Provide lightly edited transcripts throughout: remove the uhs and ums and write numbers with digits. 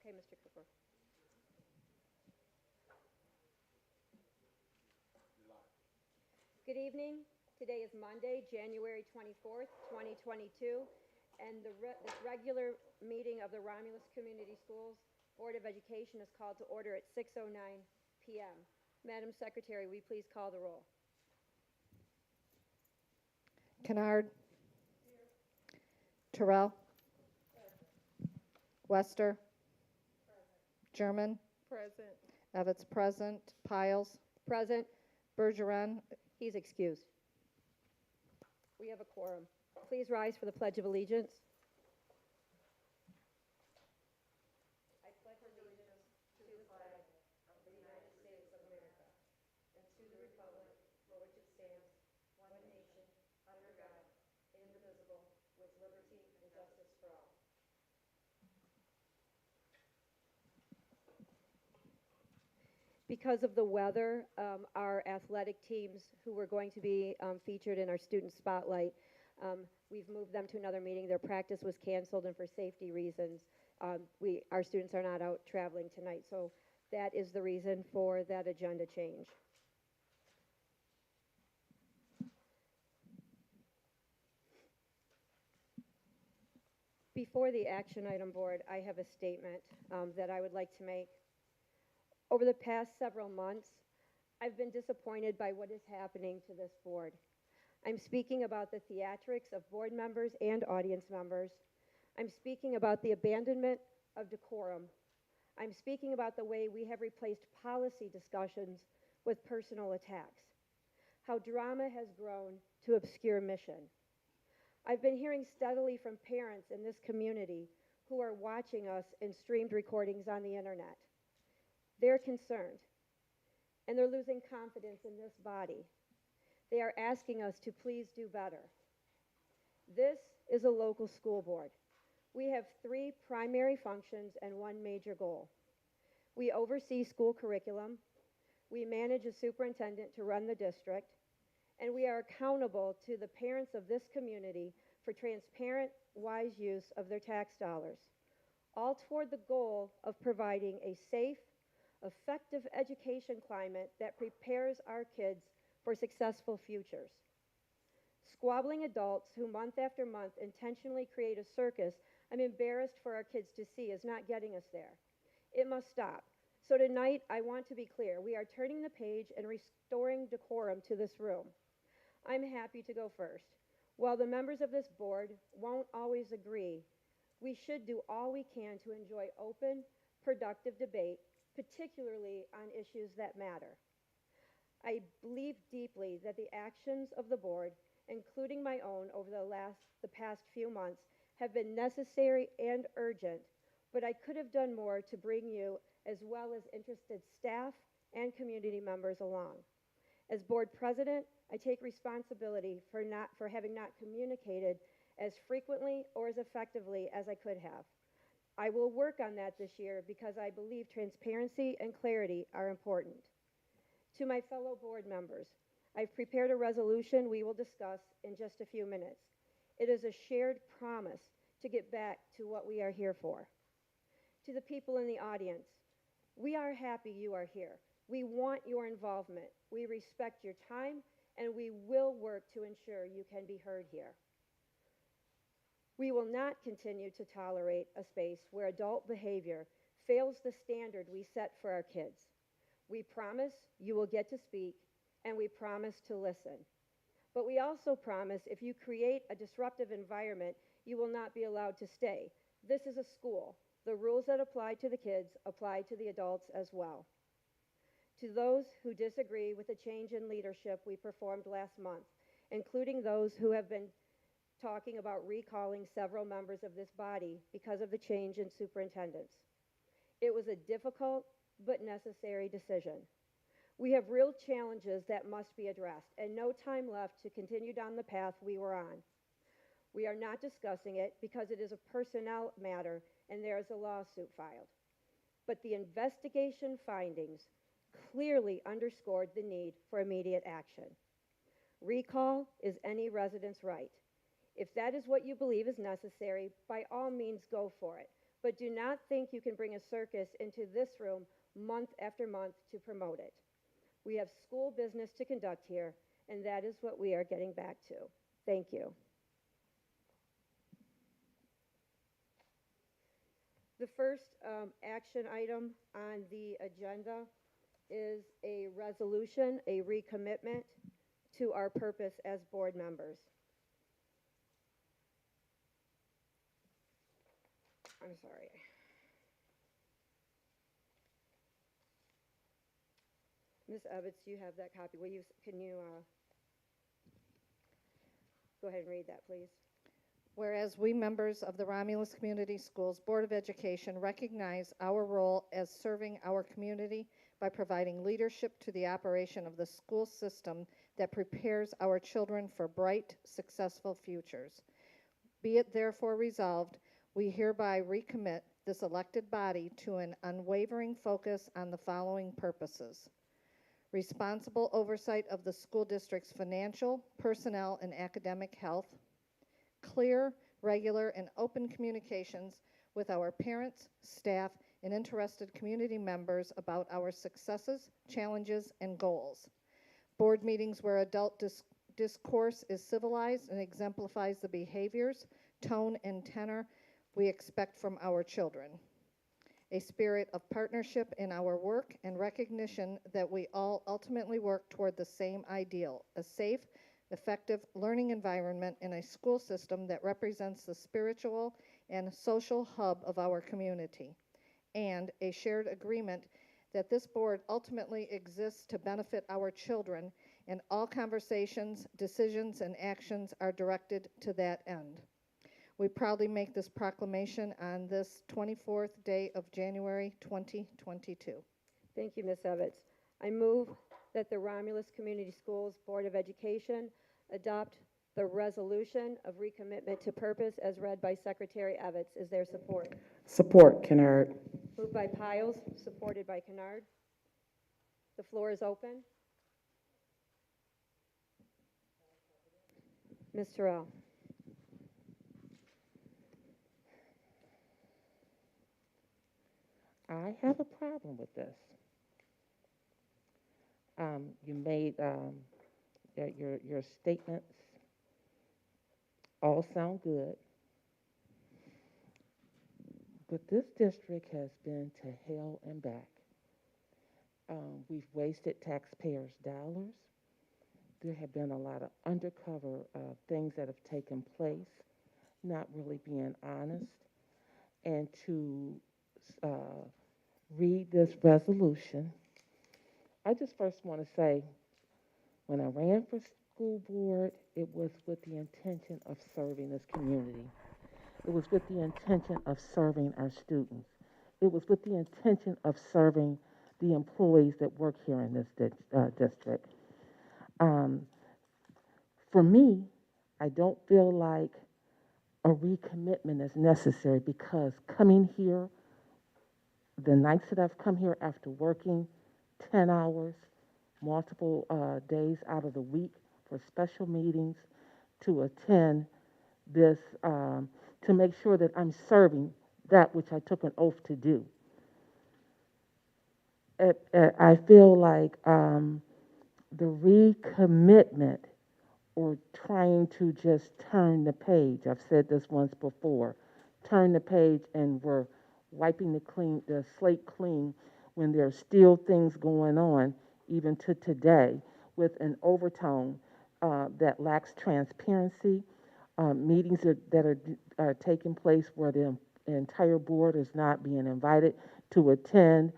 Okay, Mr. Cooper. Good evening. Today is Monday, January 24th, 2022, and this regular meeting of the Romulus Community Schools Board of Education is called to order at 6:09 p.m. Madam Secretary, will you please call the roll? Kennard. Here. Terrell. Present. Wester. Present. German. Present. Evans present. Piles. Present. Bergeron. He's excused. We have a quorum. Please rise for the Pledge of Allegiance. I pledge allegiance to the flag of the United States of America and to the republic for which it stands, one nation, under God, indivisible, with liberty and justice for all. Because of the weather, our athletic teams who were going to be featured in our student spotlight, we've moved them to another meeting. Their practice was canceled, and for safety reasons, our students are not out traveling tonight. So that is the reason for that agenda change. Before the action item board, I have a statement that I would like to make. Over the past several months, I've been disappointed by what is happening to this board. I'm speaking about the theatrics of board members and audience members. I'm speaking about the abandonment of decorum. I'm speaking about the way we have replaced policy discussions with personal attacks. How drama has grown to obscure mission. I've been hearing steadily from parents in this community who are watching us in streamed recordings on the internet. They're concerned, and they're losing confidence in this body. They are asking us to please do better. This is a local school board. We have 3 primary functions and 1 major goal. We oversee school curriculum, we manage a superintendent to run the district, and we are accountable to the parents of this community for transparent, wise use of their tax dollars, all toward the goal of providing a safe, effective education climate that prepares our kids for successful futures. Squabbling adults who month after month intentionally create a circus I'm embarrassed for our kids to see is not getting us there. It must stop. So tonight, I want to be clear. We are turning the page and restoring decorum to this room. I'm happy to go first. While the members of this board won't always agree, we should do all we can to enjoy open, productive debate, particularly on issues that matter. I believe deeply that the actions of the board, including my own over the past few months, have been necessary and urgent, but I could have done more to bring you, as well as interested staff and community members, along. As board president, I take responsibility for having not communicated as frequently or as effectively as I could have. I will work on that this year because I believe transparency and clarity are important. To my fellow board members, I've prepared a resolution we will discuss in just a few minutes. It is a shared promise to get back to what we are here for. To the people in the audience, we are happy you are here. We want your involvement. We respect your time, and we will work to ensure you can be heard here. We will not continue to tolerate a space where adult behavior fails the standard we set for our kids. We promise you will get to speak, and we promise to listen. But we also promise if you create a disruptive environment, you will not be allowed to stay. This is a school. The rules that apply to the kids apply to the adults as well. To those who disagree with the change in leadership we performed last month, including those who have been talking about recalling several members of this body because of the change in superintendents. It was a difficult but necessary decision. We have real challenges that must be addressed, and no time left to continue down the path we were on. We are not discussing it because it is a personnel matter and there is a lawsuit filed. But the investigation findings clearly underscored the need for immediate action. Recall is any resident's right. If that is what you believe is necessary, by all means go for it. but do not think you can bring a circus into this room month after month to promote it. We have school business to conduct here, and that is what we are getting back to. Thank you. The first action item on the agenda is a resolution, a recommitment to our purpose as board members. I'm sorry. Ms. Evetts, do you have that copy? Can you go ahead and read that, please? Whereas we members of the Romulus Community Schools Board of Education recognize our role as serving our community by providing leadership to the operation of the school system that prepares our children for bright, successful futures. Be it therefore resolved, we hereby recommit this elected body to an unwavering focus on the following purposes: responsible oversight of the school district's financial, personnel, and academic health, clear, regular, and open communications with our parents, staff, and interested community members about our successes, challenges, and goals. Board meetings where adult discourse is civilized and exemplifies the behaviors, tone, and tenor we expect from our children. A spirit of partnership in our work and recognition that we all ultimately work toward the same ideal: a safe, effective learning environment in a school system that represents the spiritual and social hub of our community, and a shared agreement that this board ultimately exists to benefit our children, and all conversations, decisions, and actions are directed to that end. We proudly make this proclamation on this 24th day of January 2022. Thank you, Ms. Evetts. I move that the Romulus Community Schools Board of Education adopt the resolution of recommitment to purpose as read by Secretary Evetts. Is there support? Support, Kennard. Moved by Piles, supported by Kennard. The floor is open. Ms. Terrell. I have a problem with this. You made your statements all sound good, but this district has been to hell and back. We've wasted taxpayers' dollars. There have been a lot of undercover things that have taken place, not really being honest. And to read this resolution, I just first want to say, when I ran for school board, it was with the intention of serving this community. It was with the intention of serving our students. It was with the intention of serving the employees that work here in this district. For me, I don't feel like a recommitment is necessary, because coming here, the nights that I've come here after working 10 hours, multiple days out of the week for special meetings, to attend this, to make sure that I'm serving that which I took an oath to do. I feel like the recommitment, or trying to just turn the page, I've said this once before, turn the page and we're wiping the slate clean, when there are still things going on, even to today, with an overtone that lacks transparency, meetings that are taking place where the entire board is not being invited to attend,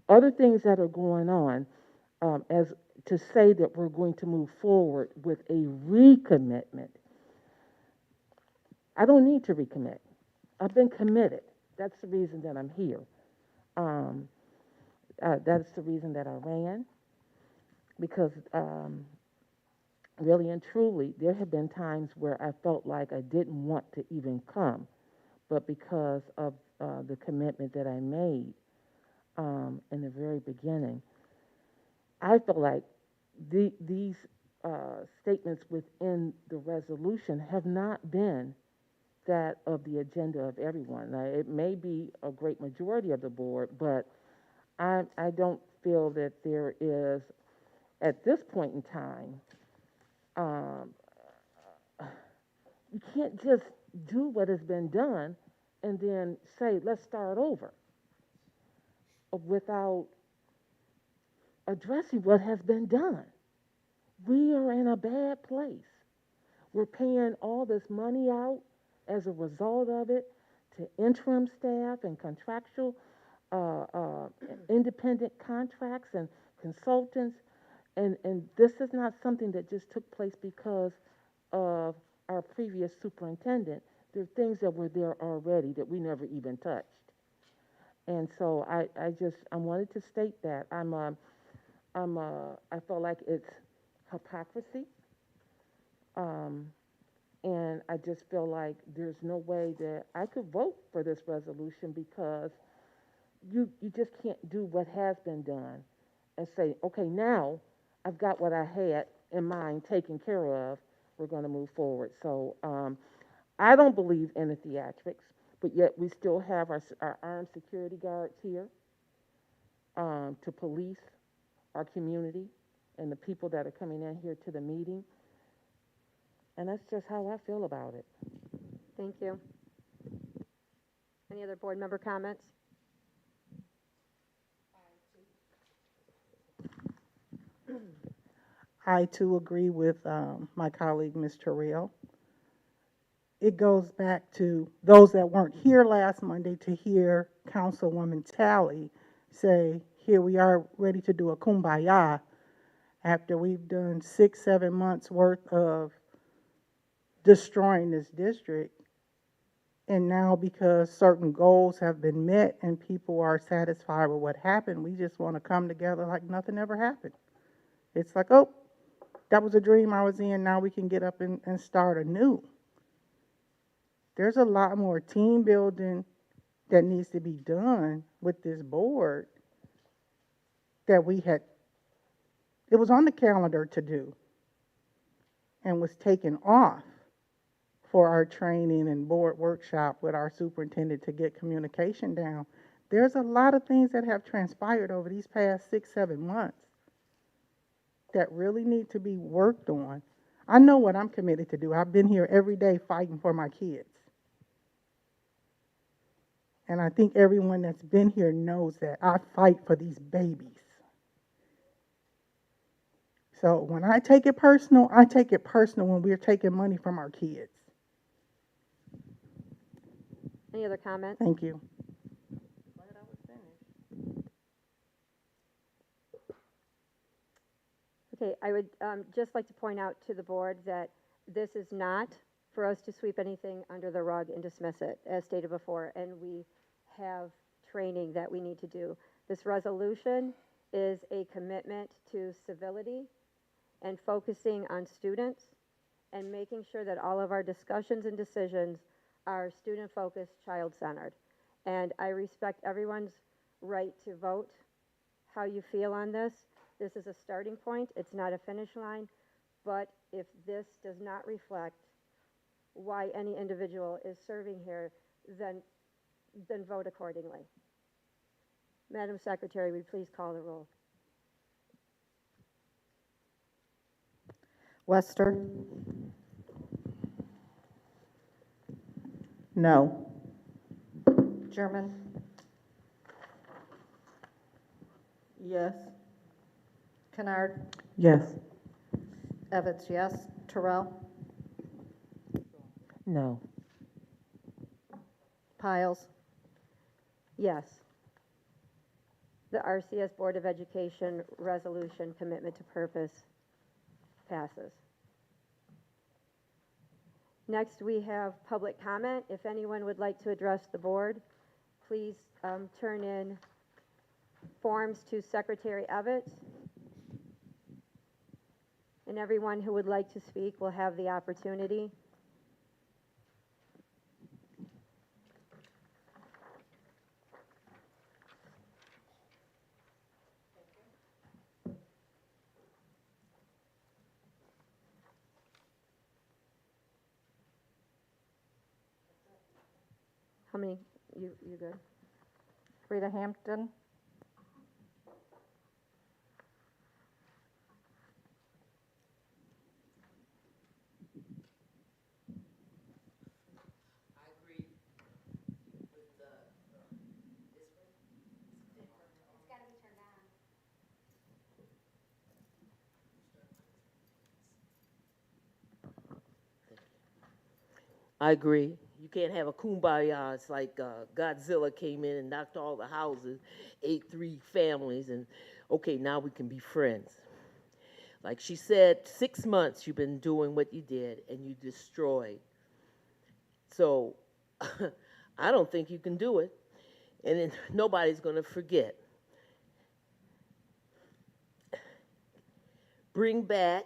other things that are going on, as to say that we're going to move forward with a recommitment. I don't need to recommit. I've been committed. That's the reason that I'm here. That's the reason that I ran, because really and truly, there have been times where I felt like I didn't want to even come, but because of the commitment that I made in the very beginning, I feel like these statements within the resolution have not been that of the agenda of everyone. Now, it may be a great majority of the board, but I don't feel that there is, at this point in time, um, you can't just do what has been done and then say, let's start over without addressing what has been done. We are in a bad place. We're paying all this money out as a result of it to interim staff and contractual, uh, uh, independent contracts and consultants. And this is not something that just took place because of our previous superintendent. There are things that were there already that we never even touched. And so I wanted to state that I feel like it's hypocrisy. Um, and I just feel like there's no way that I could vote for this resolution because you just can't do what has been done and say, okay, now I've got what I had in mind taken care of. We're going to move forward. So I don't believe in the theatrics, but yet we still have our armed security guards here to police our community and the people that are coming in here to the meeting. And that's just how I feel about it. Thank you. Any other board member comments? I too agree with my colleague, Ms. Terrell. It goes back to those that weren't here last Monday to hear Councilwoman Talley say, here we are ready to do a kumbaya after we've done 6-7 months worth of destroying this district. And now because certain goals have been met and people are satisfied with what happened, we just want to come together like nothing ever happened. It's like, oh, that was a dream I was in. Now we can get up and start anew. There's a lot more team building that needs to be done with this board that it was on the calendar to do and was taken off for our training and board workshop with our superintendent to get communication down. There's a lot of things that have transpired over these past 6-7 months that really need to be worked on. I know what I'm committed to do. I've been here every day fighting for my kids. And I think everyone that's been here knows that I fight for these babies. So when I take it personal when we're taking money from our kids. Any other comments? Thank you. Okay, I would just like to point out to the board that this is not for us to sweep anything under the rug and dismiss it, as stated before, and we have training that we need to do. This resolution is a commitment to civility and focusing on students and making sure that all of our discussions and decisions are student-focused, child-centered. And I respect everyone's right to vote how you feel on this. This is a starting point. It's not a finish line. But if this does not reflect why any individual is serving here, then vote accordingly. Madam Secretary, would you please call the roll? Wester, No. German, Yes. Kennard, Yes. Evans, yes. Terrell, No. Piles, Yes. The RCS Board of Education resolution commitment to purpose passes. Next, we have public comment. If anyone would like to address the board, please turn in forms to Secretary Evans. And everyone who would like to speak will have the opportunity. How many? You good? Rita Hampton. I agree. You can't have a kumbaya. It's like Godzilla came in and knocked all the houses, ate 3 families, and okay, now we can be friends. Like she said, 6 months you've been doing what you did and you destroyed. So I don't think you can do it, and then nobody's going to forget. Bring back,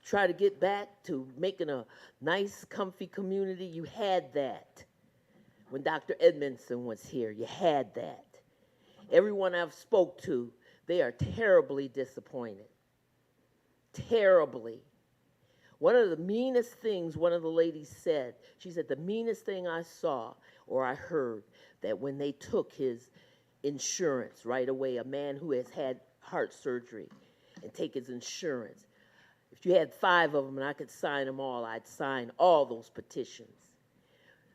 try to get back to making a nice, comfy community. You had that when Dr. Edmondson was here. You had that. Everyone I've spoke to, they are terribly disappointed. Terribly. One of the meanest things one of the ladies said, she said, the meanest thing I saw or I heard, that when they took his insurance right away, a man who has had heart surgery, and take his insurance. If you had 5 of them and I could sign them all, I'd sign all those petitions.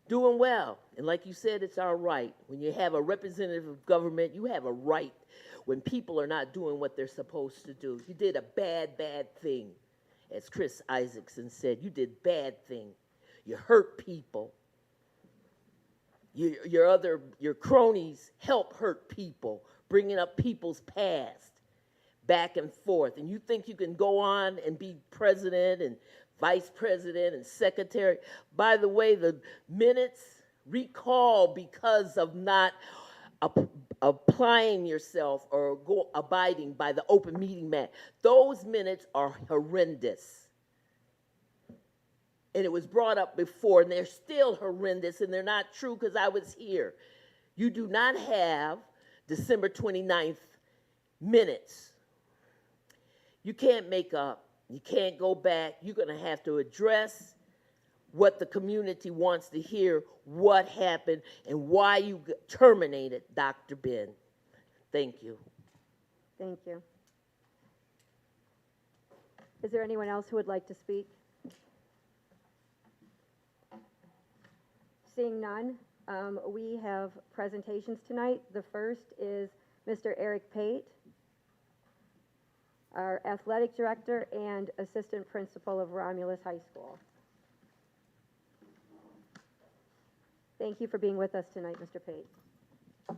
Doing well. And like you said, it's our right. When you have a representative of government, you have a right when people are not doing what they're supposed to do. You did a bad, bad thing. As Chris Isaacson said, you did bad thing. You hurt people. Your cronies help hurt people, bringing up people's past. Back and forth, and you think you can go on and be president and vice president and secretary. By the way, the minutes recall because of not applying yourself or abiding by the open meeting act. Those minutes are horrendous. And it was brought up before, and they're still horrendous, and they're not true because I was here. You do not have December 29th minutes. You can't make up. You can't go back. You're going to have to address what the community wants to hear, what happened, and why you terminated Dr. Ben. Thank you. Thank you. Is there anyone else who would like to speak? Seeing none, we have presentations tonight. The first is Mr. Eric Pate, our athletic director and assistant principal of Romulus High School. Thank you for being with us tonight, Mr. Pate.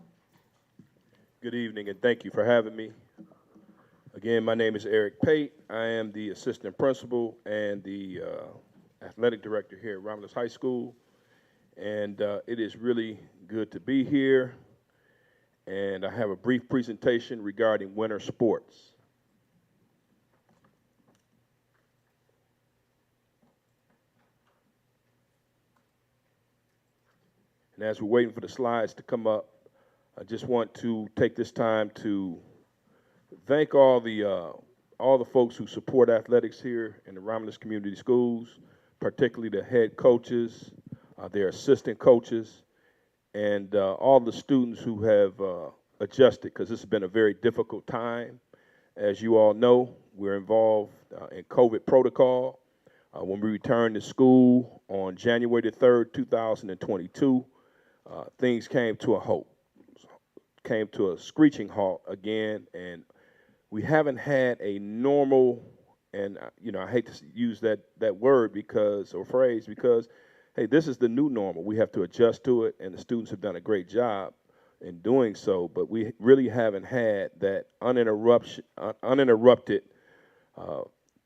Good evening, and thank you for having me. Again, my name is Eric Pate. I am the assistant principal and the athletic director here at Romulus High School. And it is really good to be here. And I have a brief presentation regarding winter sports. And as we're waiting for the slides to come up, I just want to take this time to thank all the folks who support athletics here in the Romulus Community Schools, particularly the head coaches, their assistant coaches, and all the students who have adjusted, because this has been a very difficult time. As you all know, we're involved in COVID protocol. When we returned to school on January the 3rd, 2022, things came to a halt, came to a screeching halt again, and we haven't had a normal, and I hate to use that word or phrase because, hey, this is the new normal. We have to adjust to it, and the students have done a great job in doing so, but we really haven't had that uninterrupted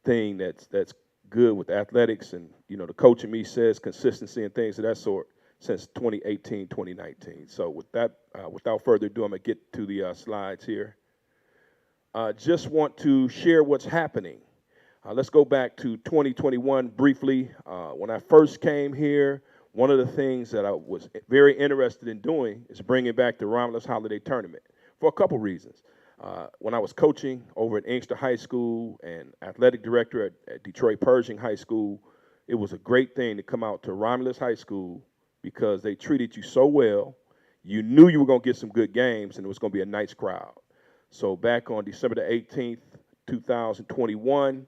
thing that's good with athletics, and the coach in me says consistency and things of that sort since 2018, 2019. So with that, without further ado, I'm going to get to the slides here. Just want to share what's happening. Let's go back to 2021 briefly. When I first came here, one of the things that I was very interested in doing is bringing back the Romulus Holiday Tournament for a couple reasons. When I was coaching over at Inkster High School and athletic director at Detroit Pershing High School, it was a great thing to come out to Romulus High School because they treated you so well. You knew you were going to get some good games, and it was going to be a nice crowd. So back on December the 18th, 2021,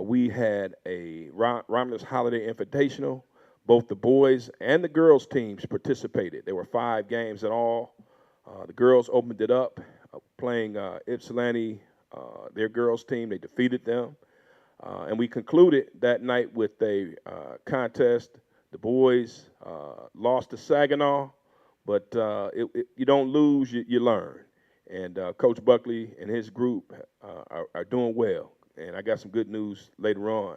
we had a Romulus Holiday Invitational. Both the boys and the girls teams participated. There were 5 games in all. The girls opened it up, playing Ypsilanti, their girls team. They defeated them. And we concluded that night with a contest. The boys lost to Saginaw, but you don't lose, you learn. And Coach Buckley and his group are doing well. And I got some good news later on.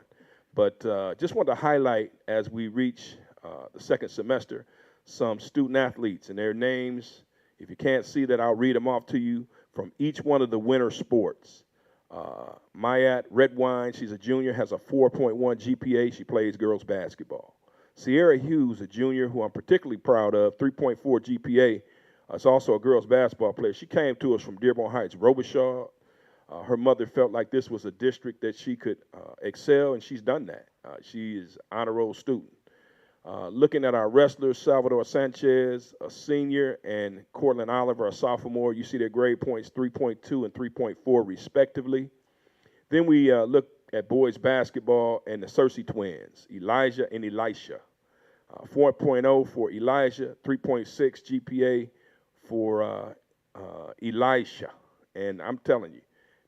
But just want to highlight, as we reach the second semester, some student athletes and their names. If you can't see that, I'll read them off to you from each one of the winter sports. Mayat Redwine, she's a junior, has a 4.1 GPA. She plays girls basketball. Sierra Hughes, a junior who I'm particularly proud of, 3.4 GPA. Is also a girls basketball player. She came to us from Dearborn Heights, Robichaud. Her mother felt like this was a district that she could excel, and she's done that. She is an honor roll student. Looking at our wrestlers, Salvador Sanchez, a senior, and Cortland Oliver, a sophomore, you see their grade points 3.2 and 3.4 respectively. Then we look at boys basketball and the Searcy twins, Elijah and Elisha. 4.0 for Elijah, 3.6 GPA for Elisha. And I'm telling you,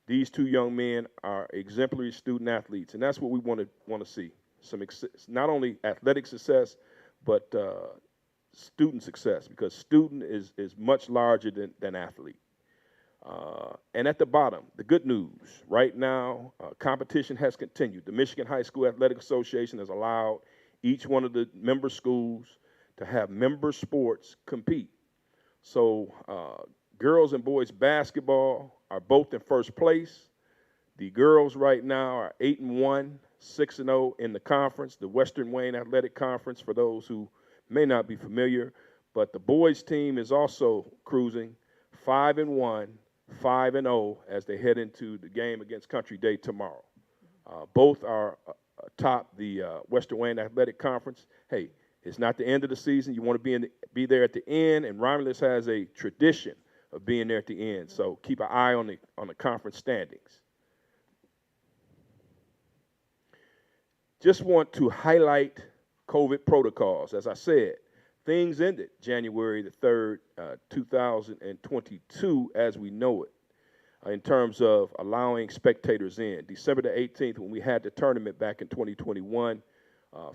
these 2 young men are exemplary student athletes, and that's what we want to see. Not only athletic success, but student success, because student is much larger than athlete. And at the bottom, the good news. Right now, competition has continued. The Michigan High School Athletic Association has allowed each one of the member schools to have member sports compete. So girls and boys basketball are both in first place. The girls right now are 8-1, 6-0 in the conference, the Western Wayne Athletic Conference, for those who may not be familiar. But the boys team is also cruising, 5-1, 5-0 as they head into the game against Country Day tomorrow. Both are atop the Western Wayne Athletic Conference. Hey, it's not the end of the season. You want to be there at the end, and Romulus has a tradition of being there at the end. So keep an eye on the conference standings. Just want to highlight COVID protocols. As I said, things ended January the 3rd, 2022, as we know it, in terms of allowing spectators in. December the 18th, when we had the tournament back in 2021,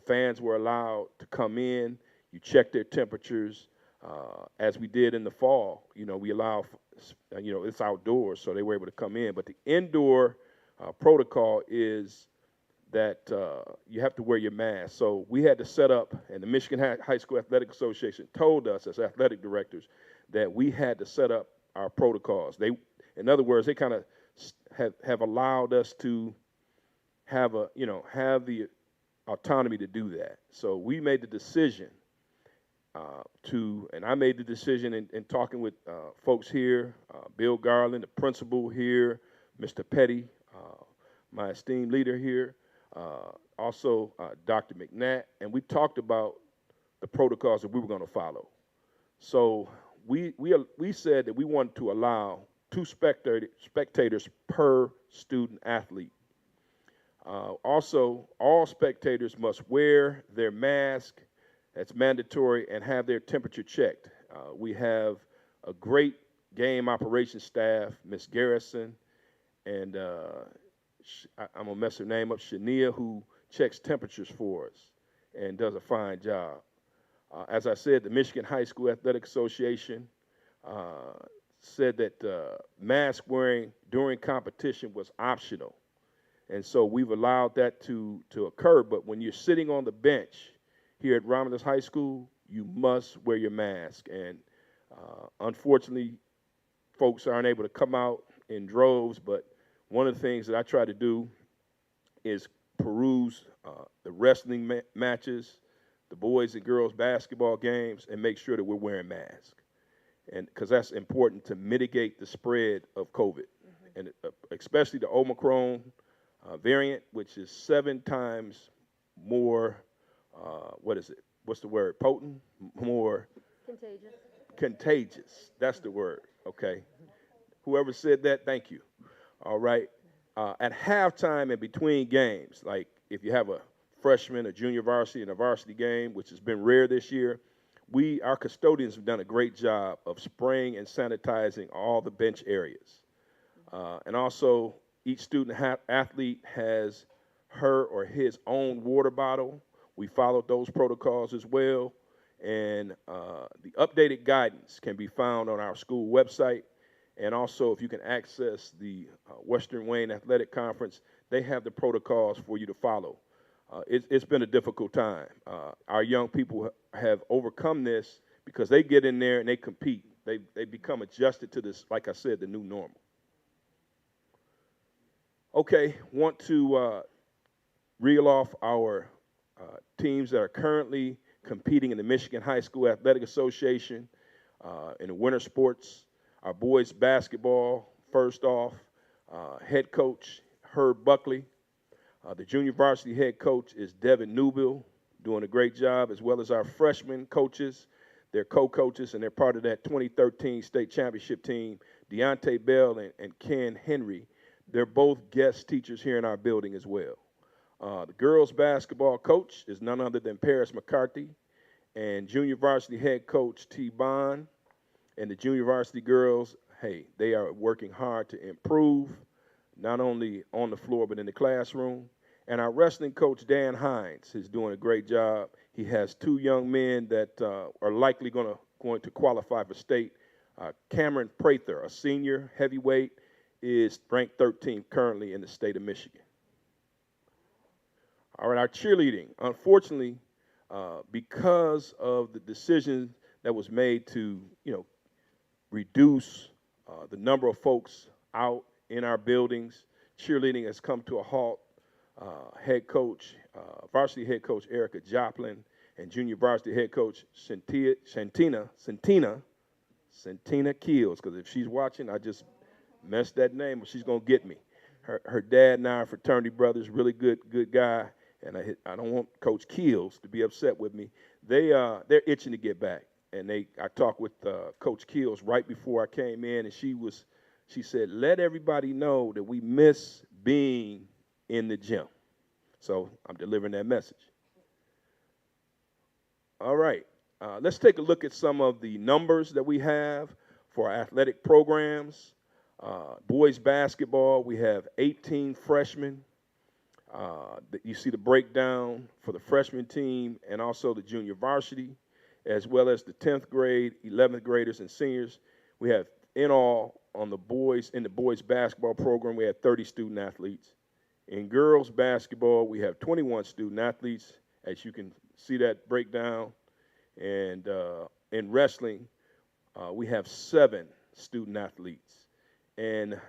fans were allowed to come in. You check their temperatures, as we did in the fall. We allow, it's outdoors, so they were able to come in. But the indoor protocol is that you have to wear your mask. So we had to set up, and the Michigan High School Athletic Association told us as athletic directors that we had to set up our protocols. In other words, they kind of have allowed us to have the autonomy to do that. So we made the decision and I made the decision in talking with folks here, Bill Garland, the principal here, Mr. Petty, my esteemed leader here, also Dr. McNatt, and we talked about the protocols that we were going to follow. So we said that we wanted to allow 2 spectators per student athlete. Also, all spectators must wear their mask. That's mandatory, and have their temperature checked. We have a great game operations staff, Ms. Garrison, and I'm going to mess her name up, Shania, who checks temperatures for us and does a fine job. As I said, the Michigan High School Athletic Association said that mask wearing during competition was optional. And so we've allowed that to occur. But when you're sitting on the bench here at Romulus High School, you must wear your mask. And unfortunately, folks aren't able to come out in droves. But one of the things that I try to do is peruse the wrestling matches, the boys and girls basketball games, and make sure that we're wearing masks. And because that's important to mitigate the spread of COVID, and especially the Omicron variant, which is 7 times more, what's the word? Potent, more Contagious. contagious. That's the word. Okay. Whoever said that, thank you. All right. At halftime and between games, like if you have a freshman, a junior varsity, and a varsity game, which has been rare this year, our custodians have done a great job of spraying and sanitizing all the bench areas. And also, each student athlete has her or his own water bottle. We followed those protocols as well. And the updated guidance can be found on our school website. And also, if you can access the Western Wayne Athletic Conference, they have the protocols for you to follow. It's been a difficult time. Our young people have overcome this because they get in there and they compete. They become adjusted to this, like I said, the new normal. Okay, want to reel off our teams that are currently competing in the Michigan High School Athletic Association in the winter sports. Our boys basketball, first off, head coach Herb Buckley. The junior varsity head coach is Devin Newbill, doing a great job, as well as our freshman coaches. They're co-coaches, and they're part of that 2013 state championship team, Deontay Bell and Ken Henry. They're both guest teachers here in our building as well. The girls basketball coach is none other than Paris McCarthy, and junior varsity head coach T. Bond. And the junior varsity girls, hey, they are working hard to improve, not only on the floor but in the classroom. And our wrestling coach, Dan Hines, is doing a great job. He has two young men that are likely going to qualify for state. Cameron Prather, a senior heavyweight, is ranked 13th currently in the state of Michigan. All right, our cheerleading. Unfortunately, because of the decision that was made to, reduce the number of folks out in our buildings, cheerleading has come to a halt. Varsity head coach Erica Joplin and junior varsity head coach Santina Keels, because if she's watching, I just messed that name, but she's going to get me. Her dad and I are fraternity brothers, really good guy, and I don't want Coach Keels to be upset with me. They're itching to get back. And I talked with Coach Keels right before I came in, and she said, let everybody know that we miss being in the gym. So I'm delivering that message. All right, let's take a look at some of the numbers that we have for our athletic programs. Boys basketball, we have 18 freshmen. You see the breakdown for the freshman team and also the junior varsity, as well as the 10th grade, 11th graders, and seniors. We have, in all, in the boys basketball program, we have 30 student athletes. In girls basketball, we have 21 student athletes, as you can see that breakdown. And in wrestling, we have 7 student athletes. And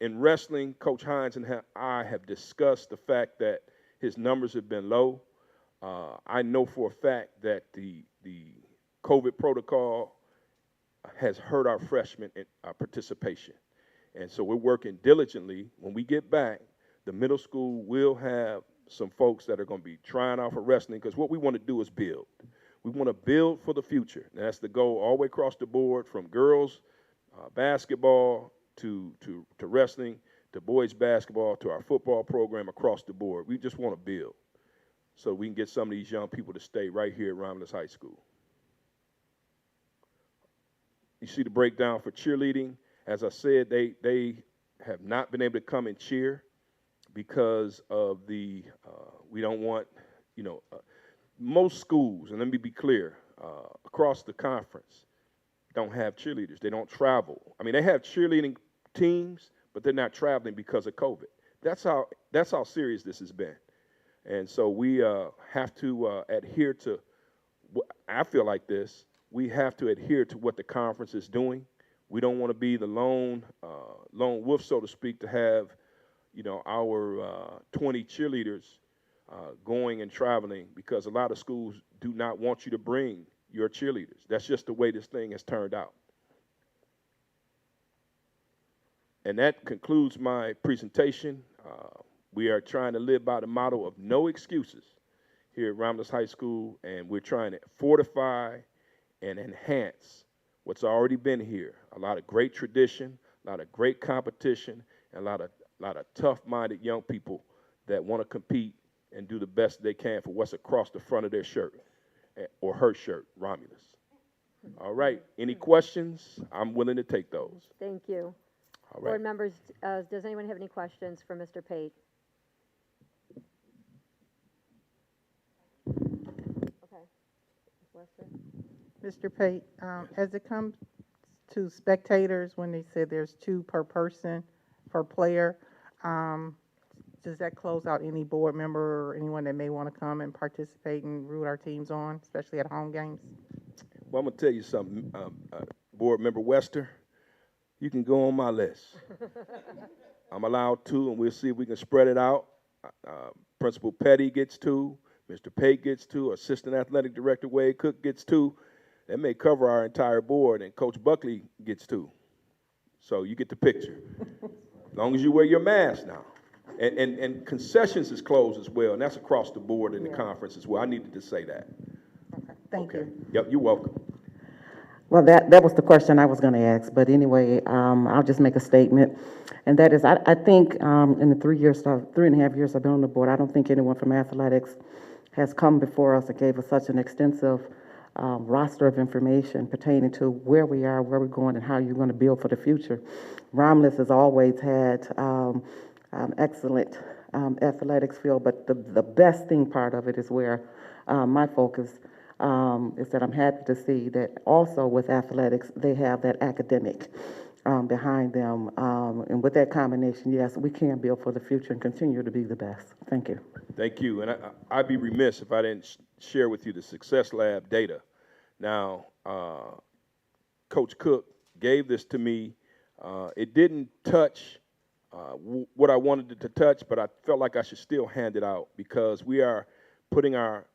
in wrestling, Coach Hines and I have discussed the fact that his numbers have been low. I know for a fact that the COVID protocol has hurt our freshmen in participation. And so we're working diligently. When we get back, the middle school will have some folks that are going to be trying out for wrestling, because what we want to do is build. We want to build for the future. And that's the goal all the way across the board, from girls basketball to wrestling, to boys basketball, to our football program across the board. We just want to build so we can get some of these young people to stay right here at Romulus High School. You see the breakdown for cheerleading. As I said, they have not been able to come and cheer because of we don't want, most schools, and let me be clear, across the conference don't have cheerleaders. They don't travel. I mean, they have cheerleading teams, but they're not traveling because of COVID. That's how serious this has been. And so we have to adhere to, I feel like this, we have to adhere to what the conference is doing. We don't want to be the lone wolf, so to speak, to have, our 20 cheerleaders going and traveling, because a lot of schools do not want you to bring your cheerleaders. That's just the way this thing has turned out. And that concludes my presentation. We are trying to live by the motto of no excuses here at Romulus High School, and we're trying to fortify and enhance what's already been here. A lot of great tradition, a lot of great competition, and a lot of tough-minded young people that want to compete and do the best they can for what's across the front of their shirt, or her shirt, Romulus. All right, any questions? I'm willing to take those. Thank you. All Board right. members, does anyone have any questions for Mr. Pate? Okay. Ms. Lester? Mr. Pate, as it comes to spectators, when they said there's 2 per person, per player, does that close out any board member or anyone that may want to come and participate and root our teams on, especially at home games? Well, I'm going to tell you something, Board Member Wester, you can go on my list. I'm allowed 2, and we'll see if we can spread it out. Principal Petty gets 2, Mr. Pate gets 2, Assistant Athletic Director Wade Cook gets 2. That may cover our entire board, and Coach Buckley gets 2. So you get the picture. As long as you wear your mask now. And concessions is closed as well, and that's across the board in the conference as well. I needed to say that. Okay, thank you. Yep, you're welcome. Well, that was the question I was going to ask, but anyway, I'll just make a statement, and that is, I think in the 3.5 years I've been on the board, I don't think anyone from athletics has come before us and gave us such an extensive roster of information pertaining to where we are, where we're going, and how you're going to build for the future. Romulus has always had excellent athletics field, but the best thing part of it is where my focus is that I'm happy to see that also with athletics, they have that academic behind them. And with that combination, yes, we can build for the future and continue to be the best. Thank you. Thank you. And I'd be remiss if I didn't share with you the Success Lab data. Now, Coach Cook gave this to me. It didn't touch what I wanted it to touch, but I felt like I should still hand it out because we are putting our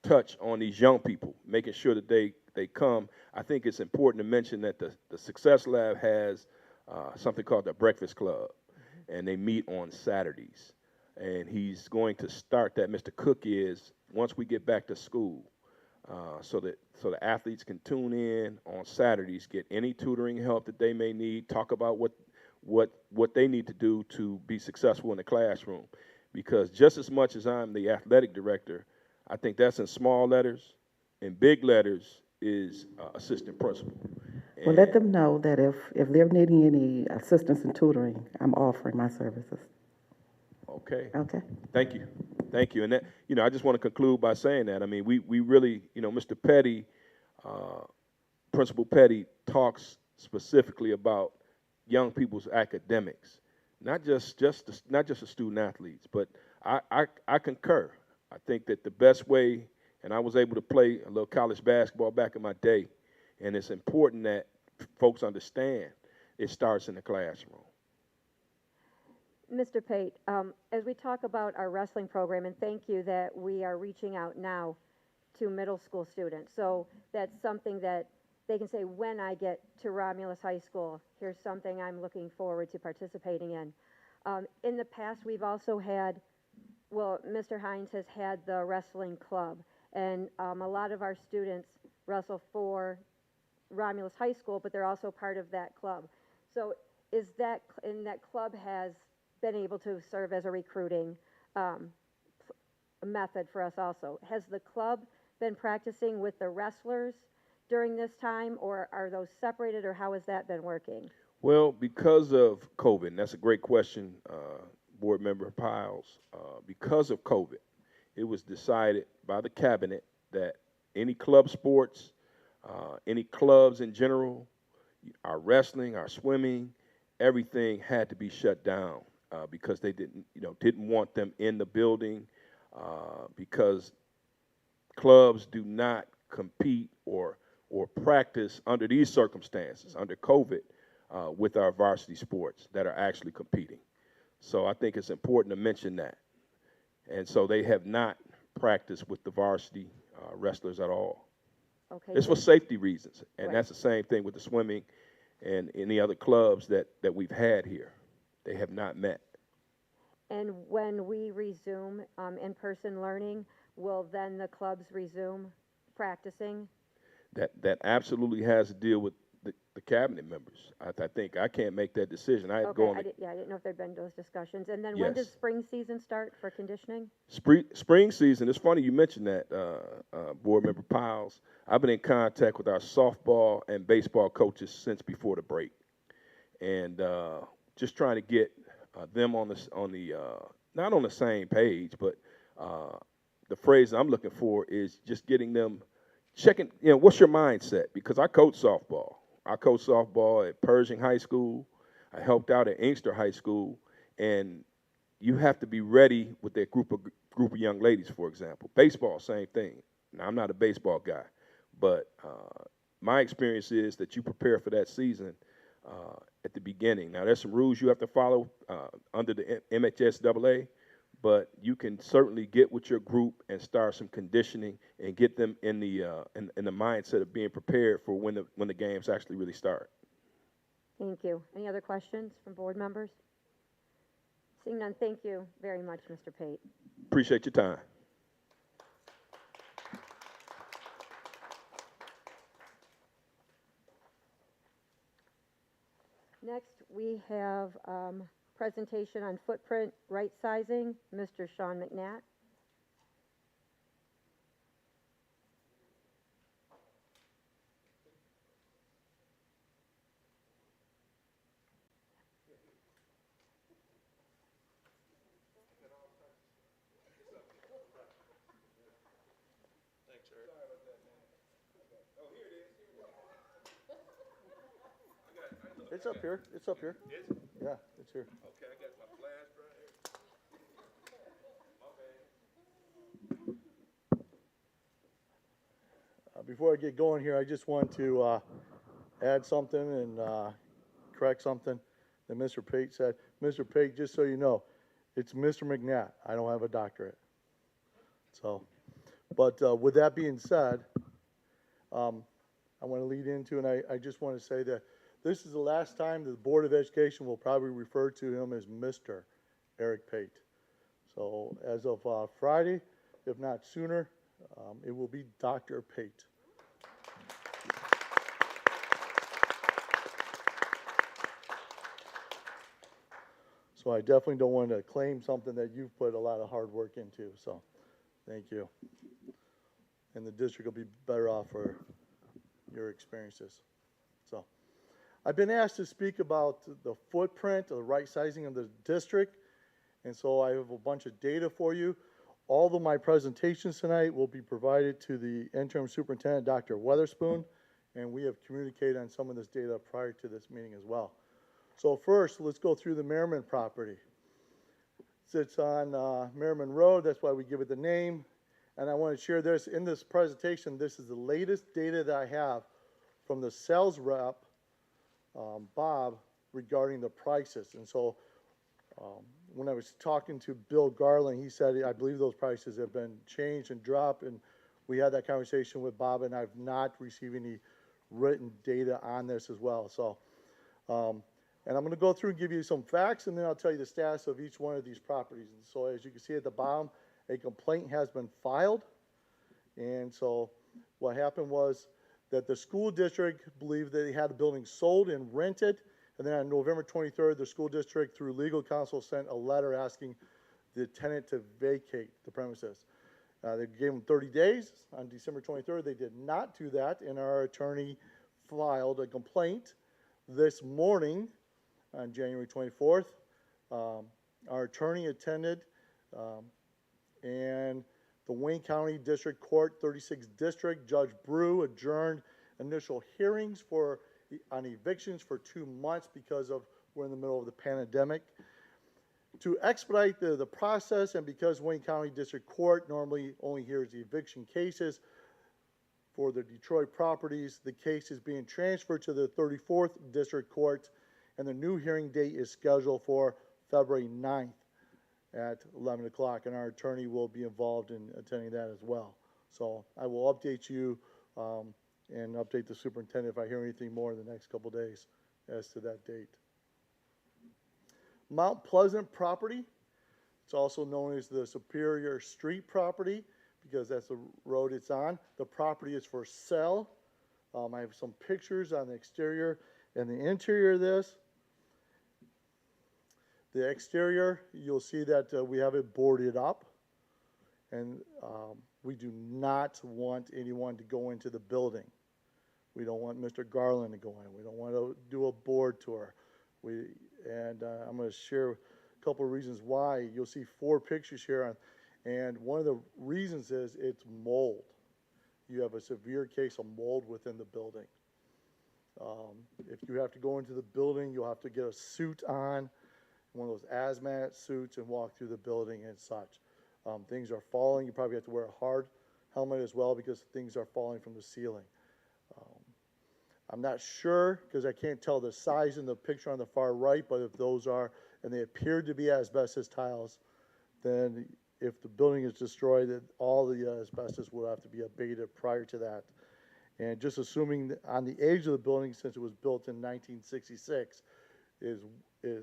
touch on these young people, making sure that they come. I think it's important to mention that the Success Lab has something called the Breakfast Club, and they meet on Saturdays. And he's going to start that, Mr. Cook is, once we get back to school, so the athletes can tune in on Saturdays, get any tutoring help that they may need, talk about what they need to do to be successful in the classroom. Because just as much as I'm the athletic director, I think that's in small letters. In big letters is assistant principal. Well, let them know that if they're needing any assistance in tutoring, I'm offering my services. Okay. Okay. Thank you. Thank you. And that, I just want to conclude by saying that. I mean, we really, Mr. Petty, Principal Petty talks specifically about young people's academics, not just the student athletes, but I concur. I think that the best way, and I was able to play a little college basketball back in my day, and it's important that folks understand it starts in the classroom. Mr. Pate, as we talk about our wrestling program, and thank you that we are reaching out now to middle school students. So that's something that they can say, when I get to Romulus High School, here's something I'm looking forward to participating in. In the past, we've also had, Mr. Hines has had the wrestling club, and a lot of our students wrestle for Romulus High School, but they're also part of that club. So that club has been able to serve as a recruiting method for us also. Has the club been practicing with the wrestlers during this time, or are those separated, or how has that been working? Well, because of COVID, and that's a great question, Board Member Piles. Because of COVID, it was decided by the cabinet that any club sports, any clubs in general, our wrestling, our swimming, everything had to be shut down because they didn't want them in the building because clubs do not compete or practice under these circumstances, under COVID, with our varsity sports that are actually competing. So I think it's important to mention that. And so they have not practiced with the varsity wrestlers at all. Okay. It's for safety reasons, and Right. that's the same thing with the swimming and any other clubs that we've had here. They have not met. And when we resume in-person learning, will then the clubs resume practicing? That absolutely has to deal with the cabinet members. I think I can't make that decision. I had to Okay, go on the, I didn't know if there'd been those discussions. And then when does yes. spring season start for conditioning? Spring season, it's funny you mentioned that, Board Member Piles. I've been in contact with our softball and baseball coaches since before the break. And just trying to get them on the not on the same page, but the phrase I'm looking for is just getting them checking, what's your mindset? Because I coach softball. I coached softball at Pershing High School. I helped out at Inkster High School, and you have to be ready with that group of young ladies, for example. Baseball, same thing. Now, I'm not a baseball guy, but my experience is that you prepare for that season at the beginning. Now, there's some rules you have to follow under the MHSAA, but you can certainly get with your group and start some conditioning and get them in the mindset of being prepared for when the games actually really start. Thank you. Any other questions from board members? Seeing none, thank you very much, Mr. Pate. Appreciate your time. Next, we have presentation on footprint right sizing, Mr. Sean McNatt. It's up here. It's up here. Is it? Yeah, it's here. Okay, I got my flash right here. Before I get going here, I just want to add something and correct something that Mr. Pate said. Mr. Pate, just so you know, it's Mr. McNatt. I don't have a doctorate. So, but with that being said, I want to lead into, and I just want to say that this is the last time the Board of Education will probably refer to him as Mr. Eric Pate. So as of Friday, if not sooner, it will be Dr. Pate. So I definitely don't want to claim something that you've put a lot of hard work into. So thank you. And the district will be better off for your experiences. So I've been asked to speak about the footprint, the right sizing of the district. And so I have a bunch of data for you. All of my presentations tonight will be provided to the interim superintendent, Dr. Weatherspoon, and we have communicated on some of this data prior to this meeting as well. So first, let's go through the Merriman property. It sits on Merriman Road, that's why we give it the name. And I want to share this in this presentation. This is the latest data that I have from the sales rep, Bob, regarding the prices. And so when I was talking to Bill Garland, he said, I believe those prices have been changed and dropped. And we had that conversation with Bob, and I've not received any written data on this as well. So, and I'm going to go through and give you some facts, and then I'll tell you the status of each one of these properties. And so as you can see at the bottom, a complaint has been filed. And so what happened was that the school district believed that they had the building sold and rented. And then on November 23rd, the school district, through legal counsel, sent a letter asking the tenant to vacate the premises. They gave them 30 days. On December 23rd, they did not do that, and our attorney filed a complaint this morning on January 24th. Our attorney attended, and the Wayne County District Court, 36th District, Judge Brew adjourned initial hearings on evictions for 2 months because we're in the middle of the pandemic. To expedite the process, and because Wayne County District Court normally only hears the eviction cases for the Detroit properties, the case is being transferred to the 34th District Court, and the new hearing date is scheduled for February 9th at 11 o'clock, and our attorney will be involved in attending that as well. So I will update you and update the superintendent if I hear anything more in the next couple days as to that date. Mount Pleasant property. It's also known as the Superior Street property because that's the road it's on. The property is for sale. I have some pictures on the exterior and the interior of this. The exterior, you'll see that we have it boarded up. And we do not want anyone to go into the building. We don't want Mr. Garland to go in. We don't want to do a board tour. I'm going to share a couple of reasons why. You'll see 4 pictures here. And one of the reasons is it's mold. You have a severe case of mold within the building. If you have to go into the building, you'll have to get a suit on, one of those hazmat suits, and walk through the building and such. Things are falling. You probably have to wear a hard helmet as well because things are falling from the ceiling. I'm not sure because I can't tell the size in the picture on the far right, but if those are, and they appear to be asbestos tiles, then if the building is destroyed, then all the asbestos will have to be abated prior to that. And just assuming that on the age of the building, since it was built in 1966, is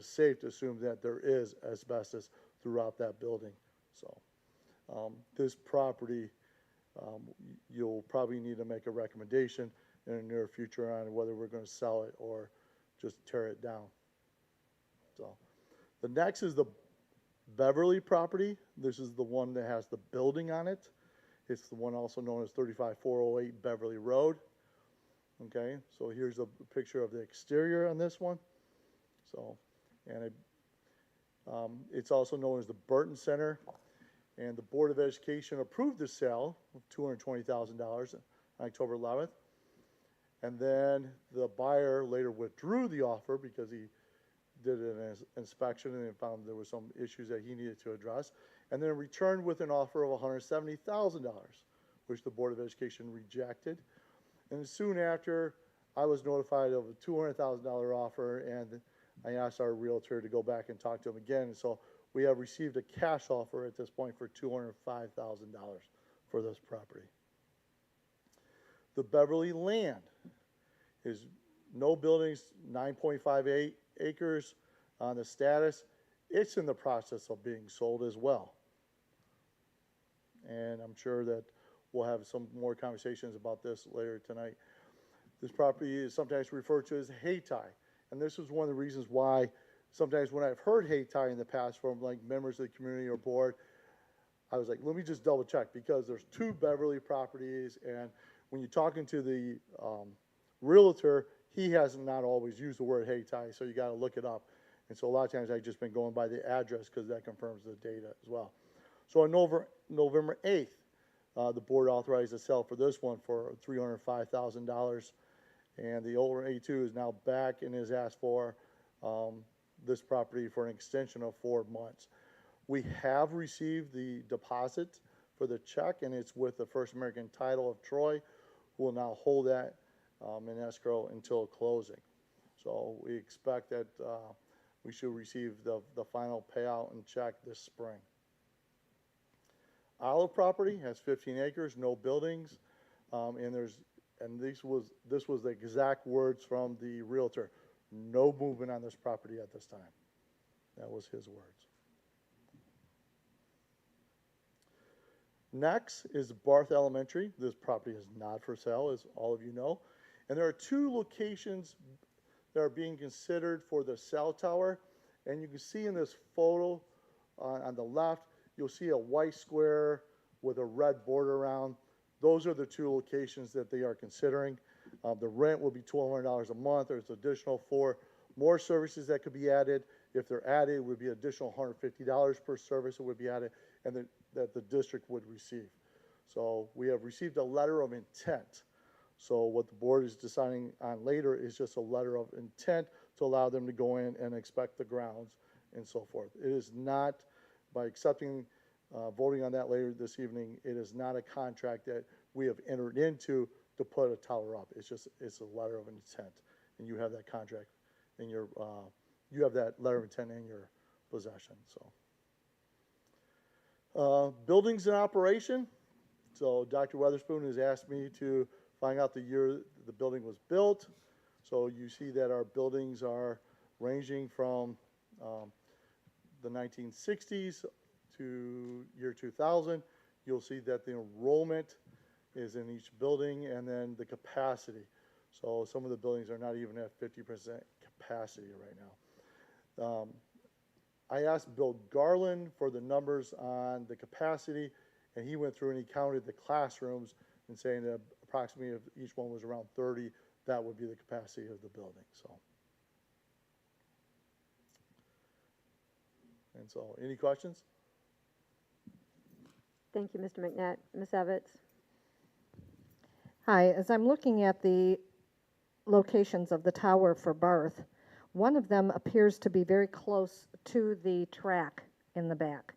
safe to assume that there is asbestos throughout that building. So this property, you'll probably need to make a recommendation in the near future on whether we're going to sell it or just tear it down. So the next is the Beverly property. This is the one that has the building on it. It's the one also known as 35408 Beverly Road. Okay, so here's a picture of the exterior on this one. So, and it's also known as the Burton Center. And the Board of Education approved the sale of $220,000 on October 11th. And then the buyer later withdrew the offer because he did an inspection and found there were some issues that he needed to address. And then returned with an offer of $170,000, which the Board of Education rejected. And soon after, I was notified of a $200,000 offer, and I asked our realtor to go back and talk to him again. And so we have received a cash offer at this point for $205,000 for this property. The Beverly land is no buildings, 9.58 acres on the status. It's in the process of being sold as well. And I'm sure that we'll have some more conversations about this later tonight. This property is sometimes referred to as Hayti. And this is one of the reasons why sometimes when I've heard Hayti in the past from like members of the community or board, I was like, let me just double check because there's 2 Beverly properties, and when you're talking to the realtor, he has not always used the word Hayti, so you got to look it up. And so a lot of times I've just been going by the address because that confirms the data as well. So on November 8th, the board authorized a sale for this one for $305,000, and the owner A2 is now back and has asked for this property for an extension of 4 months. We have received the deposit for the check, and it's with the First American Title of Troy, who will now hold that in escrow until closing. So we expect that we should receive the final payout and check this spring. Olive property has 15 acres, no buildings, and this was the exact words from the realtor. No movement on this property at this time. That was his words. Next is Barth Elementary. This property is not for sale, as all of you know. And there are 2 locations that are being considered for the cell tower. And you can see in this photo on the left, you'll see a white square with a red border around. Those are the 2 locations that they are considering. The rent will be $1,200 a month. There's additional 4 more services that could be added. If they're added, it would be additional $150 per service that would be added, and that the district would receive. So we have received a letter of intent. So what the board is deciding on later is just a letter of intent to allow them to go in and inspect the grounds and so forth. It is not, by accepting, voting on that later this evening, it is not a contract that we have entered into to put a tower up. It's a letter of intent, and you have that contract in your, you have that letter of intent in your possession. So, buildings in operation. So Dr. Weatherspoon has asked me to find out the year the building was built. So you see that our buildings are ranging from the 1960s to year 2000, you'll see that the enrollment is in each building and then the capacity. So some of the buildings are not even at 50% capacity right now. I asked Bill Garland for the numbers on the capacity, and he went through and he counted the classrooms and saying that approximately if each one was around 30, that would be the capacity of the building. So, any questions? Thank you, Mr. McNatt. Ms. Evans? Hi, as I'm looking at the locations of the tower for Barth, one of them appears to be very close to the track in the back.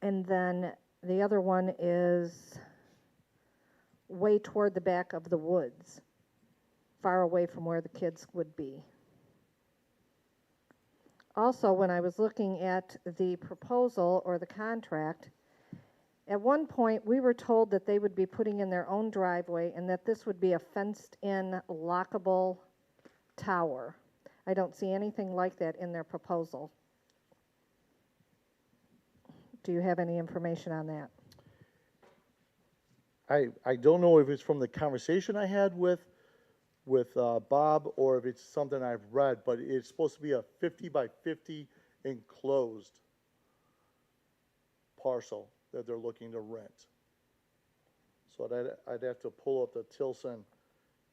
And then the other one is way toward the back of the woods, far away from where the kids would be. Also, when I was looking at the proposal or the contract, at one point we were told that they would be putting in their own driveway and that this would be a fenced-in, lockable tower. I don't see anything like that in their proposal. Do you have any information on that? I don't know if it's from the conversation I had with Bob or if it's something I've read, but it's supposed to be a 50 by 50 enclosed parcel that they're looking to rent. So I'd have to pull up the Tilson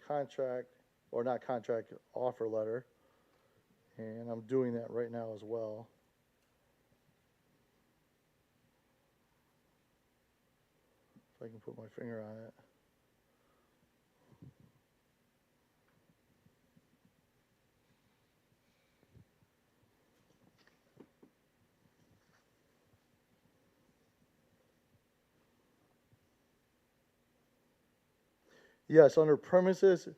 contract, or not contract, offer letter, and I'm doing that right now as well. If I can put my finger on it. Yes, under premises,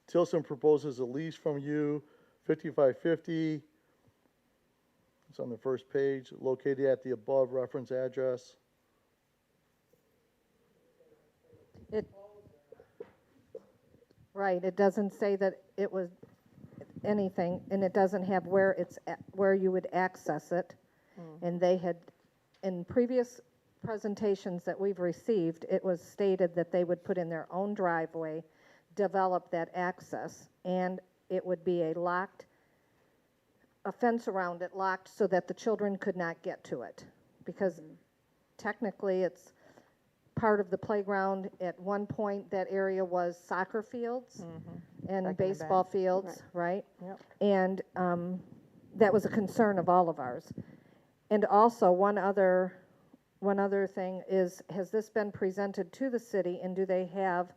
Tilson proposes a lease from you, 5550. It's on the first page, located at the above reference address. Right, it doesn't say that it was anything, and it doesn't have where it's at, where you would access it. And they had, in previous presentations that we've received, it was stated that they would put in their own driveway, develop that access, and it would be a fence around it, locked so that the children could not get to it. Because technically it's part of the playground. At one point, that area was soccer fields and baseball fields, right? Yep. And that was a concern of all of ours. And also, one other thing is, has this been presented to the city, and do they have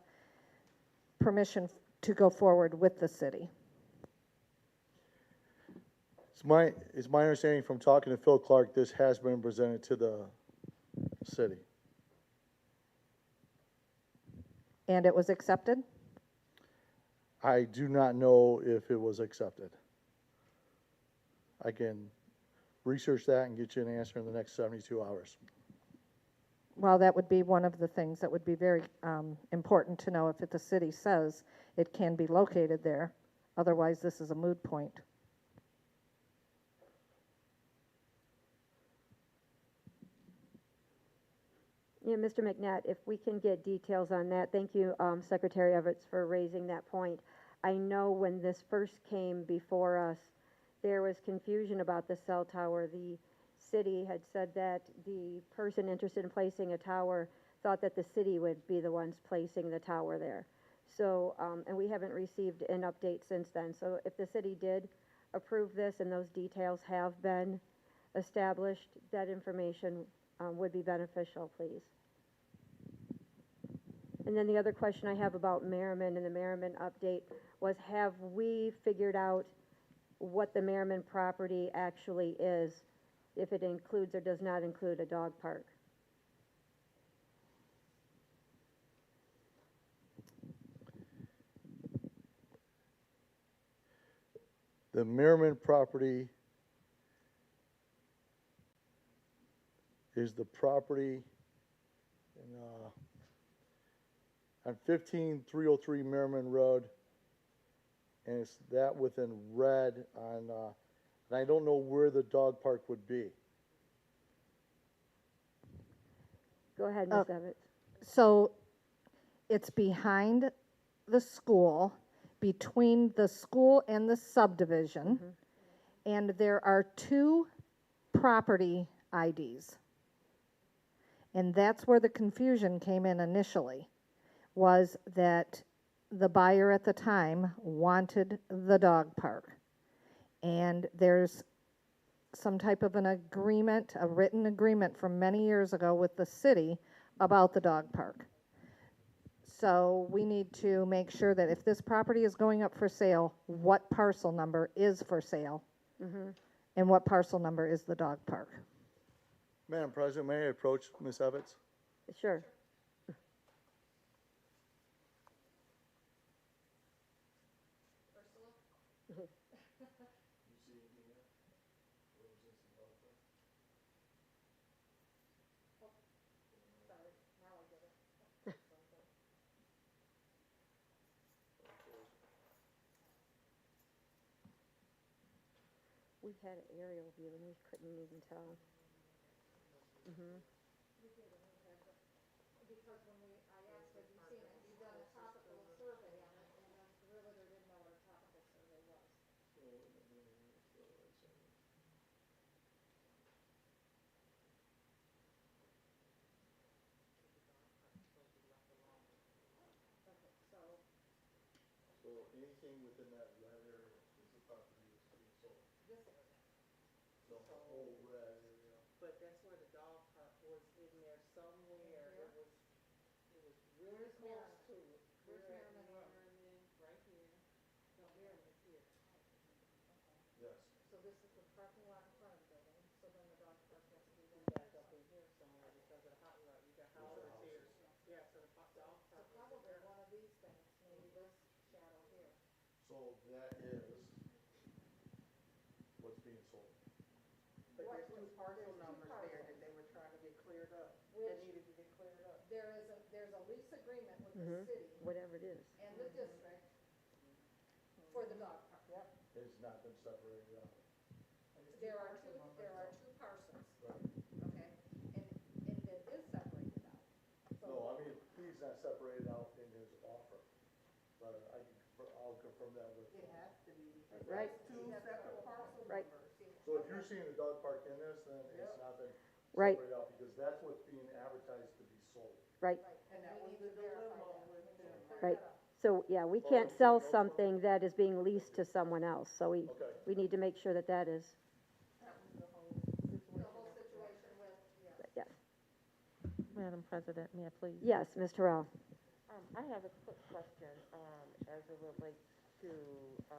permission to go forward with the city? It's my understanding from talking to Phil Clark, this has been presented to the city. And it was accepted? I do not know if it was accepted. I can research that and get you an answer in the next 72 hours. Well, that would be one of the things that would be very important to know, if the city says it can be located there. Otherwise, this is a moot point. Yeah, Mr. McNatt, if we can get details on that, thank you, Secretary Everett, for raising that point. I know when this first came before us, there was confusion about the cell tower. The city had said that the person interested in placing a tower thought that the city would be the ones placing the tower there. So, and we haven't received an update since then. So if the city did approve this and those details have been established, that information would be beneficial, please. And then the other question I have about Merriman and the Merriman update was, have we figured out what the Merriman property actually is, if it includes or does not include a dog park? The Merriman property is the property on 15303 Merriman Road, and it's that within red on, and I don't know where the dog park would be. Go ahead, Ms. Evans. So it's behind the school, between the school and the subdivision, and there are 2 property IDs. And that's where the confusion came in initially, was that the buyer at the time wanted the dog park. And there's some type of an agreement, a written agreement from many years ago with the city about the dog park. So we need to make sure that if this property is going up for sale, what parcel number is for sale? And what parcel number is the dog park? Madam President, may I approach Ms. Evans? Sure. We had an aerial view and we couldn't even tell. Because when I asked, have you seen it, you've done a topical survey on it, and the realtor didn't know what a topical survey was. So anything within that red area is the property that's being sold? This area. The whole red area? But that's where the dog park was in there somewhere. It was really close to it. Where's Merriman? Merriman, right here. No, Merriman is here. Yes. So this is the parking lot in front of the building, so then the dog park has to be We there. back up in here somewhere because of the hot rod. You got houses here. Yeah, so the dog So park was probably there. one of these things, maybe this shadow here. So that is what's being sold? But there's 2 parcel numbers there that they were trying to get cleared up. Which- That needed to get cleared up. There's a lease agreement with the city Whatever it is. and the district for the dog park. It's not been separated out. There are two parcels, Right. okay? And it is separated out. So No, I mean, he's not separated out in his offer, but I'll confirm that with. It has to be. Right. 2 separate parcel Right. numbers. So if you're seeing a dog park in this, then it's not been Right. separated out, because that's what's being advertised to be sold. Right, And that was the dilemma with them. right. So, yeah, we can't sell something that is being leased to someone else, so Okay. we need to make sure that that is, the whole situation with, yes. Madam President, may I please? Yes, Ms. Terrell. I have a quick question, as it relates to,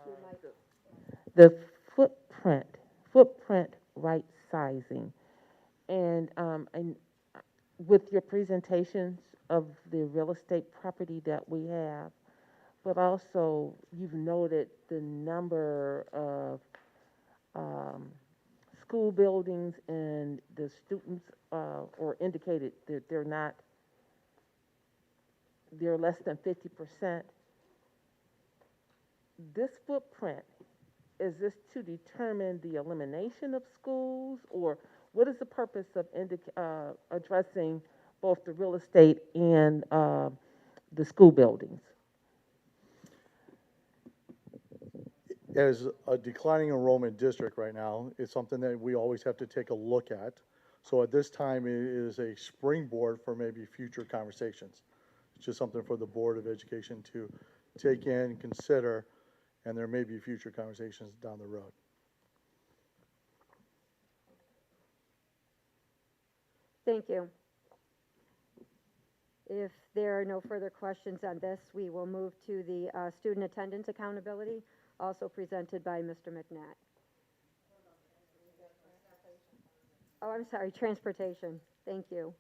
Your mic. the footprint right sizing. And with your presentations of the real estate property that we have, but also you've noted the number of school buildings and the students, or indicated that they're less than 50%. This footprint, is this to determine the elimination of schools, or what is the purpose of addressing both the real estate and the school buildings? As a declining enrollment district right now, it's something that we always have to take a look at. So at this time, it is a springboard for maybe future conversations. It's just something for the Board of Education to take in, consider, and there may be future conversations down the road. Thank you. If there are no further questions on this, we will move to the student attendance accountability, also presented by Mr. McNatt. Oh, I'm sorry, transportation. Thank you.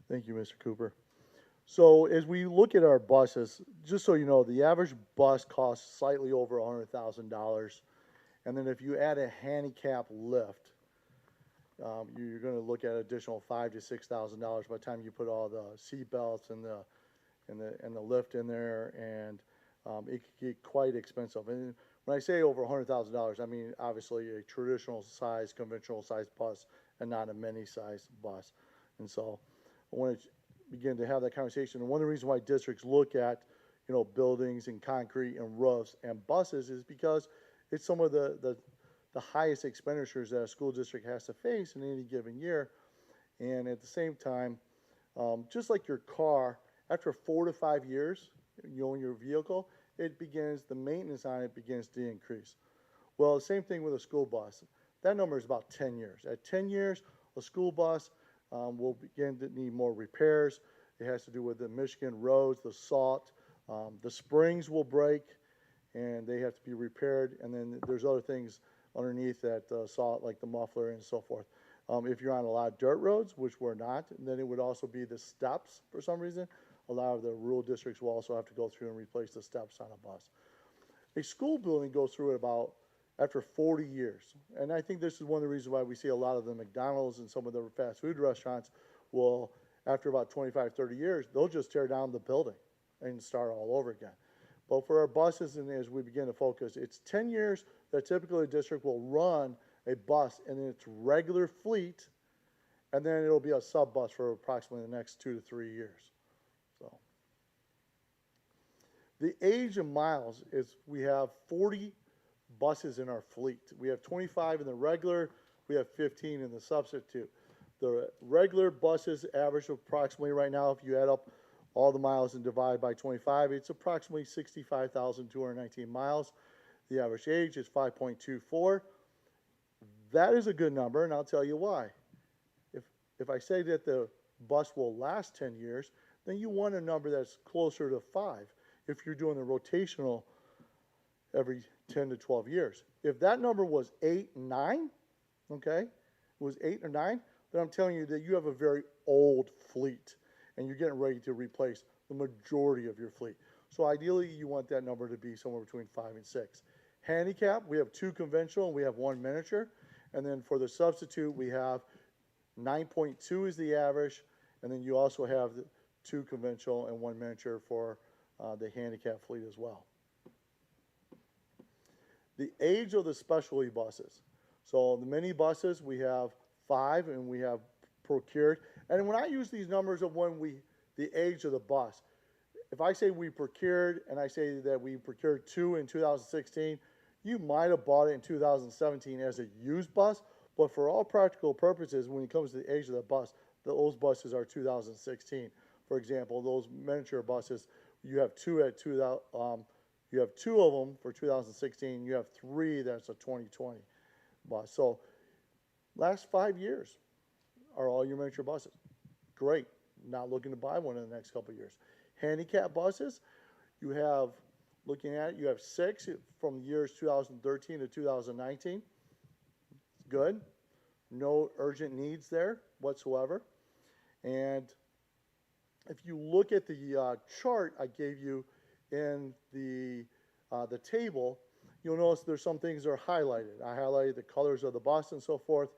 Thank you, Mr. Cooper. So as we look at our buses, just so you know, the average bus costs slightly over $100,000. And then if you add a handicap lift, you're going to look at additional $5,000 to $6,000 by the time you put all the seat belts and the lift in there, and it could get quite expensive. And when I say over $100,000, I mean obviously a traditional size, conventional size bus, and not a mini size bus. And so I want to begin to have that conversation. And one of the reasons why districts look at, buildings and concrete and roofs and buses is because it's some of the highest expenditures that a school district has to face in any given year. And at the same time, just like your car, after 4 to 5 years, you own your vehicle, the maintenance on it begins to increase. Well, the same thing with a school bus. That number is about 10 years. At 10 years, a school bus will begin to need more repairs. It has to do with the Michigan roads, the salt, the springs will break, and they have to be repaired. And then there's other things underneath that salt, like the muffler and so forth. If you're on a lot of dirt roads, which we're not, then it would also be the steps for some reason. A lot of the rural districts will also have to go through and replace the steps on a bus. A school building goes through it about after 40 years. And I think this is one of the reasons why we see a lot of the McDonald's and some of the fast food restaurants will, after about 25, 30 years, they'll just tear down the building and start all over again. But for our buses, and as we begin to focus, it's 10 years that typically a district will run a bus in its regular fleet, and then it'll be a sub bus for approximately the next 2 to 3 years. So the age of miles is we have 40 buses in our fleet. We have 25 in the regular, we have 15 in the substitute. The regular buses average approximately right now, if you add up all the miles and divide by 25, it's approximately 65,219 miles. The average age is 5.24. That is a good number, and I'll tell you why. If I say that the bus will last 10 years, then you want a number that's closer to 5 if you're doing the rotational every 10 to 12 years. If that number was 8, 9, okay, was 8 or 9, then I'm telling you that you have a very old fleet, and you're getting ready to replace the majority of your fleet. So ideally, you want that number to be somewhere between 5 and 6. Handicap, we have 2 conventional, and we have 1 miniature. And then for the substitute, we have 9.2 is the average, and then you also have 2 conventional and 1 miniature for the handicap fleet as well. The age of the specialty buses. So the mini buses, we have 5, and we have procured. And when I use these numbers of the age of the bus, if I say we procured, and I say that we procured 2 in 2016, you might have bought it in 2017 as a used bus, but for all practical purposes, when it comes to the age of the bus, those buses are 2016. For example, those miniature buses, you have 2 of them for 2016. You have 3 that's a 2020 bus. So last 5 years are all your miniature buses. Great. Not looking to buy one in the next couple of years. Handicap buses, you have, looking at it, you have 6 from years 2013 to 2019. Good. No urgent needs there whatsoever. And if you look at the chart I gave you in the table, you'll notice there's some things that are highlighted. I highlighted the colors of the bus and so forth.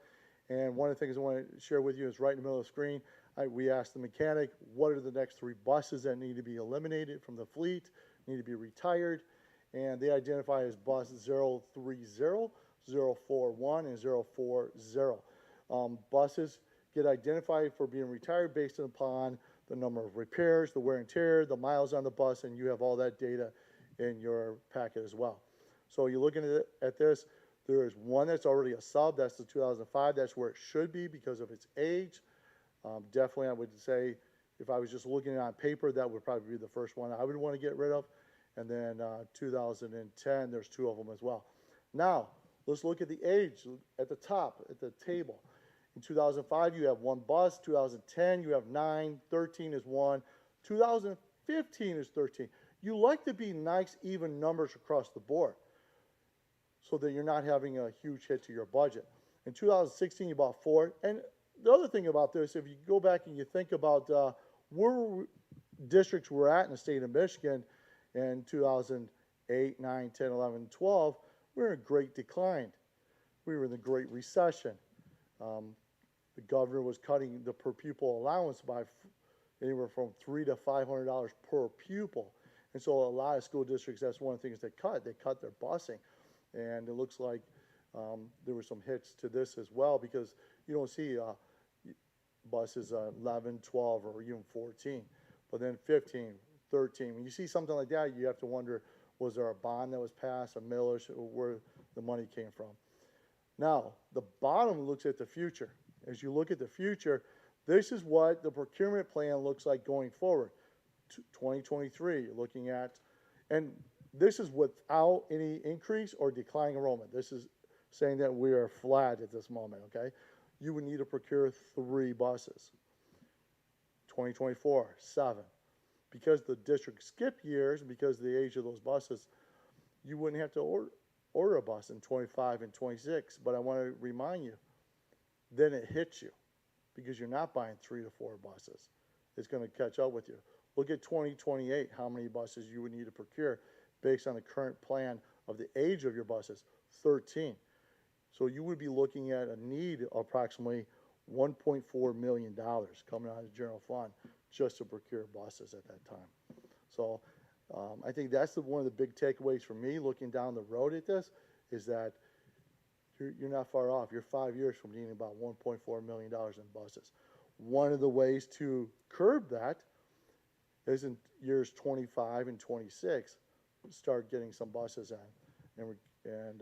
And one of the things I want to share with you is right in the middle of the screen. We asked the mechanic, what are the next 3 buses that need to be eliminated from the fleet, need to be retired, and they identify as bus 030, 041, and 040. Buses get identified for being retired based upon the number of repairs, the wear and tear, the miles on the bus, and you have all that data in your packet as well. So you're looking at this. There is one that's already a sub. That's the 2005. That's where it should be because of its age. Definitely, I would say, if I was just looking at it on paper, that would probably be the first one I would want to get rid of. And then 2010, there's 2 of them as well. Now, let's look at the age at the top, at the table. In 2005, you have 1 bus. 2010, you have 9. 13 is 1. 2015 is 13. You like to be nice, even numbers across the board so that you're not having a huge hit to your budget. In 2016, you bought 4. And the other thing about this, if you go back and you think about where districts we're at in the state of Michigan in 2008, 9, 10, 11, 12, we were in great decline. We were in the Great Recession. The governor was cutting the per pupil allowance by anywhere from $300 to $500 per pupil. And so a lot of school districts, that's one of the things they cut. They cut their busing. And it looks like there were some hits to this as well, because you don't see buses 11, 12, or even 14. But then 15, 13. When you see something like that, you have to wonder, was there a bond that was passed, a millage, or where the money came from? Now, the bottom looks at the future. As you look at the future, this is what the procurement plan looks like going forward. 2023, looking at, and this is without any increase or declining enrollment. This is saying that we are flat at this moment, okay? You would need to procure 3 buses. 2024, 7. Because the district skipped years, because of the age of those buses, you wouldn't have to order a bus in 25 and 26. But I want to remind you, then it hits you, because you're not buying 3 to 4 buses. It's going to catch up with you. Look at 2028, how many buses you would need to procure based on the current plan of the age of your buses, 13. So you would be looking at a need of approximately $1.4 million coming out of the general fund just to procure buses at that time. So I think that's one of the big takeaways for me looking down the road at this, is that you're not far off. You're 5 years from needing about $1.4 million in buses. One of the ways to curb that is in years 25 and 26, start getting some buses in, and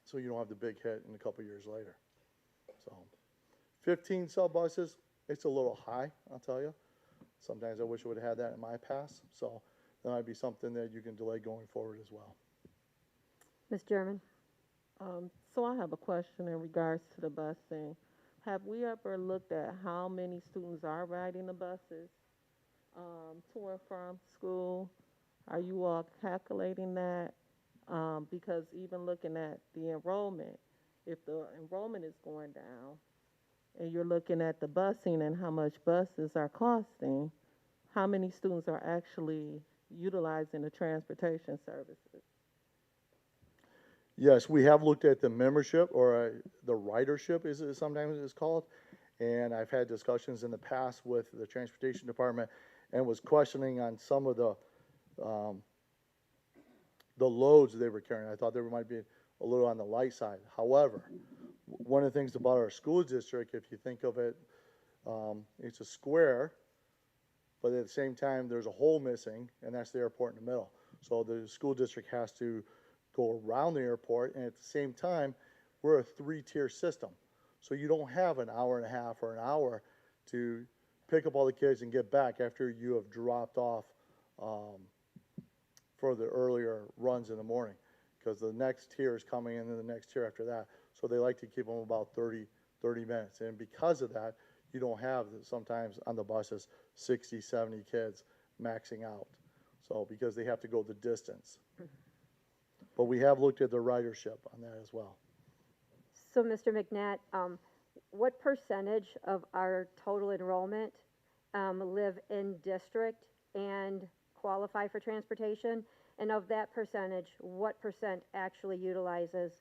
so you don't have the big hit in a couple years later. So 15 sub buses, it's a little high, I'll tell you. Sometimes I wish I would have had that in my past. So that might be something that you can delay going forward as well. Ms. German? So I have a question in regards to the busing. Have we ever looked at how many students are riding the buses to and from school? Are you all calculating that? Because even looking at the enrollment, if the enrollment is going down and you're looking at the busing and how much buses are costing, how many students are actually utilizing the transportation services? Yes, we have looked at the membership, or the ridership, is it sometimes it's called. And I've had discussions in the past with the transportation department, and was questioning on some of the loads they were carrying. I thought there might be a little on the light side. However, one of the things about our school district, if you think of it, it's a square, but at the same time, there's a hole missing, and that's the airport in the middle. So the school district has to go around the airport, and at the same time, we're a 3-tier system. So you don't have an hour and a half or an hour to pick up all the kids and get back after you have dropped off for the earlier runs in the morning, because the next tier is coming in, and the next tier after that. So they like to keep them about 30 minutes. And because of that, you don't have, sometimes on the buses, 60, 70 kids maxing out. So because they have to go the distance. But we have looked at the ridership on that as well. So, Mr. McNatt, what percentage of our total enrollment live in district and qualify for transportation? And of that percentage, what percent actually utilizes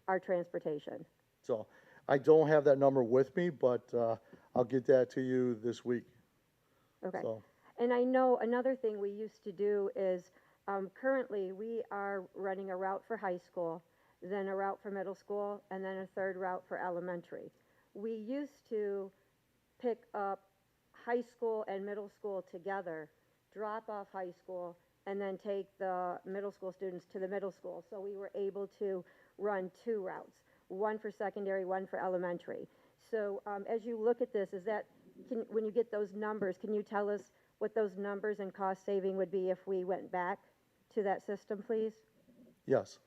our transportation? So I don't have that number with me, but I'll get that to you this week. Okay. So. And I know another thing we used to do is currently we are running a route for high school, then a route for middle school, and then a third route for elementary. We used to pick up high school and middle school together, drop off high school, and then take the middle school students to the middle school. So we were able to run 2 routes, one for secondary, one for elementary. So as you look at this, when you get those numbers, can you tell us what those numbers and cost saving would be if we went back to that system, please? Yes.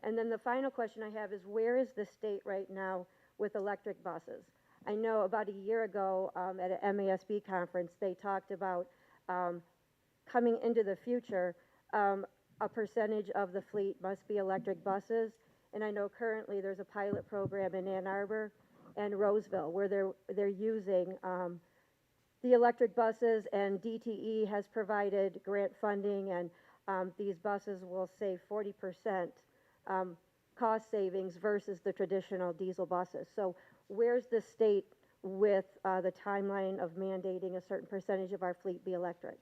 And then the final question I have is, where is the state right now with electric buses? I know about a year ago at an MASB conference, they talked about coming into the future, a percentage of the fleet must be electric buses. And I know currently there's a pilot program in Ann Arbor and Roseville where they're using the electric buses, and DTE has provided grant funding, and these buses will save 40% cost savings versus the traditional diesel buses. So where's the state with the timeline of mandating a certain percentage of our fleet be electric?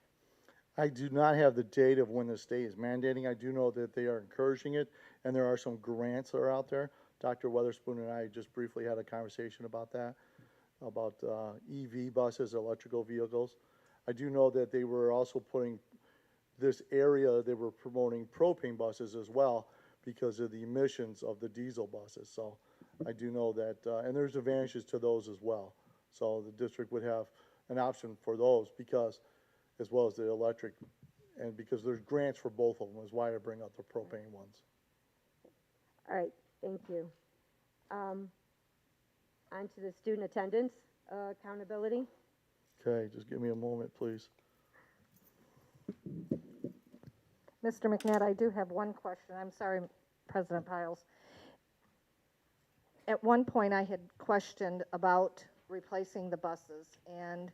I do not have the date of when the state is mandating. I do know that they are encouraging it, and there are some grants that are out there. Dr. Weatherspoon and I just briefly had a conversation about that, about EV buses, electrical vehicles. I do know that they were also putting this area, they were promoting propane buses as well because of the emissions of the diesel buses. So I do know that, and there's advantages to those as well. So the district would have an option for those because, as well as the electric, and because there's grants for both of them is why I bring up the propane ones. All right, thank you. On to the student attendance accountability. Okay, just give me a moment, please. Mr. McNatt, I do have one question. I'm sorry, President Piles. At one point, I had questioned about replacing the buses, and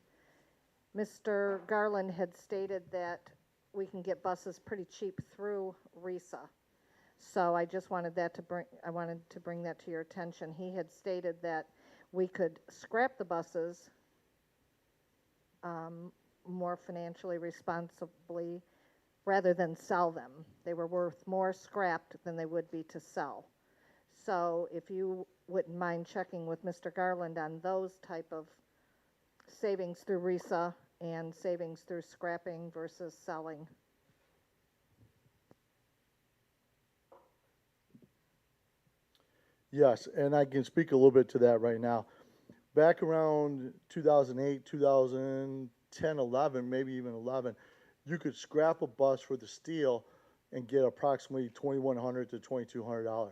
Mr. Garland had stated that we can get buses pretty cheap through RISA. So I just wanted that to bring that to your attention. He had stated that we could scrap the buses more financially responsibly rather than sell them. They were worth more scrapped than they would be to sell. So if you wouldn't mind checking with Mr. Garland on those type of savings through RISA and savings through scrapping versus selling. Yes, and I can speak a little bit to that right now. Back around 2008, 2010, 11, maybe even 11, you could scrap a bus for the steel and get approximately $2,100 to $2,200.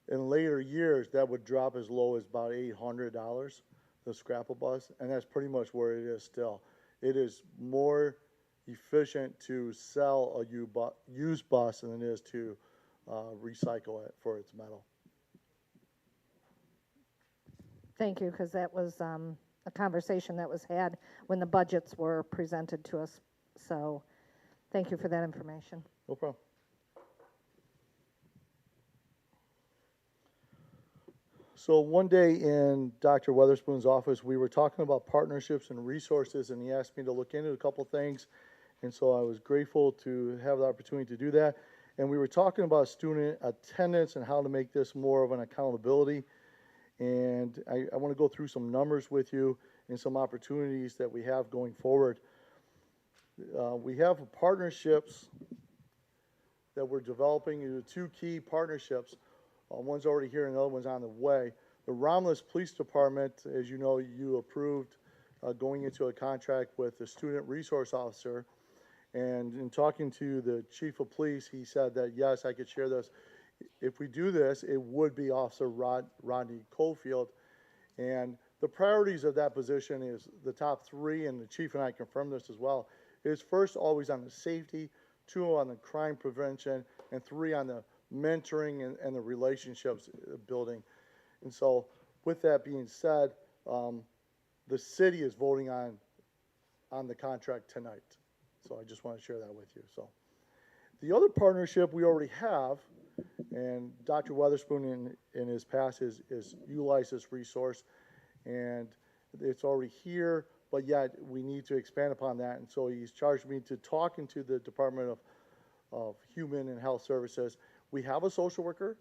In later years, that would drop as low as about $800 to scrap a bus, and that's pretty much where it is still. It is more efficient to sell a used bus than it is to recycle it for its metal. Thank you, because that was a conversation that was had when the budgets were presented to us. So thank you for that information. No problem. So one day in Dr. Weatherspoon's office, we were talking about partnerships and resources, and he asked me to look into a couple things. And so I was grateful to have the opportunity to do that. And we were talking about student attendance and how to make this more of an accountability. And I want to go through some numbers with you and some opportunities that we have going forward. We have partnerships that we're developing into two key partnerships. One's already here and the other one's on the way. The Romulus Police Department, as you know, you approved going into a contract with the student resource officer. And in talking to the chief of police, he said that, yes, I could share this. If we do this, it would be Officer Rodney Cofield. And the priorities of that position is the top three, and the chief and I confirmed this as well, is first always on the safety, two on the crime prevention, and three on the mentoring and the relationships building. And so with that being said, the city is voting on the contract tonight. So I just want to share that with you. So the other partnership we already have, and Dr. Weatherspoon in his past is utilized this resource, and it's already here, but yet we need to expand upon that. And so he's charged me to talk into the Department of Human and Health Services. We have a social worker.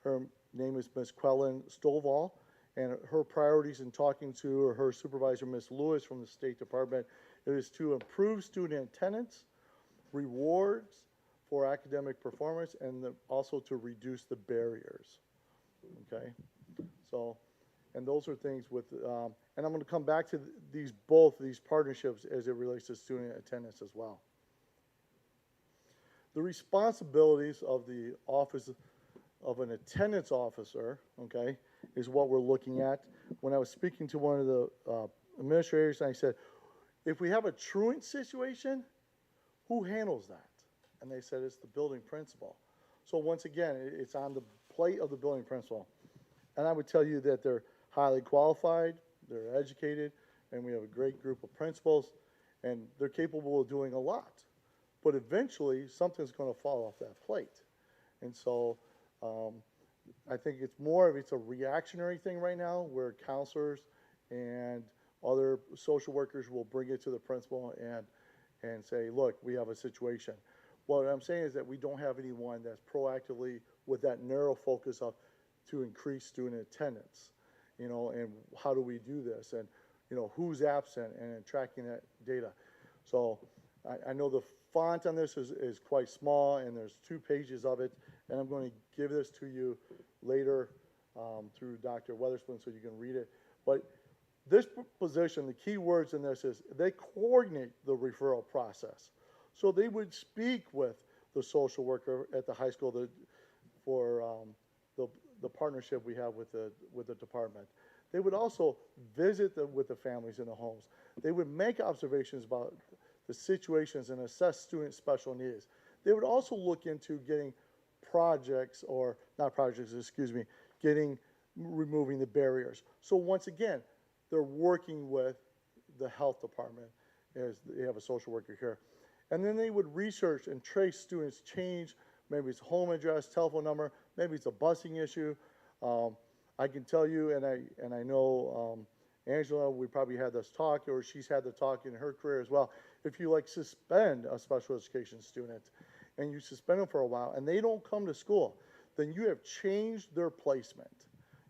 Her name is Ms. Quellen Stovall, and her priorities in talking to her supervisor, Ms. Lewis from the State Department, is to improve student attendance, rewards for academic performance, and also to reduce the barriers. Okay, so, and those are things with, and I'm going to come back to both these partnerships as it relates to student attendance as well. The responsibilities of the Office of an Attendance Officer, okay, is what we're looking at. When I was speaking to one of the administrators, I said, if we have a truant situation, who handles that? And they said it's the building principal. So once again, it's on the plate of the building principal. And I would tell you that they're highly qualified, they're educated, and we have a great group of principals, and they're capable of doing a lot. But eventually, something's going to fall off that plate. And so I think it's a reactionary thing right now where counselors and other social workers will bring it to the principal and say, look, we have a situation. What I'm saying is that we don't have anyone that's proactively with that narrow focus of to increase student attendance, and how do we do this, and who's absent, and tracking that data. So I know the font on this is quite small, and there's 2 pages of it, and I'm going to give this to you later through Dr. Weatherspoon so you can read it. But this position, the key words in this is they coordinate the referral process. So they would speak with the social worker at the high school for the partnership we have with the department. They would also visit with the families in the homes. They would make observations about the situations and assess student special needs. They would also look into getting removing the barriers. So once again, they're working with the health department as they have a social worker here. And then they would research and trace students' change. Maybe it's home address, telephone number, maybe it's a busing issue. I can tell you, and I know Angela, we probably had this talk, or she's had the talk in her career as well. If you suspend a special education student and you suspend them for a while and they don't come to school, then you have changed their placement.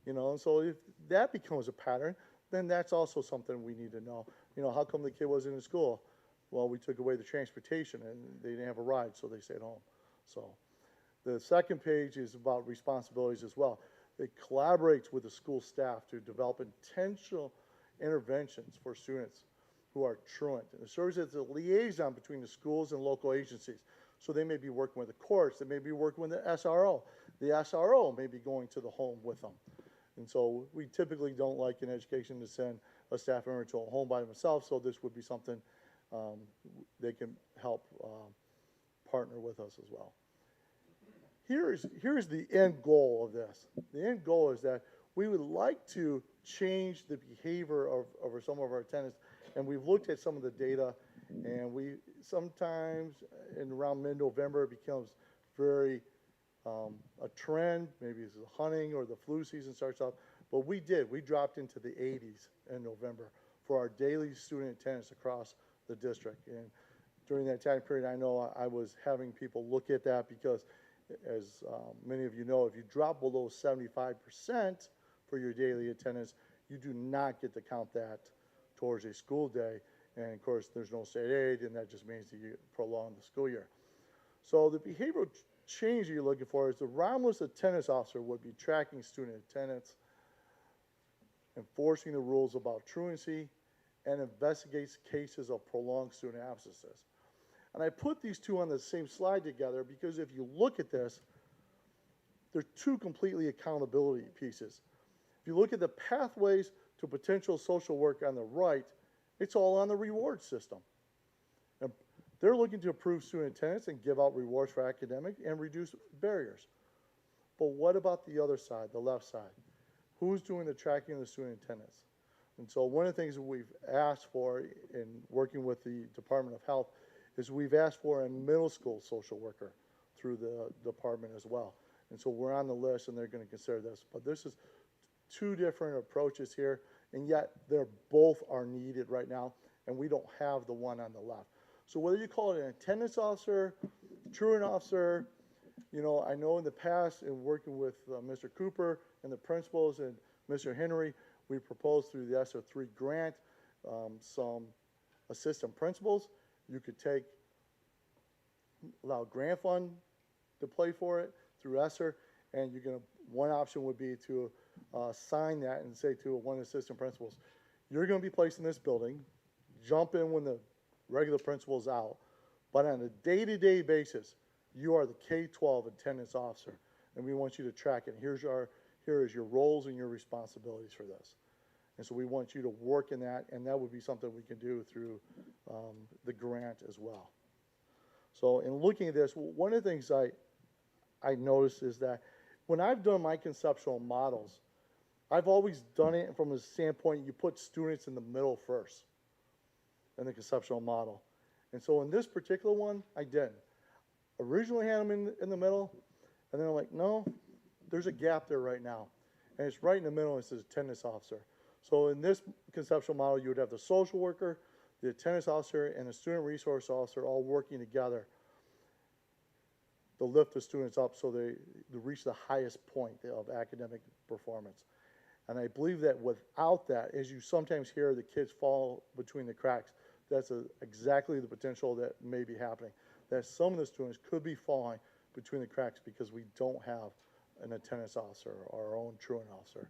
And so if that becomes a pattern, then that's also something we need to know. How come the kid wasn't in school? Well, we took away the transportation and they didn't have a ride, so they stayed home. So the second page is about responsibilities as well. It collaborates with the school staff to develop intentional interventions for students who are truant. And it serves as a liaison between the schools and local agencies. So they may be working with the courts, they may be working with the SRO. The SRO may be going to the home with them. And so we typically don't like in education to send a staff member to a home by themselves, so this would be something they can help partner with us as well. Here's the end goal of this. The end goal is that we would like to change the behavior of some of our attendants, and we've looked at some of the data, and we sometimes in around mid-November it becomes very a trend. Maybe it's the hunting or the flu season starts up, but we dropped into the 80s in November for our daily student attendance across the district. And during that time period, I know I was having people look at that because, as many of you know, if you drop below 75% for your daily attendance, you do not get to count that towards a school day. And of course, there's no state aid, and that just means that you prolong the school year. So the behavioral change you're looking for is the Romulus attendance officer would be tracking student attendance, enforcing the rules about truancy, and investigates cases of prolonged student absences. And I put these two on the same slide together because if you look at this, they're 2 completely accountability pieces. If you look at the pathways to potential social work on the right, it's all on the reward system. And they're looking to improve student attendance and give out rewards for academic and reduce barriers. But what about the other side, the left side? Who's doing the tracking of the student attendance? And so one of the things that we've asked for in working with the Department of Health is we've asked for a middle school social worker through the department as well. And so we're on the list and they're going to consider this. But this is 2 different approaches here, and yet they're both are needed right now, and we don't have the one on the left. So whether you call it an attendance officer, truant officer, I know in the past in working with Mr. Cooper and the principals and Mr. Henry, we proposed through the ESSER 3 grant some assistant principals. You could allow grant fund to play for it through ESSER, and one option would be to sign that and say to one assistant principals, you're going to be placed in this building, jump in when the regular principal's out, but on a day-to-day basis, you are the K-12 attendance officer, and we want you to track it. Here is your roles and your responsibilities for this. And so we want you to work in that, and that would be something we can do through the grant as well. So in looking at this, one of the things I noticed is that when I've done my conceptual models, I've always done it from a standpoint, you put students in the middle first in the conceptual model. And so in this particular one, I didn't. Originally had them in the middle, and then I'm like, no, there's a gap there right now. And it's right in the middle, and it says attendance officer. So in this conceptual model, you would have the social worker, the attendance officer, and the student resource officer all working together to lift the students up so they reach the highest point of academic performance. And I believe that without that, as you sometimes hear the kids fall between the cracks, that's exactly the potential that may be happening. That some of the students could be falling between the cracks because we don't have an attendance officer or our own truant officer.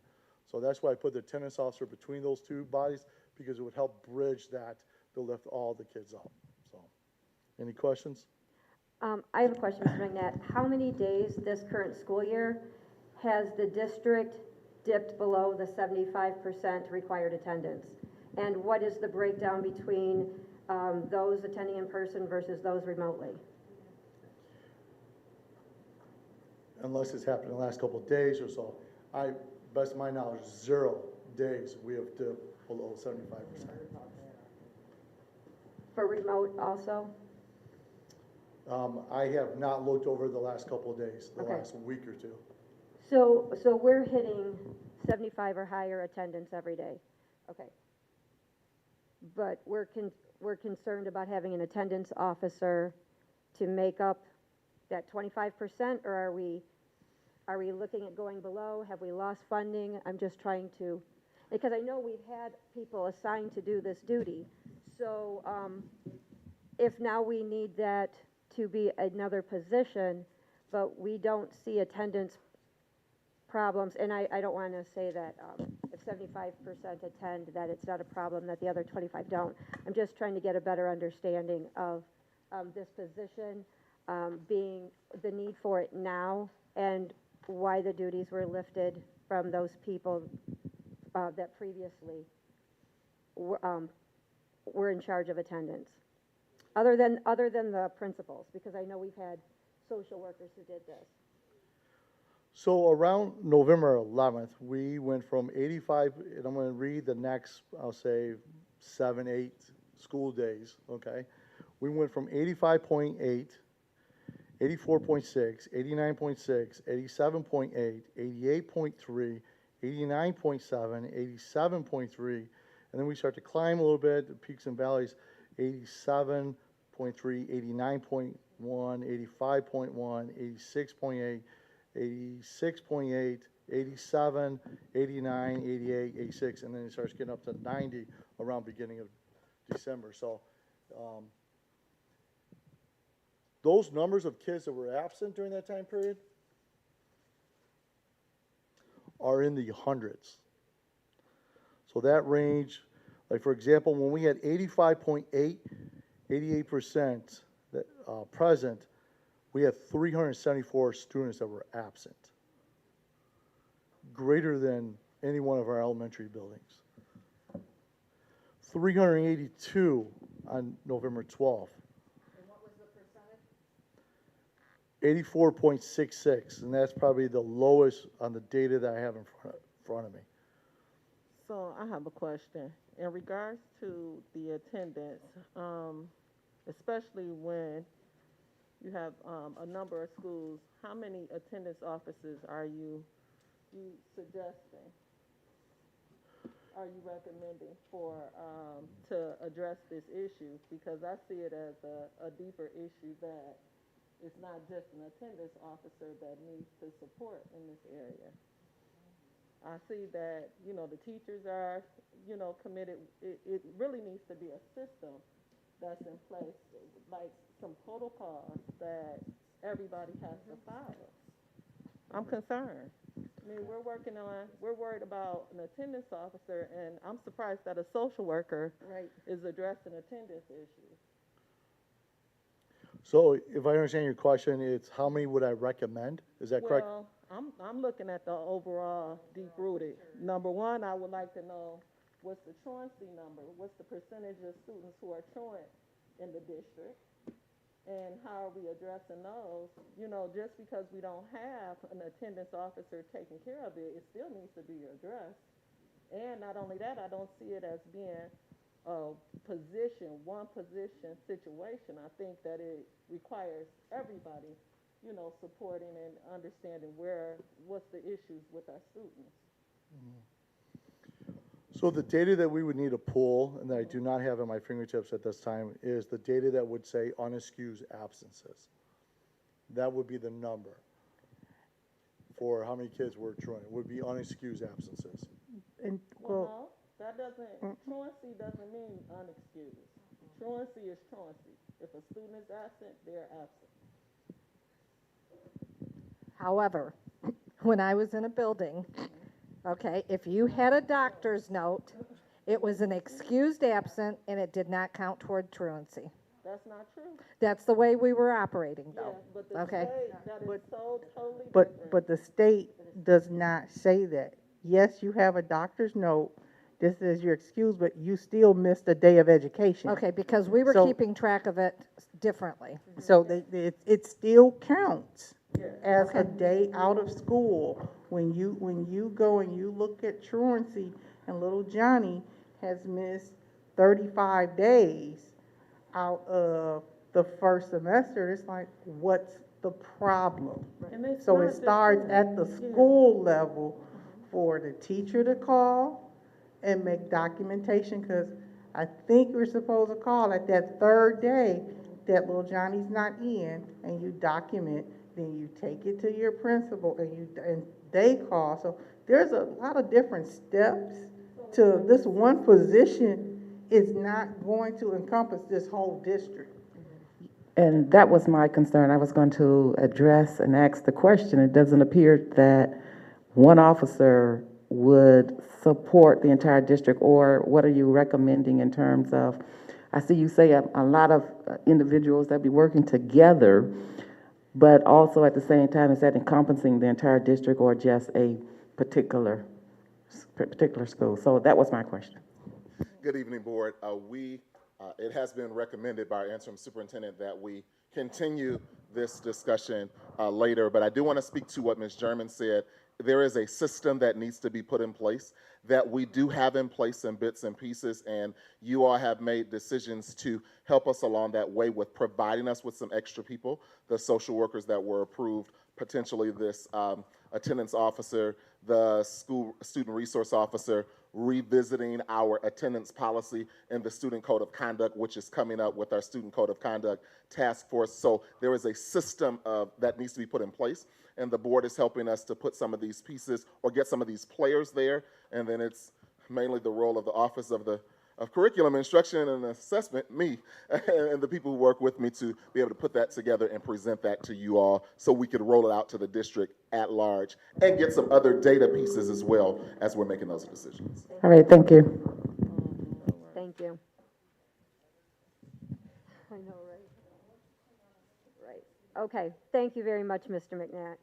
So that's why I put the attendance officer between those two bodies, because it would help bridge that to lift all the kids up. So, any questions? I have a question, Mr. McNatt. How many days this current school year has the district dipped below the 75% required attendance? And what is the breakdown between those attending in person versus those remotely? Unless it's happened in the last couple of days or so. Best of my knowledge, 0 days we have dipped below 75%. For remote also? I have not looked over the last couple of days, the Okay. last week or two. So we're hitting 75 or higher attendance every day. Okay. But we're concerned about having an attendance officer to make up that 25%, or are we looking at going below? Have we lost funding? I'm just trying to, because I know we've had people assigned to do this duty. So if now we need that to be another position, but we don't see attendance problems, and I don't want to say that if 75% attend, that it's not a problem, that the other 25 don't. I'm just trying to get a better understanding of this position, being the need for it now, and why the duties were lifted from those people that previously were in charge of attendance. Other than the principals, because I know we've had social workers who did this. So around November 11th, we went from 85, and I'm going to read the next, I'll say, 7, 8 school days, okay? We went from 85.8, 84.6, 89.6, 87.8, 88.3, 89.7, 87.3, and then we start to climb a little bit, the peaks and valleys, 87.3, 89.1, 85.1, 86.8, 86.8, 87, 89, 88, 86, and then it starts getting up to 90 around beginning of December. So those numbers of kids that were absent during that time period are in the hundreds. So that range, like for example, when we had 85.8, 88% that, present, we had 374 students that were absent, greater than any one of our elementary buildings. 382 on November 12th. And what was the percentage? 84.66, and that's probably the lowest on the data that I have in front of me. So I have a question. In regards to the attendance, especially when you have a number of schools, how many attendance officers are you suggesting? Are you recommending for to address this issue? Because I see it as a deeper issue that it's not just an attendance officer that needs to support in this area. I see that, the teachers are, committed. It really needs to be a system that's in place, like some protocols that everybody has to follow. I'm concerned. I mean, we're worried about an attendance officer, and I'm surprised that a social worker is addressing attendance issues. So if I understand your question, it's how many would I recommend? Is that correct? Well, I'm looking at the overall deep-rooted. Number one, I would like to know what's the truancy number? What's the percentage of students who are truant in the district? And how are we addressing those? You know, just because we don't have an attendance officer taking care of it, it still needs to be addressed. And not only that, I don't see it as being a one position situation. I think that it requires everybody, you know, supporting and understanding what's the issues with our students. So the data that we would need to pull, and that I do not have at my fingertips at this time, is the data that would say unexcused absences. That would be the number for how many kids were truant. It would be unexcused absences. And, Well, no, that doesn't, truancy doesn't mean unexcused. Truancy is truancy. If a student is absent, they're absent. However, when I was in a building, okay, if you had a doctor's note, it was an excused absent and it did not count toward truancy. That's not true. That's the way we were operating, Yeah, though. but the Okay. state, that is so totally different. but the state does not say that. Yes, you have a doctor's note, this is your excuse, but you still missed a day of education. Okay, because we were So- keeping track of it differently. So it still counts as a day out of school. When you go and you look at truancy, and little Johnny has missed 35 days out of the first semester, it's like, what's the problem? And it's So not it just starts him. at the school level for the teacher to call and make documentation, because I think we're supposed to call at that third day that little Johnny's not in, and you document, then you take it to your principal, and they call. So there's a lot of different steps to this one position is not going to encompass this whole district. And that was my concern. I was going to address and ask the question. It doesn't appear that one officer would support the entire district, or what are you recommending in terms of, I see you say a lot of individuals that be working together, but also at the same time, is that encompassing the entire district or just a particular school? So that was my question. Good evening, Board. It has been recommended by our interim superintendent that we continue this discussion later, but I do want to speak to what Ms. German said. There is a system that needs to be put in place that we do have in place in bits and pieces, and you all have made decisions to help us along that way with providing us with some extra people, the social workers that were approved, potentially this attendance officer, the student resource officer, revisiting our attendance policy and the student code of conduct, which is coming up with our student code of conduct task force. So there is a system that needs to be put in place, and the board is helping us to put some of these pieces or get some of these players there, and then it's mainly the role of the Office of Curriculum Instruction and Assessment, me, and the people who work with me to be able to put that together and present that to you all so we could roll it out to the district at large and get some other data pieces as well as we're making those decisions. All right, thank you. Thank you. I know, right? Right. Okay, thank you very much, Mr. McNatt.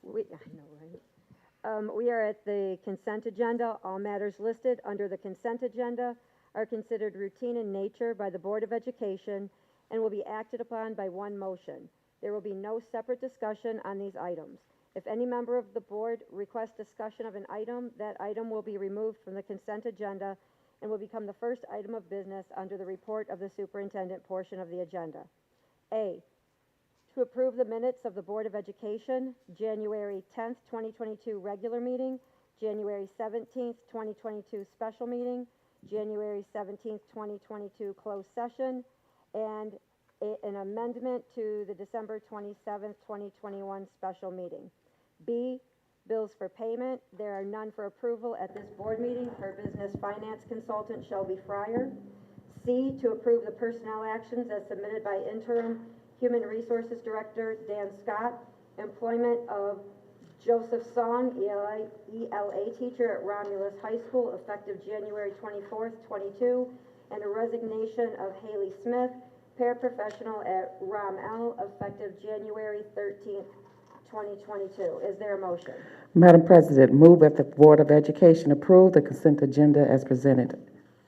I know, right? We are at the consent agenda. All matters listed under the consent agenda are considered routine in nature by the Board of Education and will be acted upon by one motion. There will be no separate discussion on these items. If any member of the board requests discussion of an item, that item will be removed from the consent agenda and will become the first item of business under the report of the superintendent portion of the agenda. A, to approve the minutes of the Board of Education, January 10th, 2022 regular meeting, January 17th, 2022 special meeting, January 17th, 2022 closed session, and an amendment to the December 27th, 2021 special meeting. B, bills for payment. There are none for approval at this board meeting per business finance consultant Shelby Fryer. C, to approve the personnel actions as submitted by Interim Human Resources Director Dan Scott, employment of Joseph Song, ELA teacher at Romulus High School, effective January 24th, 22, and the resignation of Haley Smith, paraprofessional at Rom-L, effective January 13th, 2022. Is there a motion? Madam President, move that the Board of Education approve the consent agenda as presented.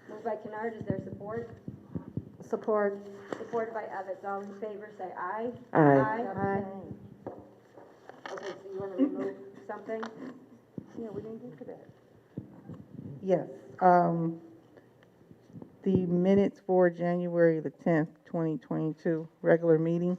Moved by Kennard, is there support? Support. Supported by Evans. All in favor, say aye. Aye. Aye. Okay, so you want to remove something? Yeah, we didn't get to that. Yes, the minutes for January the 10th, 2022, regular meeting.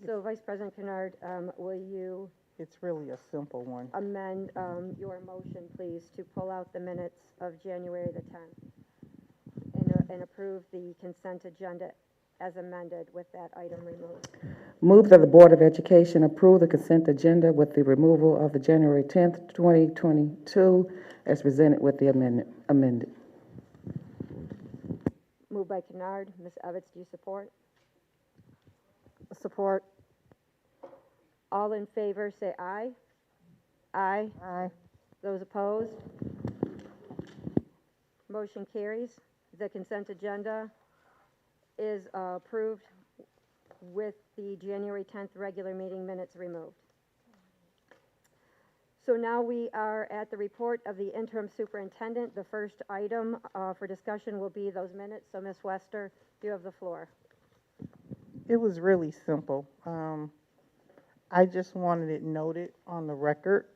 So Vice President Kennard, will you It's really a simple one. amend your motion, please, to pull out the minutes of January the 10th and approve the consent agenda as amended with that item removed? Move that the Board of Education approve the consent agenda with the removal of the January 10th, 2022, as presented with the amended. Moved by Kennard. Ms. Evans, do you support? Support. All in favor, say aye. Aye. Aye. Those opposed? Motion carries. The consent agenda is approved with the January 10th regular meeting minutes removed. So now we are at the report of the interim superintendent. The first item for discussion will be those minutes. So Ms. Wester, you have the floor. It was really simple. I just wanted it noted on the record.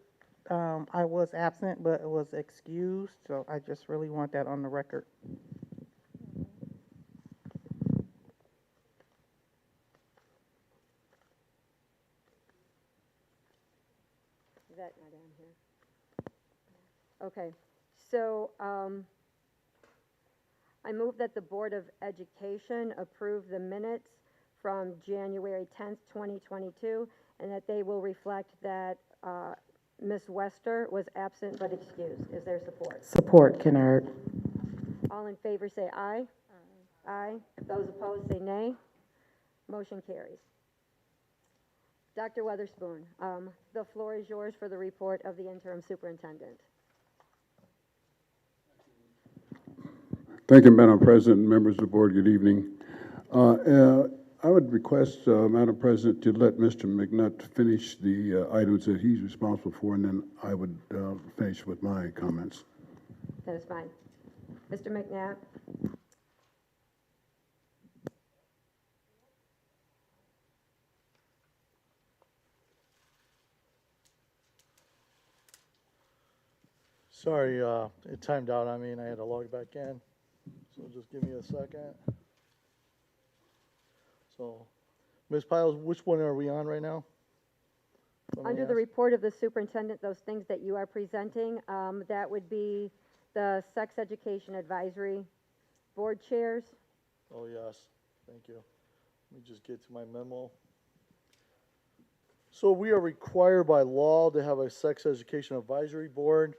I was absent, but was excused, so I just really want that on the record. Is that not on here? Okay, so I move that the Board of Education approve the minutes from January 10th, 2022, and that they will reflect that Ms. Wester was absent but excused. Is there support? Support, Kennard. All in favor say aye. Aye. Those opposed say nay. Motion carries. Dr. Weatherspoon, the floor is yours for the report of the interim superintendent. Thank you, Madam President, members of the board, good evening. I would request, Madam President, to let Mr. McNutt finish the items that he's responsible for, and then I would finish with my comments. That is fine. Mr. McNabb? Sorry, it timed out on me and I had to log back in. So just give me a second. So, Ms. Piles, which one are we on right now? Let me Under the ask. report of the superintendent, those things that you are presenting, that would be the Sex Education Advisory Board chairs. Oh, yes, thank you. Let me just get to my memo. So we are required by law to have a sex education advisory board.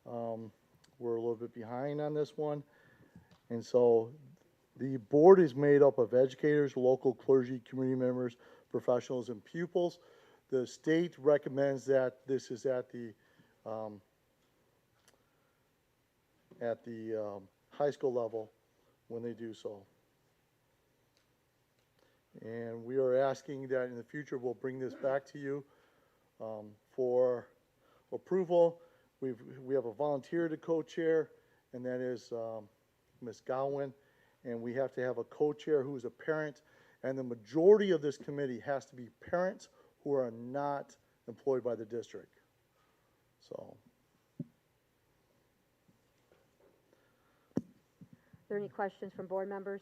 We're a little bit behind on this one. And so the board is made up of educators, local clergy, community members, professionals, and pupils. The state recommends that this is at the high school level when they do so. And we are asking that in the future we'll bring this back to you for approval. We have a volunteer to co-chair, and that is Ms. Gowen, and we have to have a co-chair who is a parent, and the majority of this committee has to be parents who are not employed by the district. So. Are there any questions from board members?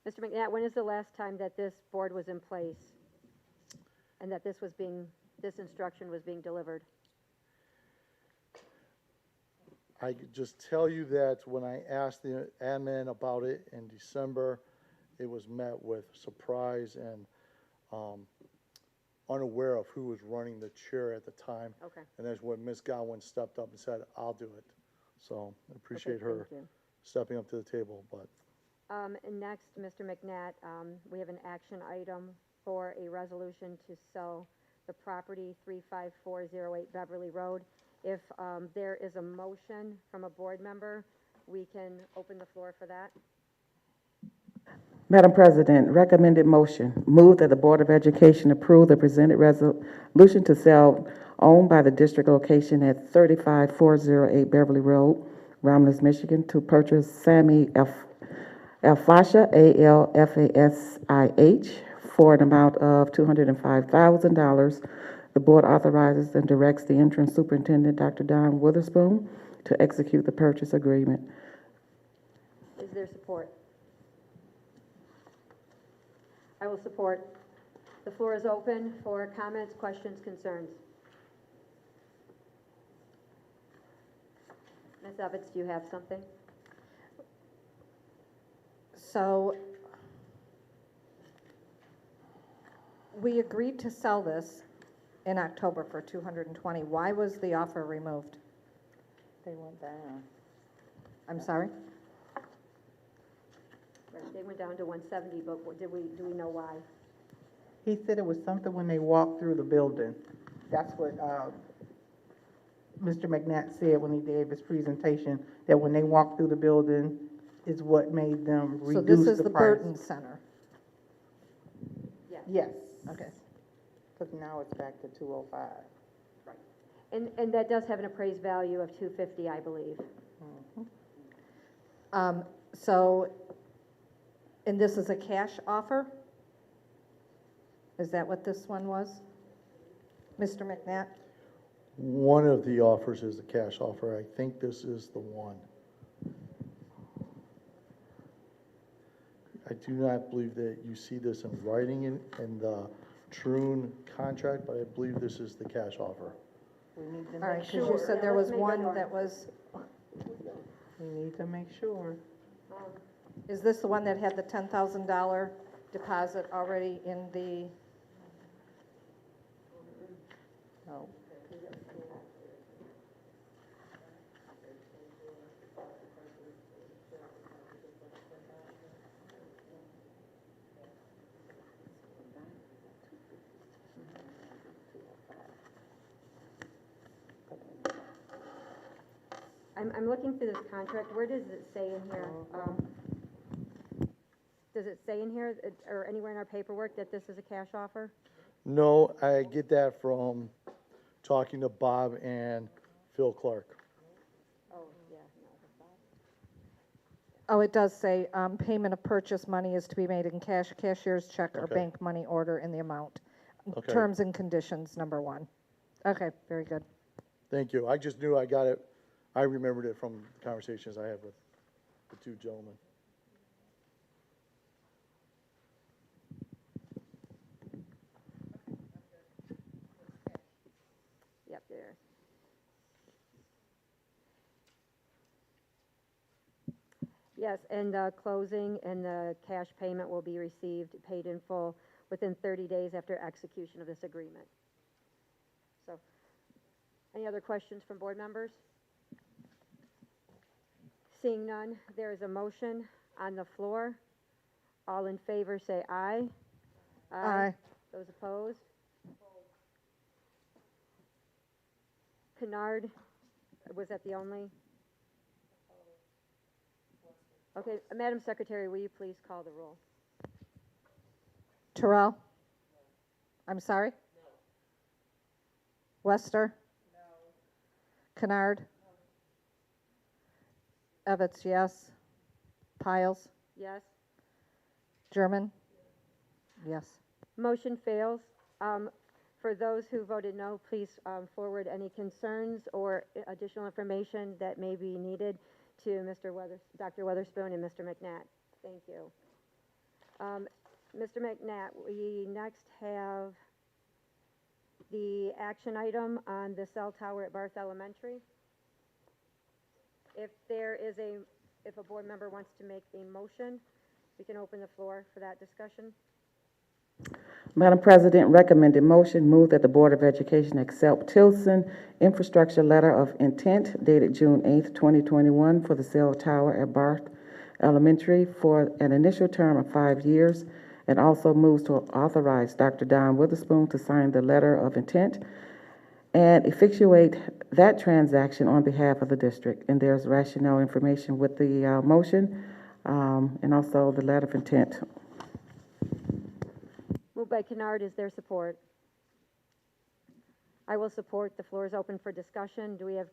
Mr. McNabb, when is the last time that this board was in place and that this instruction was being delivered? I could just tell you that when I asked the admin about it in December, it was met with surprise and unaware of who was running the chair at the time. Okay. And that's when Ms. Gowen stepped up and said, I'll do it. So I appreciate Okay, her thank you. stepping up to the table. But And next, Mr. McNatt, we have an action item for a resolution to sell the property 35408 Beverly Road. If there is a motion from a board member, we can open the floor for that. Madam President, recommended motion. Move that the Board of Education approve the presented resolution to sell owned by the district location at 35408 Beverly Road, Romulus, Michigan, to purchase Sammy Alfasha, ALFASIH, for an amount of $205,000. The board authorizes and directs the interim superintendent, Dr. Don Witherspoon, to execute the purchase agreement. Is there support? I will support. The floor is open for comments, questions, concerns. Ms. Evans, do you have something? So we agreed to sell this in October for 220. Why was the offer removed? They went down. I'm sorry? Right, they went down to 170, but do we know why? He said it was something when they walked through the building. That's what, Mr. McNatt said when he gave his presentation, that when they walked through the building is what made them So reduce this is the the price. Burton Center. Yes. Yes. Okay. Because now it's back to 205. And that does have an appraised value of 250, I believe. So, and this is a cash offer? Is that what this one was? Mr. McNatt? One of the offers is the cash offer. I think this is the one. I do not believe that you see this in writing in the Troon contract, but I believe this is the cash offer. We need to All right, make because you sure. said there was Let's make one sure. that was, We need to make sure. is this the one that had the $10,000 deposit already in the, No. I'm looking through this contract. Where does it say in here? Does it say in here or anywhere in our paperwork that this is a cash offer? No, I get that from talking to Bob and Phil Clark. Oh, yeah, oh, it does say, payment of purchase money is to be made in cash, cashier's check, or Okay. bank money order in the amount. Okay. Terms and conditions, number 1. Okay, very good. Thank you. I just knew I got it. I remembered it from conversations I had with the two gentlemen. Yep, there. Yes, and the closing and the cash payment will be received, paid in full, within 30 days after execution of this agreement. So, any other questions from board members? Seeing none, there is a motion on the floor. All in favor say aye. Aye. Those opposed? Kennard, was that the only? Okay, Madam Secretary, will you please call the roll? Terrell? I'm sorry? Wester? Kennard? Evans, yes. Piles? Yes? German? Yes. Motion fails. For those who voted no, please forward any concerns or additional information that may be needed to Dr. Weatherspoon and Mr. McNatt. Thank you. Mr. McNatt, we next have the action item on the cell tower at Barth Elementary. If a board member wants to make a motion, we can open the floor for that discussion. Madam President, recommended motion, move that the Board of Education accept Tilson Infrastructure Letter of Intent dated June 8th, 2021 for the cell tower at Barth Elementary for an initial term of 5 years, and also moves to authorize Dr. Don Witherspoon to sign the letter of intent and effectuate that transaction on behalf of the district. And there's rationale information with the motion and also the letter of intent. Moved by Kennard, is there support? I will support. The floor is open for discussion. Do we have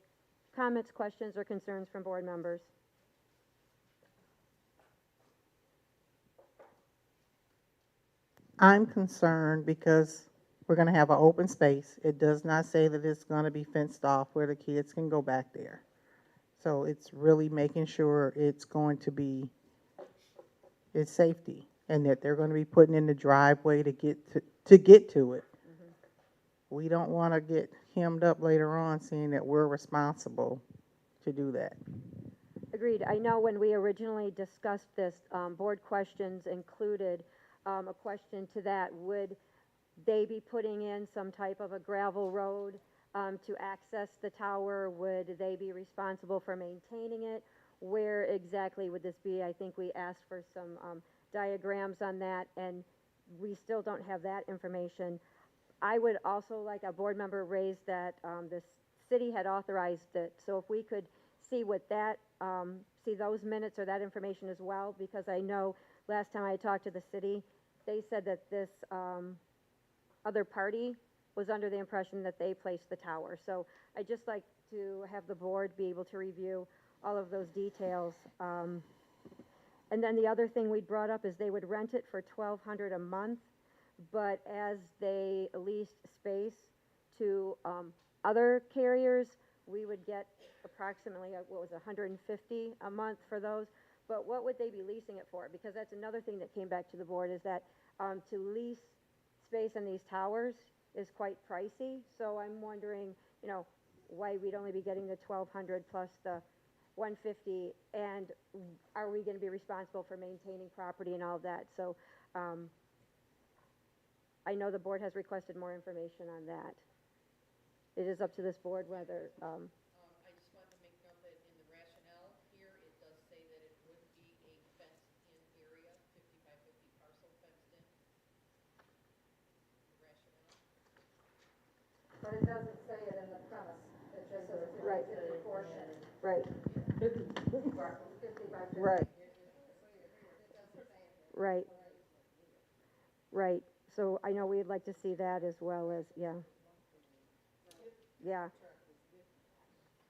comments, questions, or concerns from board members? I'm concerned because we're gonna have an open space. It does not say that it's gonna be fenced off where the kids can go back there. So it's really making sure it's going to be, it's safety, and that they're gonna be putting in the driveway to get to it. We don't wanna get hemmed up later on, seeing that we're responsible to do that. Agreed. I know when we originally discussed this, board questions included a question to that, would they be putting in some type of a gravel road to access the tower? Would they be responsible for maintaining it? Where exactly would this be? I think we asked for some diagrams on that, and we still don't have that information. I would also, like a board member raised, that the city had authorized it, so if we could see what that, see those minutes or that information as well, because I know last time I talked to the city, they said that this other party was under the impression that they placed the tower. So I'd just like to have the board be able to review all of those details. And then the other thing we brought up is they would rent it for $1,200 a month, but as they leased space to other carriers, we would get approximately, what was it, $150 a month for those. But what would they be leasing it for? Because that's another thing that came back to the board, is that to lease space in these towers is quite pricey. So I'm wondering, you know, why we'd only be getting the $1,200 plus the $150, and are we going to be responsible for maintaining property and all of that? So I know the board has requested more information on that. It is up to this board whether. I just wanted to make note that in the rationale here, it does say that it would be a fenced-in area, 50 by 50 parcel fenced in. The rationale. But it doesn't say it in the premise. It just says it's Right. 50 portion. Right. 50 by 50. Right. Right. Right. So I know we'd like to see that as well as, yeah. Yeah.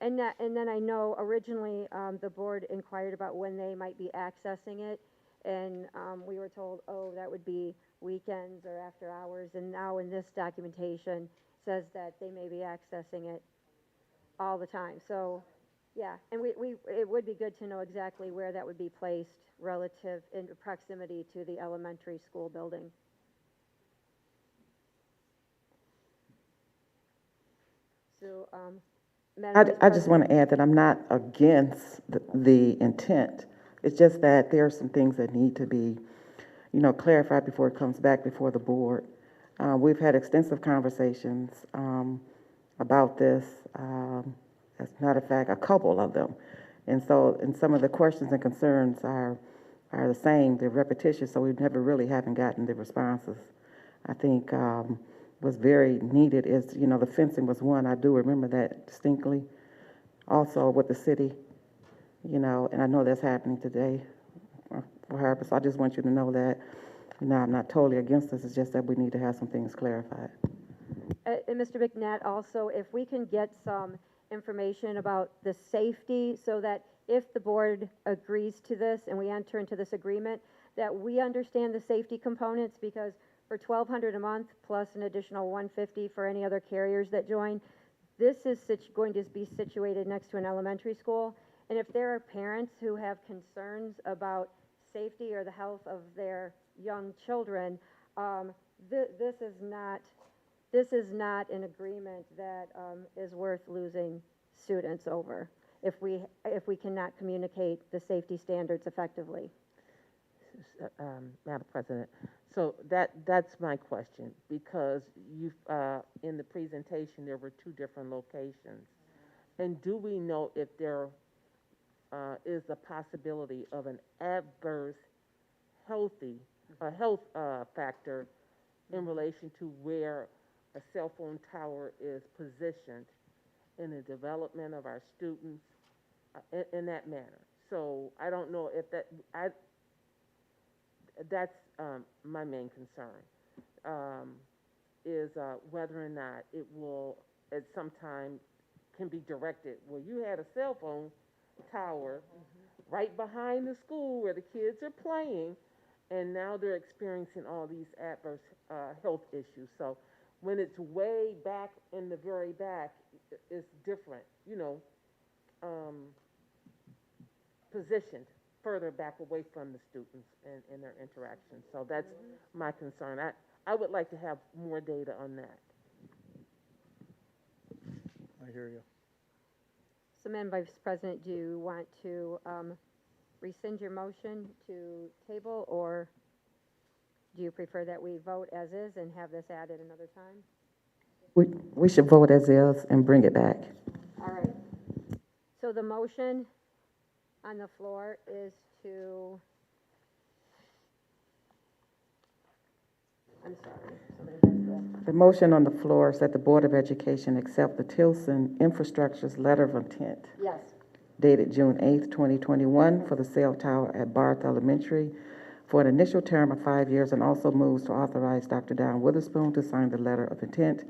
And then I know originally the board inquired about when they might be accessing it, and we were told, oh, that would be weekends or after hours, and now in this documentation says that they may be accessing it all the time. So, yeah, and it would be good to know exactly where that would be placed relative in proximity to the elementary school building. So, Madam I just want to add that I'm not against the intent. It's just that there are some things that need to be, clarified before it comes back before the board. We've had extensive conversations about this. As a matter of fact, a couple of them. And some of the questions and concerns are the same. They're repetitious, so we never really haven't gotten the responses. I think was very needed is, the fencing was one. I do remember that distinctly. Also with the city, and I know that's happening today for her, so I just want you to know that, I'm not totally against this. It's just that we need to have some things clarified. And Mr. McNatt, also, if we can get some information about the safety, so that if the board agrees to this and we enter into this agreement, that we understand the safety components, because for $1,200 a month plus an additional $150 for any other carriers that join, this is going to be situated next to an elementary school. And if there are parents who have concerns about safety or the health of their young children, this is not an agreement that is worth losing students over if we cannot communicate the safety standards effectively. Madam President, so that's my question, because in the presentation there were two different locations, and do we know if there is a possibility of an adverse health factor in relation to where a cell phone tower is positioned in the development of our students in that manner? So I don't know if that's my main concern, is whether or not it will at some time can be directed. Well, you had a cell phone tower right behind the school where the kids are playing, and now they're experiencing all these adverse health issues. So when it's way back in the very back, it's different, positioned further back away from the students and their interactions. So that's my concern. I would like to have more data on that. I hear you. So, Madam Vice President, do you want to rescind your motion to table, or do you prefer that we vote as is and have this added another time? We should vote as is and bring it back. All right. So the motion on the floor is to, I'm sorry, somebody has The motion on the floor is that the Board of Education accept the Tilson Infrastructure's letter of intent yes. dated June 8th, 2021 for the cell tower at Barth Elementary for an initial term of 5 years, and also moves to authorize Dr. Don Witherspoon to sign the letter of intent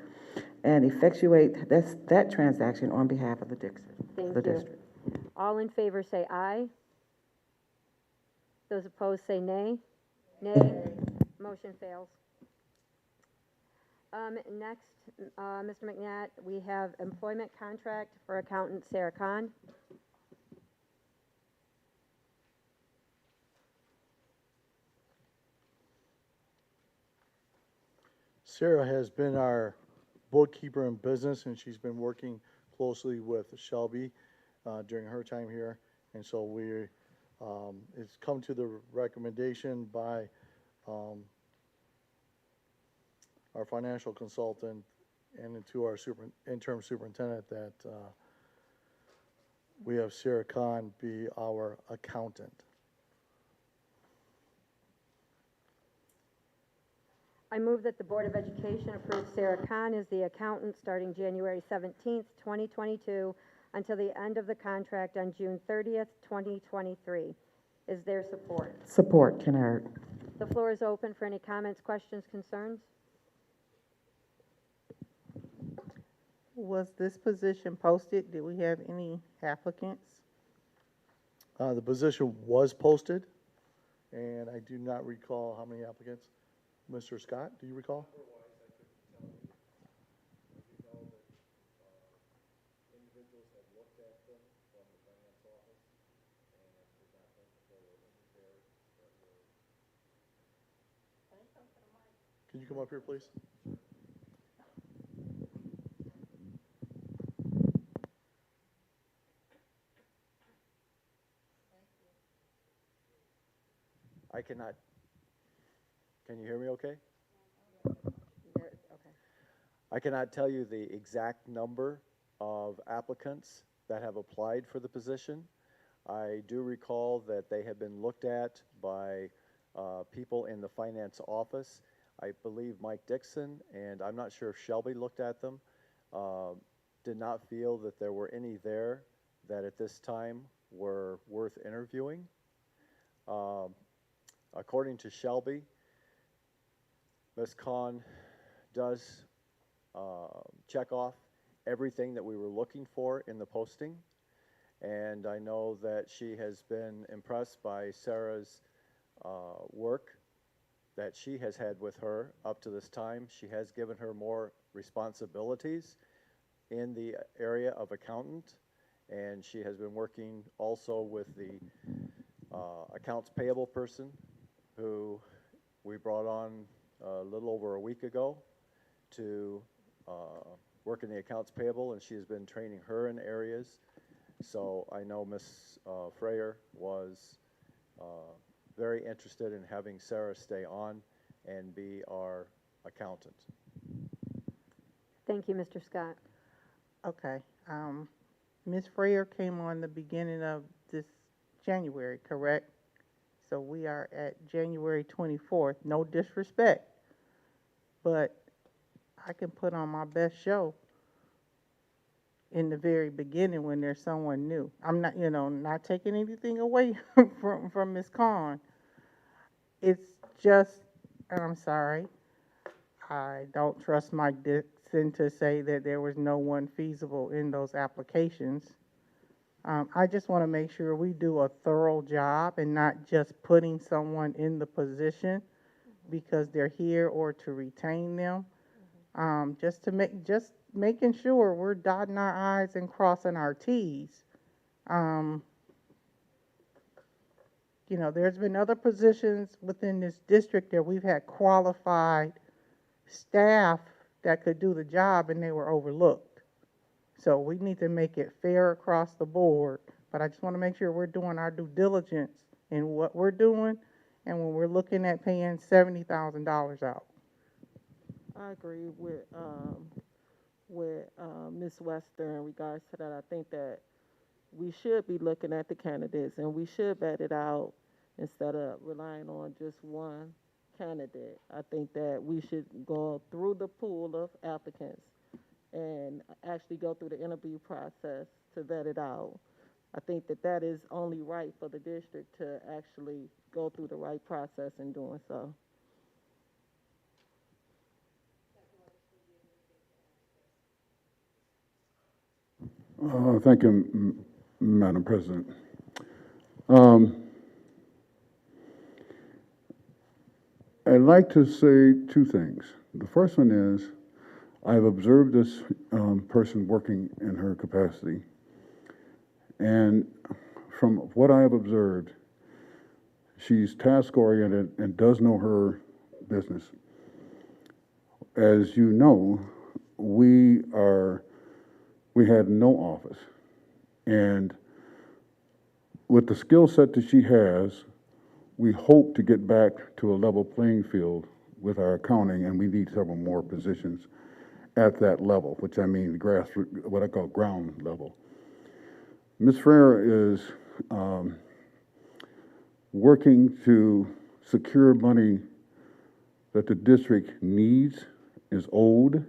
and effectuate that transaction on behalf of the district. Thank you. All in favor say aye. Those opposed say nay. Nay. Motion fails. Next, Mr. McNatt, we have employment contract for accountant Sarah Khan. Sarah has been our bookkeeper in business, and she's been working closely with Shelby during her time here. And so it's come to the recommendation by our financial consultant and to our interim superintendent that we have Sarah Khan be our accountant. I move that the Board of Education approve Sarah Khan as the accountant starting January 17th, 2022 until the end of the contract on June 30th, 2023. Is there support? Support, Kennard. The floor is open for any comments, questions, concerns. Was this position posted? Did we have any applicants? The position was posted, and I do not recall how many applicants. Mr. Scott, do you recall? Can you come up here, please? I cannot. Can you hear me okay? Okay. I cannot tell you the exact number of applicants that have applied for the position. I do recall that they have been looked at by people in the finance office. I believe Mike Dixon, and I'm not sure if Shelby looked at them, did not feel that there were any there that at this time were worth interviewing. According to Shelby, Ms. Khan does check off everything that we were looking for in the posting, and I know that she has been impressed by Sarah's work that she has had with her up to this time. She has given her more responsibilities in the area of accountant, and she has been working also with the accounts payable person who we brought on a little over a week ago to work in the accounts payable, and she has been training her in areas. So I know Ms. Freyer was very interested in having Sarah stay on and be our accountant. Thank you, Mr. Scott. Okay. Ms. Freyer came on the beginning of this January, correct? So we are at January 24th. No disrespect, but I can put on my best show in the very beginning when there's someone new. I'm not, not taking anything away from Ms. Khan. It's just, I'm sorry, I don't trust Mike Dixon. than to say that there was no one feasible in those applications. I just want to make sure we do a thorough job and not just putting someone in the position because they're here or to retain them. Just making sure we're dotting our I's and crossing our T's. You know, there's been other positions within this district that we've had qualified staff that could do the job and they were overlooked. So we need to make it fair across the board, but I just want to make sure we're doing our due diligence in what we're doing and when we're looking at paying $70,000 out. I agree with Ms. Wester in regards to that. I think that we should be looking at the candidates and we should vet it out instead of relying on just one candidate. I think that we should go through the pool of applicants and actually go through the interview process to vet it out. I think that that is only right for the district to actually go through the right process in doing so. Thank you, Madam President. I'd like to say two things. The first one is I've observed this person working in her capacity, and from what I have observed, she's task-oriented and does know her business. As you know, we had no office, and with the skill set that she has, we hope to get back to a level playing field with our accounting, and we need several more positions at that level, which I mean grassroots, what I call ground level. Ms. Frere is working to secure money that the district needs, is owed,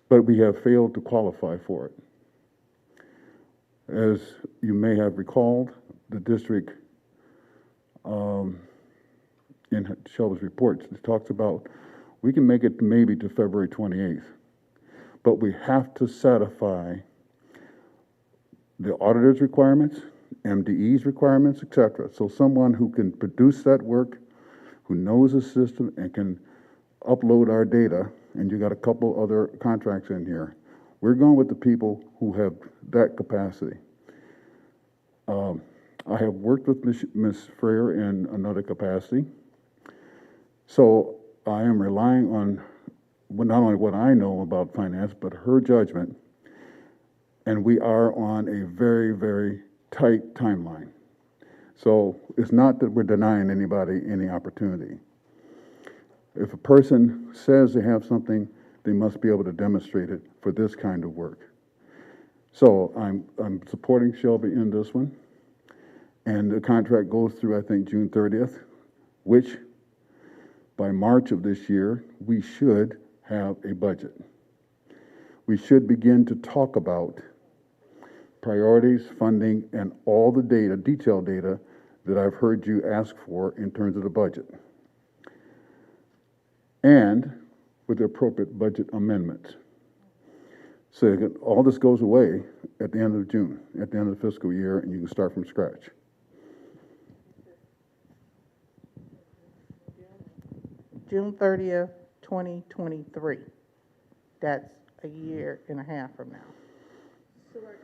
but we have failed to qualify for it. As you may have recalled, the district in Shelby's reports, it talks about we can make it maybe to February 28th, but we have to satisfy the auditor's requirements, MDE's requirements, etc. So someone who can produce that work, who knows the system and can upload our data, and you got a couple other contracts in here. We're going with the people who have that capacity. I have worked with Ms. Frere in another capacity, so I am relying on not only what I know about finance, but her judgment, and we are on a very, very tight timeline. So it's not that we're denying anybody any opportunity. If a person says they have something, they must be able to demonstrate it for this kind of work. So I'm supporting Shelby in this one. And the contract goes through, I think, June 30th, which by March of this year, we should have a budget. We should begin to talk about priorities, funding, and all the data, detailed data, that I've heard you ask for in terms of the budget. And with the appropriate budget amendments. So that all this goes away at the end of June, at the end of the fiscal year, and you can start from scratch. June 30th, 2023. That's a year and a half from now. So our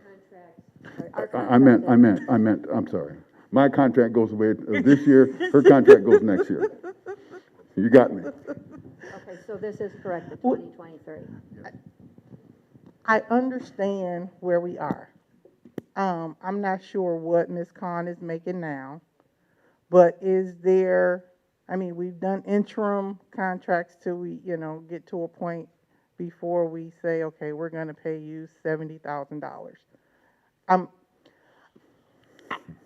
contracts. I'm sorry. My contract goes away this year, her contract goes next year. You got me. Okay, so this is correct, the 2023. I understand where we are. I'm not sure what Ms. Khan is making now, but is there, I mean, we've done interim contracts till we, get to a point before we say, okay, we're going to pay you $70,000.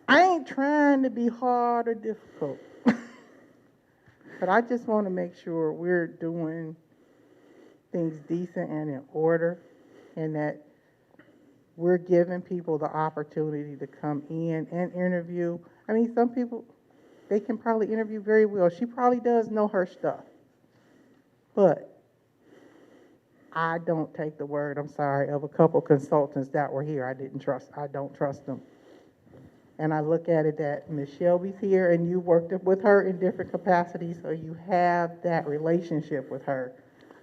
I ain't trying to be hard or difficult, but I just want to make sure we're doing things decent and in order, and that we're giving people the opportunity to come in and interview. I mean, some people, they can probably interview very well. She probably does know her stuff. But I don't take the word, I'm sorry, of a couple consultants that were here. I don't trust them. And I look at it that Ms. Shelby's here and you worked with her in different capacities, so you have that relationship with her.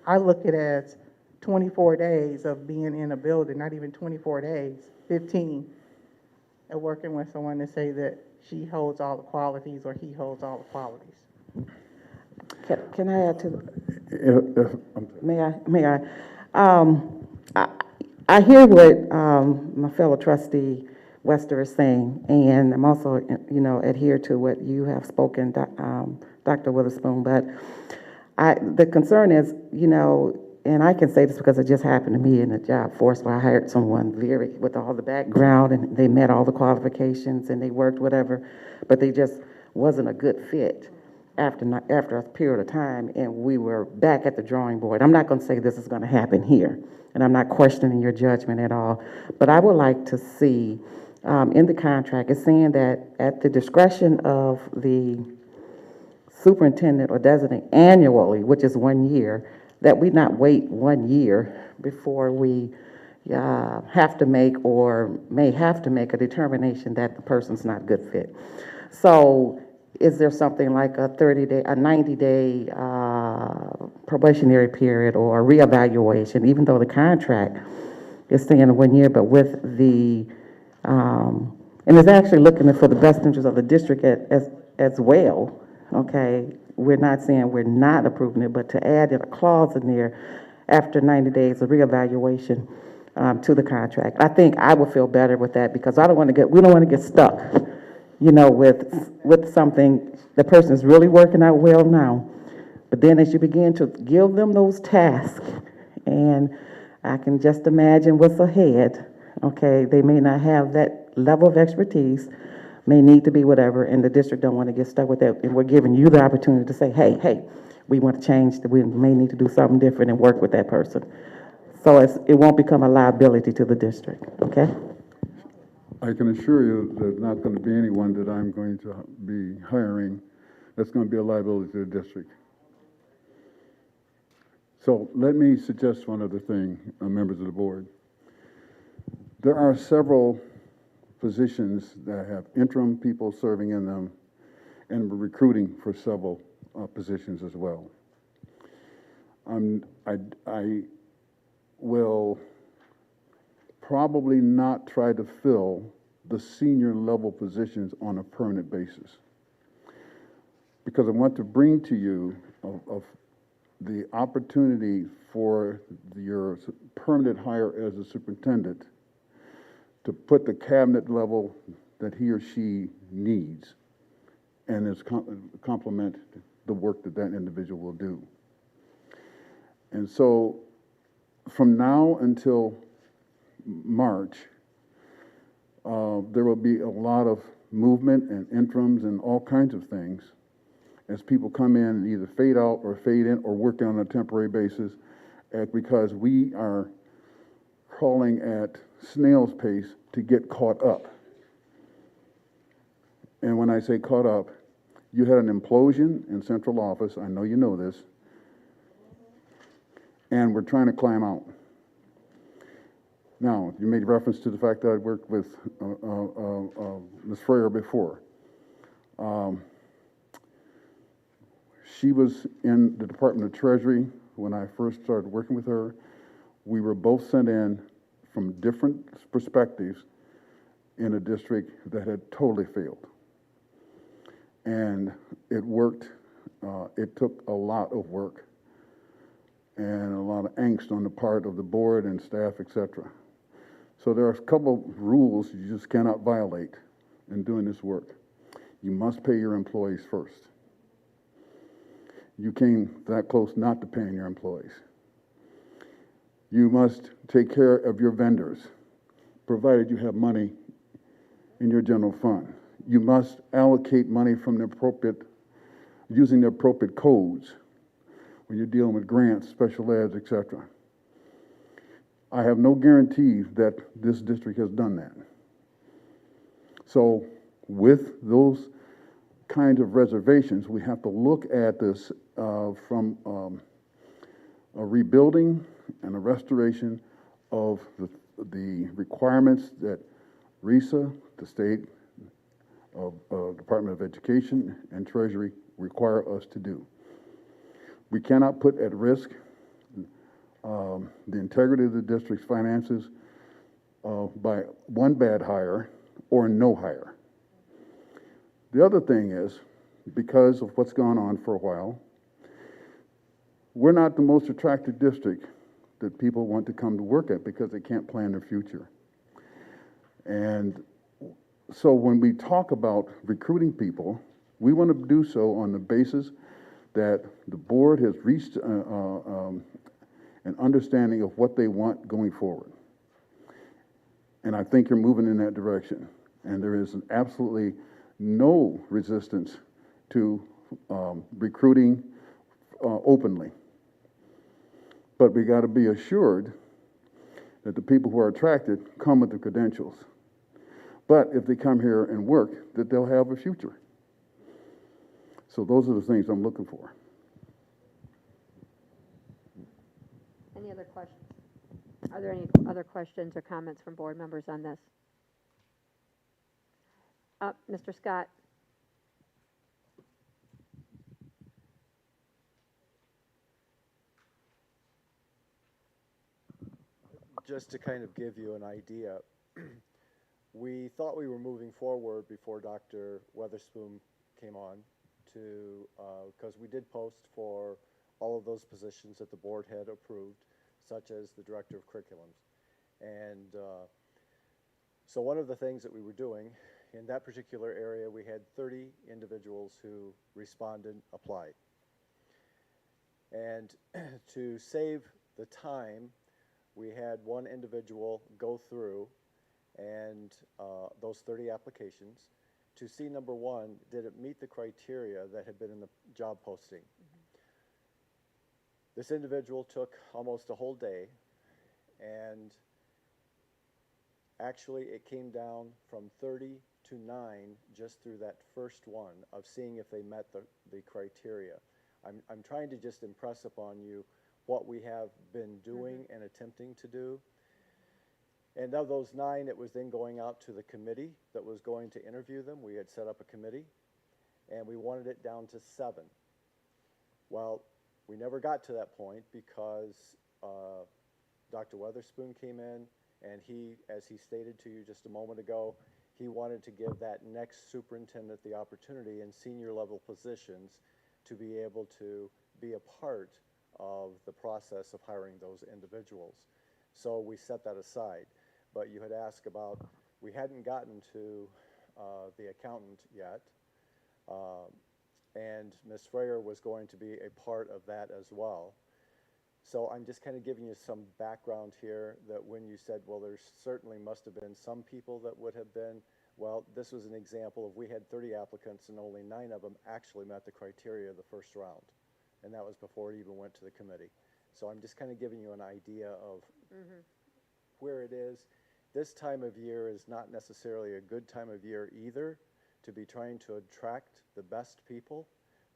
I look at it as 24 days of being in a building, not even 24 days, 15, and working with someone to say that she holds all the qualities or he holds all the qualities. Can I add to, I'm may I? I, I hear what, my fellow trustee Wester is saying, and I'm also, adhere to what you have spoken, Dr. Witherspoon, but the concern is, and I can say this because it just happened to me in the job force where I hired someone with all the background and they met all the qualifications and they worked whatever, but they just wasn't a good fit after a period of time, and we were back at the drawing board. I'm not going to say this is going to happen here, and I'm not questioning your judgment at all, but I would like to see in the contract, it's saying that at the discretion of the superintendent or designate annually, which is 1 year, that we not wait 1 year before we have to make or may have to make a determination that the person's not a good fit. So is there something like a 90-day probationary period or reevaluation, even though the contract is saying 1 year, but with the, and it's actually looking for the best interest of the district as well, okay? We're not saying we're not approving it, but to add in a clause in there after 90 days of reevaluation to the contract. I think I would feel better with that because we don't want to get stuck, with something, the person's really working out well now, but then as you begin to give them those tasks, and I can just imagine what's ahead, okay, they may not have that level of expertise, may need to be whatever, and the district don't want to get stuck with that, and we're giving you the opportunity to say, hey, we want to change, we may need to do something different and work with that person. So it won't become a liability to the district, okay? I can assure you there's not going to be anyone that I'm going to be hiring that's going to be a liability to the district. So let me suggest one other thing, members of the board. There are several positions that have interim people serving in them, and we're recruiting for several positions as well. I will probably not try to fill the senior level positions on a permanent basis, because I want to bring to you of the opportunity for your permanent hire as a superintendent to put the cabinet level that he or she needs and is complement the work that individual will do. And so from now until March, there will be a lot of movement and interims and all kinds of things as people come in and either fade out or fade in or work on a temporary basis, because we are crawling at snail's pace to get caught up. And when I say caught up, you had an implosion in central office, I know you know this, and we're trying to climb out. Now, you made reference to the fact that I worked with Ms. Freyer before. She was in the Department of Treasury when I first started working with her. We were both sent in from different perspectives in a district that had totally failed. And it worked. It took a lot of work and a lot of angst on the part of the board and staff, etc. So there are a couple of rules you just cannot violate in doing this work. You must pay your employees first. You came that close not to paying your employees. You must take care of your vendors, provided you have money in your general fund. You must allocate money from the appropriate, using the appropriate codes when you're dealing with grants, special eds, etc. I have no guarantee that this district has done that. So with those kinds of reservations, we have to look at this from a rebuilding and a restoration of the requirements that RISA, the state of Department of Education, and Treasury require us to do. We cannot put at risk the integrity of the district's finances by one bad hire or no hire. The other thing is, because of what's gone on for a while, we're not the most attractive district that people want to come to work at because they can't plan their future. And so when we talk about recruiting people, we want to do so on the basis that the board has reached an understanding of what they want going forward. And I think you're moving in that direction. And there is absolutely no resistance to recruiting openly. But we got to be assured that the people who are attracted come with the credentials. But if they come here and work, that they'll have a future. So those are the things I'm looking for. Any other questions? Are there any other questions or comments from board members on this? Mr. Scott? Just to kind of give you an idea, we thought we were moving forward before Dr. Weatherspoon came on to, because we did post for all of those positions that the board had approved, such as the director of curriculums. And so one of the things that we were doing in that particular area, we had 30 individuals who responded, applied. And to save the time, we had one individual go through and those 30 applications to see, number one, did it meet the criteria that had been in the job posting? This individual took almost a whole day, and actually it came down from 30 to 9 just through that first one of seeing if they met the criteria. I'm trying to just impress upon you what we have been doing and attempting to do. And of those 9, it was then going out to the committee that was going to interview them. We had set up a committee, and we wanted it down to 7. Well, we never got to that point because Dr. Weatherspoon came in, and he, as he stated to you just a moment ago, he wanted to give that next superintendent the opportunity in senior level positions to be able to be a part of the process of hiring those individuals. So we set that aside. But you had asked about, we hadn't gotten to the accountant yet, and Ms. Freyer was going to be a part of that as well. So I'm just kind of giving you some background here that when you said, well, there certainly must have been some people that would have been, well, this was an example of we had 30 applicants and only 9 of them actually met the criteria of the first round. And that was before it even went to the committee. So I'm just kind of giving you an idea of where it is. This time of year is not necessarily a good time of year either to be trying to attract the best people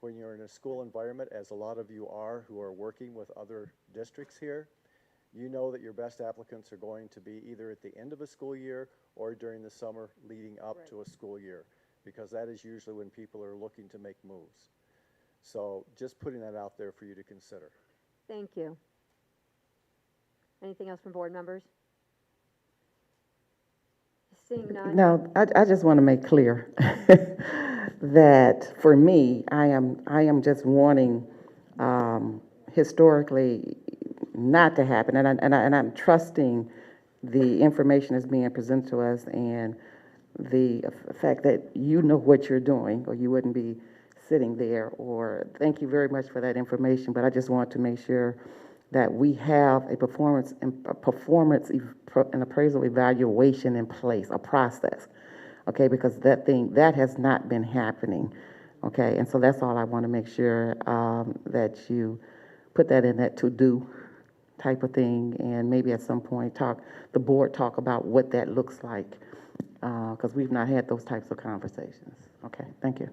when you're in a school environment, as a lot of you are who are working with other districts here. You know that your best applicants are going to be either at the end of a school year or during the summer leading up to a school year, because that is usually when people are looking to make moves. So just putting that out there for you to consider. Thank you. Anything else from board members? Seeing none. No, I just want to make clear that for me, I am just wanting historically not to happen, and I'm trusting the information that's being presented to us and the fact that you know what you're doing, or you wouldn't be sitting there. Or thank you very much for that information, but I just want to make sure that we have a performance and appraisal evaluation in place, a process, okay? Because that has not been happening, okay? And so that's all I want to make sure that you put that in that to-do type of thing, and maybe at some point the board talk about what that looks like, because we've not had those types of conversations. Okay, thank you.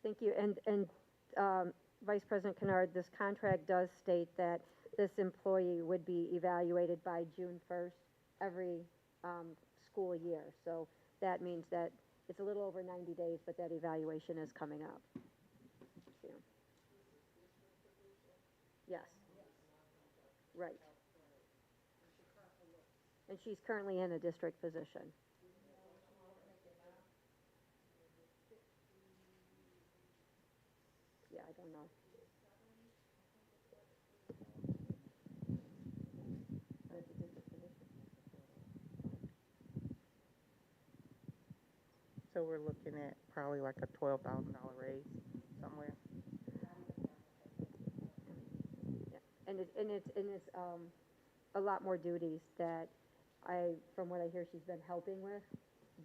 Thank you. And Vice President Kennard, this contract does state that this employee would be evaluated by June 1st every school year. So that means that it's a little over 90 days, but that evaluation is coming up. Yeah. Yes. Right. And she's currently in a district position. Yeah, I don't know. That's a district position. So we're looking at probably like a $12,000 raise somewhere. Yeah. And it's a lot more duties that from what I hear, she's been helping with,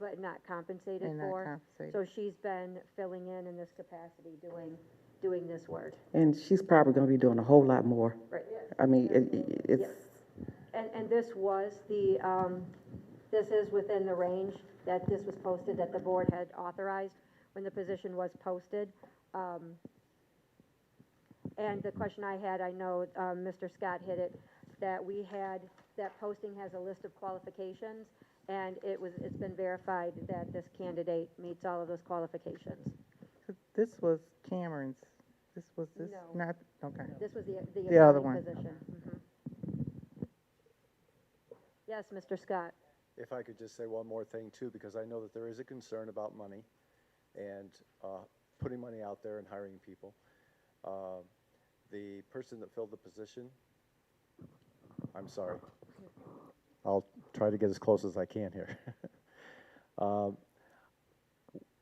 but not compensated And not for. compensated. So she's been filling in this capacity, doing this work. And she's probably gonna be doing a whole lot more. Right. I mean, it's, Yes. And this was this is within the range that this was posted, that the board had authorized when the position was posted. And the question I had, I know Mr. Scott hit it, that that posting has a list of qualifications, and it's been verified that this candidate meets all of those qualifications. This was Cameron's. This was this, No. not, okay. This was the The other accounting one. position. Mhm. Yes, Mr. Scott. If I could just say one more thing too, because I know that there is a concern about money and putting money out there and hiring people. The person that filled the position, I'm sorry, I'll try to get as close as I can here.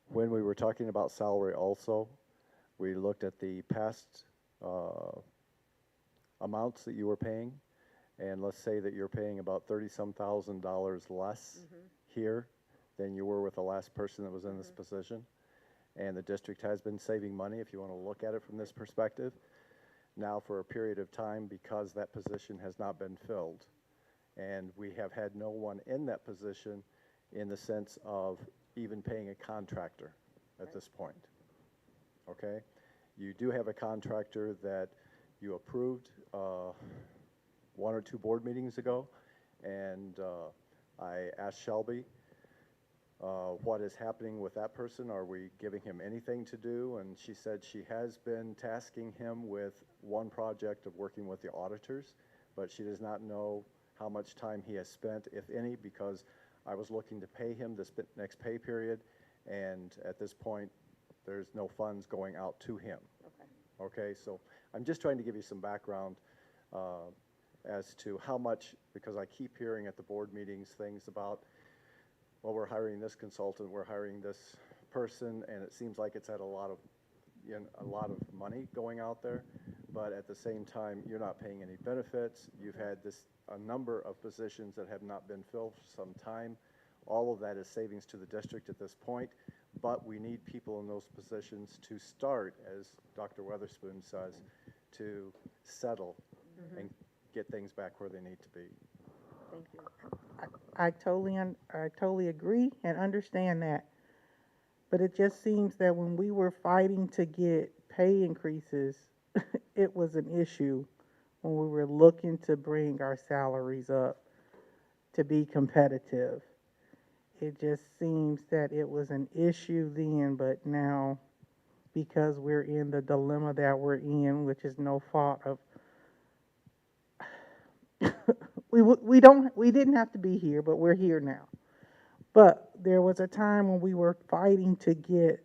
When we were talking about salary also, we looked at the past amounts that you were paying, and let's say that you're paying about $30-some thousand less here than you were with the last person that was in this position. And the district has been saving money, if you want to look at it from this perspective. Now for a period of time, because that position has not been filled, and we have had no one in that position in the sense of even paying a contractor at this point. Okay? You do have a contractor that you approved 1 or 2 board meetings ago, and I asked Shelby what is happening with that person. Are we giving him anything to do? And she said she has been tasking him with one project of working with the auditors, but she does not know how much time he has spent, if any, because I was looking to pay him this next pay period, and at this point, there's no funds going out to him. Okay, so I'm just trying to give you some background as to how much, because I keep hearing at the board meetings things about, well, we're hiring this consultant, we're hiring this person, and it seems like it's at a lot of money going out there, but at the same time, you're not paying any benefits. You've had a number of positions that have not been filled for some time. All of that is savings to the district at this point, but we need people in those positions to start, as Dr. Weatherspoon says, to settle and get things back where they need to be. Thank you. I totally agree and understand that. But it just seems that when we were fighting to get pay increases, it was an issue when we were looking to bring our salaries up to be competitive. It just seems that it was an issue then, but now, because we're in the dilemma that we're in, which is no fault of we didn't have to be here, but we're here now. But there was a time when we were fighting to get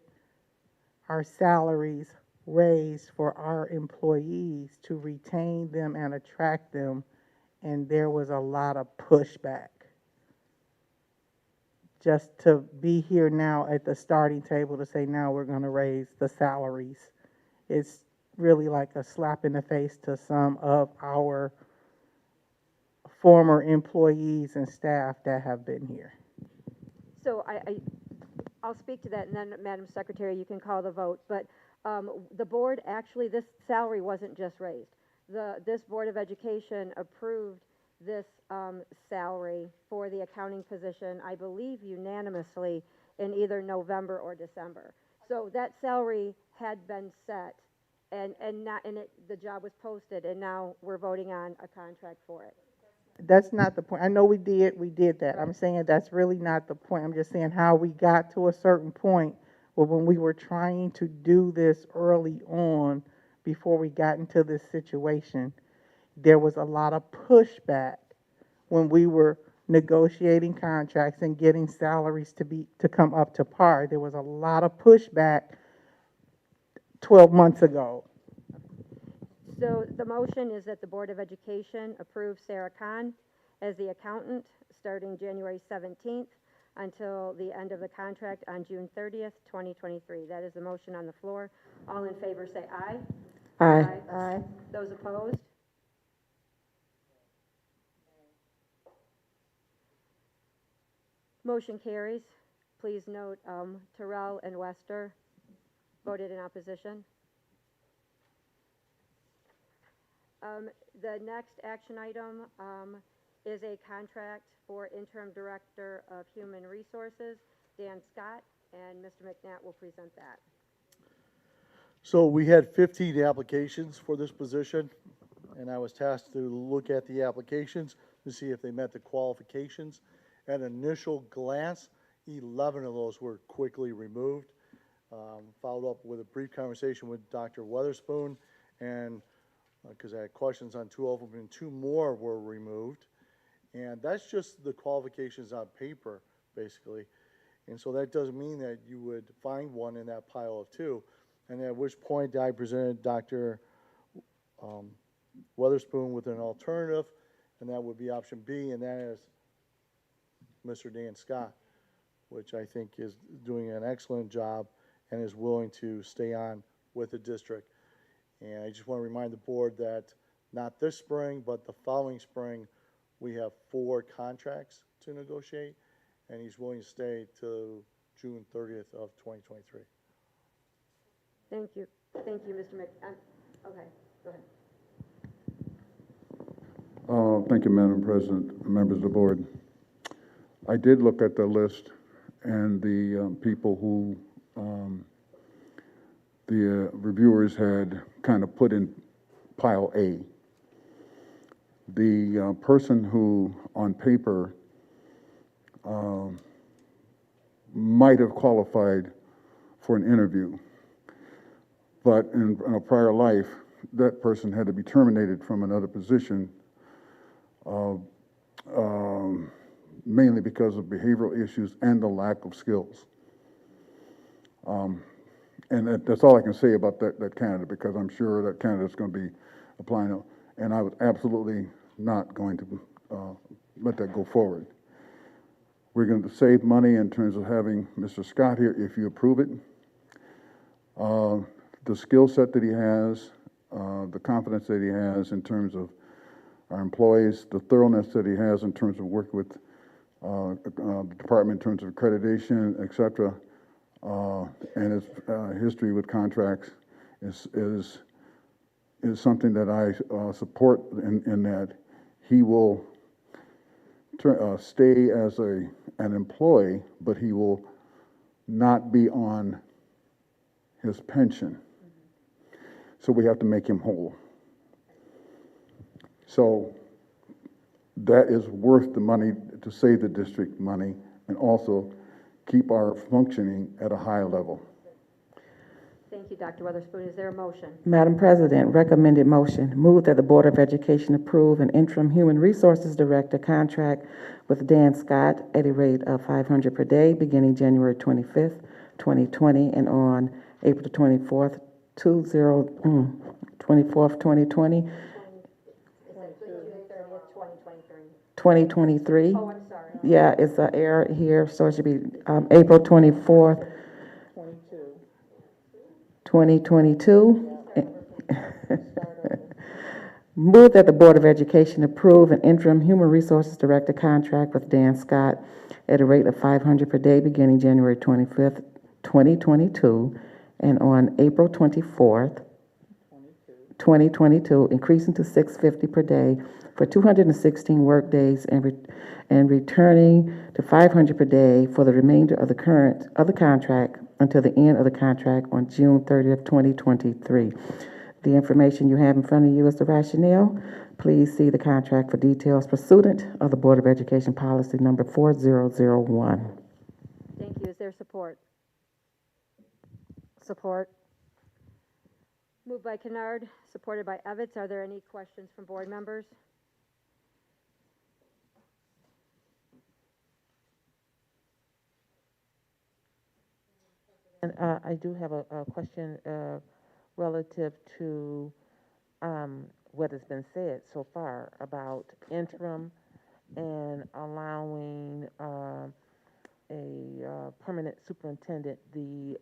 our salaries raised for our employees to retain them and attract them, and there was a lot of pushback. Just to be here now at the starting table to say now we're going to raise the salaries, it's really like a slap in the face to some of our former employees and staff that have been here. So I'll speak to that, and then, Madam Secretary, you can call the vote. But the board, actually, this salary wasn't just raised. This Board of Education approved this salary for the accounting position, I believe unanimously, in either November or December. So that salary had been set the job was posted, and now we're voting on a contract for it. That's not the point. I know we did that. I'm saying that's really not the point. I'm just saying how we got to a certain point, where when we were trying to do this early on, before we got into this situation, there was a lot of pushback when we were negotiating contracts and getting salaries to come up to par. There was a lot of pushback 12 months ago. So the motion is that the Board of Education approve Sarah Khan as the accountant starting January 17th until the end of the contract on June 30th, 2023. That is the motion on the floor. All in favor say aye. Aye. Aye. Those opposed? Motion carries. Please note, Terrell and Wester voted in opposition. The next action item is a contract for Interim Director of Human Resources, Dan Scott, and Mr. McNatt will present that. So we had 15 applications for this position, and I was tasked to look at the applications to see if they met the qualifications. At initial glance, 11 of those were quickly removed. Followed up with a brief conversation with Dr. Weatherspoon, and because I had questions on 2 of them, and 2 more were removed. And that's just the qualifications on paper, basically. And so that doesn't mean that you would find one in that pile of 2. And at which point I presented Dr. Weatherspoon with an alternative, and that would be option B, and that is Mr. Dan Scott, which I think is doing an excellent job and is willing to stay on with the district. And I just want to remind the board that not this spring, but the following spring, we have 4 contracts to negotiate, and he's willing to stay till June 30th of 2023. Thank you. Thank you, Mr. Okay, go ahead. Thank you, Madam President, members of the board. I did look at the list and the people who the reviewers had kind of put in pile A. The person who, on paper, might have qualified for an interview, but in a prior life, that person had to be terminated from another position, mainly because of behavioral issues and the lack of skills. And that's all I can say about that candidate, because I'm sure that candidate's going to be applying, and I was absolutely not going to let that go forward. We're going to save money in terms of having Mr. Scott here if you approve it. The skill set that he has, the confidence that he has in terms of our employees, the thoroughness that he has in terms of working with the department in terms of accreditation, et cetera, and his history with contracts is something that I support in that he will stay as an employee, but he will not be on his pension. So we have to make him whole. So that is worth the money to save the district money and also keep our functioning at a high level. Thank you, Dr. Weatherspoon. Is there a motion? Madam President, recommended motion. Move that the Board of Education approve an interim Human Resources Director contract with Dan Scott at a rate of $500 per day beginning January 25th, 2020 and on April 24th, 2020. 2023. Oh, I'm sorry. Yeah, it's an error here, so it should be April 24th, 2022. Move that the Board of Education approve an interim Human Resources Director contract with Dan Scott at a rate of $500 per day beginning January 25th, 2022, and on April 24th, 2022, increasing to $650 per day for 216 work days and returning to $500 per day for the remainder of the contract until the end of the contract on June 30th, 2023. The information you have in front of you is the rationale. Please see the contract for details pursuant of the Board of Education Policy Number 4001. Thank you. Is there support? Support. Moved by Kennard, supported by Evans. Are there any questions from board members? And I do have a question relative to what has been said so far about interim and allowing a permanent superintendent the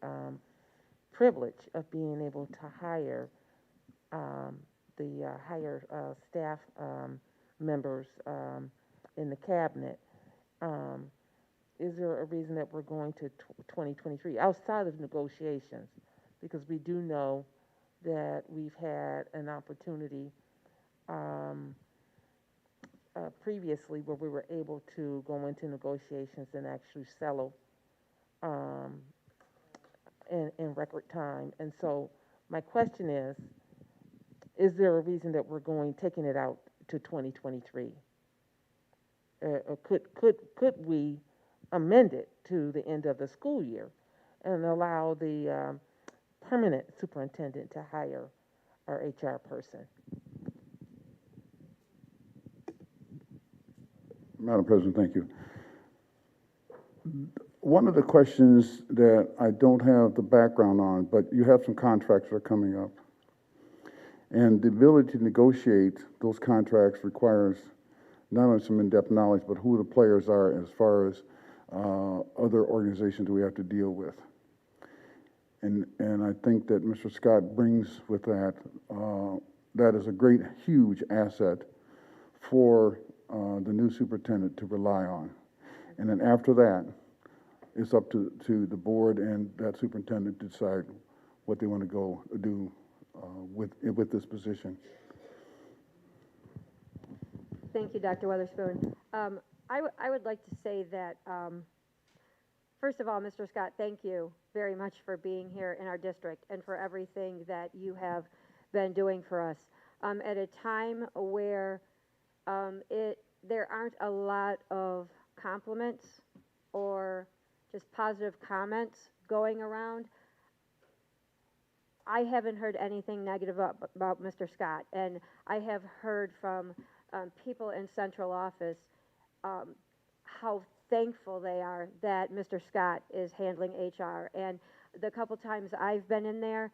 privilege of being able to hire staff members in the cabinet. Is there a reason that we're going to 2023 outside of negotiations? Because we do know that we've had an opportunity previously where we were able to go into negotiations and actually settle in record time. And so my question is there a reason that we're taking it out to 2023? Or could we amend it to the end of the school year and allow the permanent superintendent to hire our HR person? Madam President, thank you. One of the questions that I don't have the background on, but you have some contracts that are coming up. And the ability to negotiate those contracts requires not only some in-depth knowledge, but who the players are as far as other organizations we have to deal with. And I think that Mr. Scott brings with that, that is a great, huge asset for the new superintendent to rely on. And then after that, it's up to the board and that superintendent to decide what they want to go do with this position. Thank you, Dr. Weatherspoon. I would like to say that, first of all, Mr. Scott, thank you very much for being here in our district and for everything that you have been doing for us. At a time where there aren't a lot of compliments or just positive comments going around, I haven't heard anything negative about Mr. Scott, and I have heard from people in central office how thankful they are that Mr. Scott is handling HR. And the couple times I've been in there,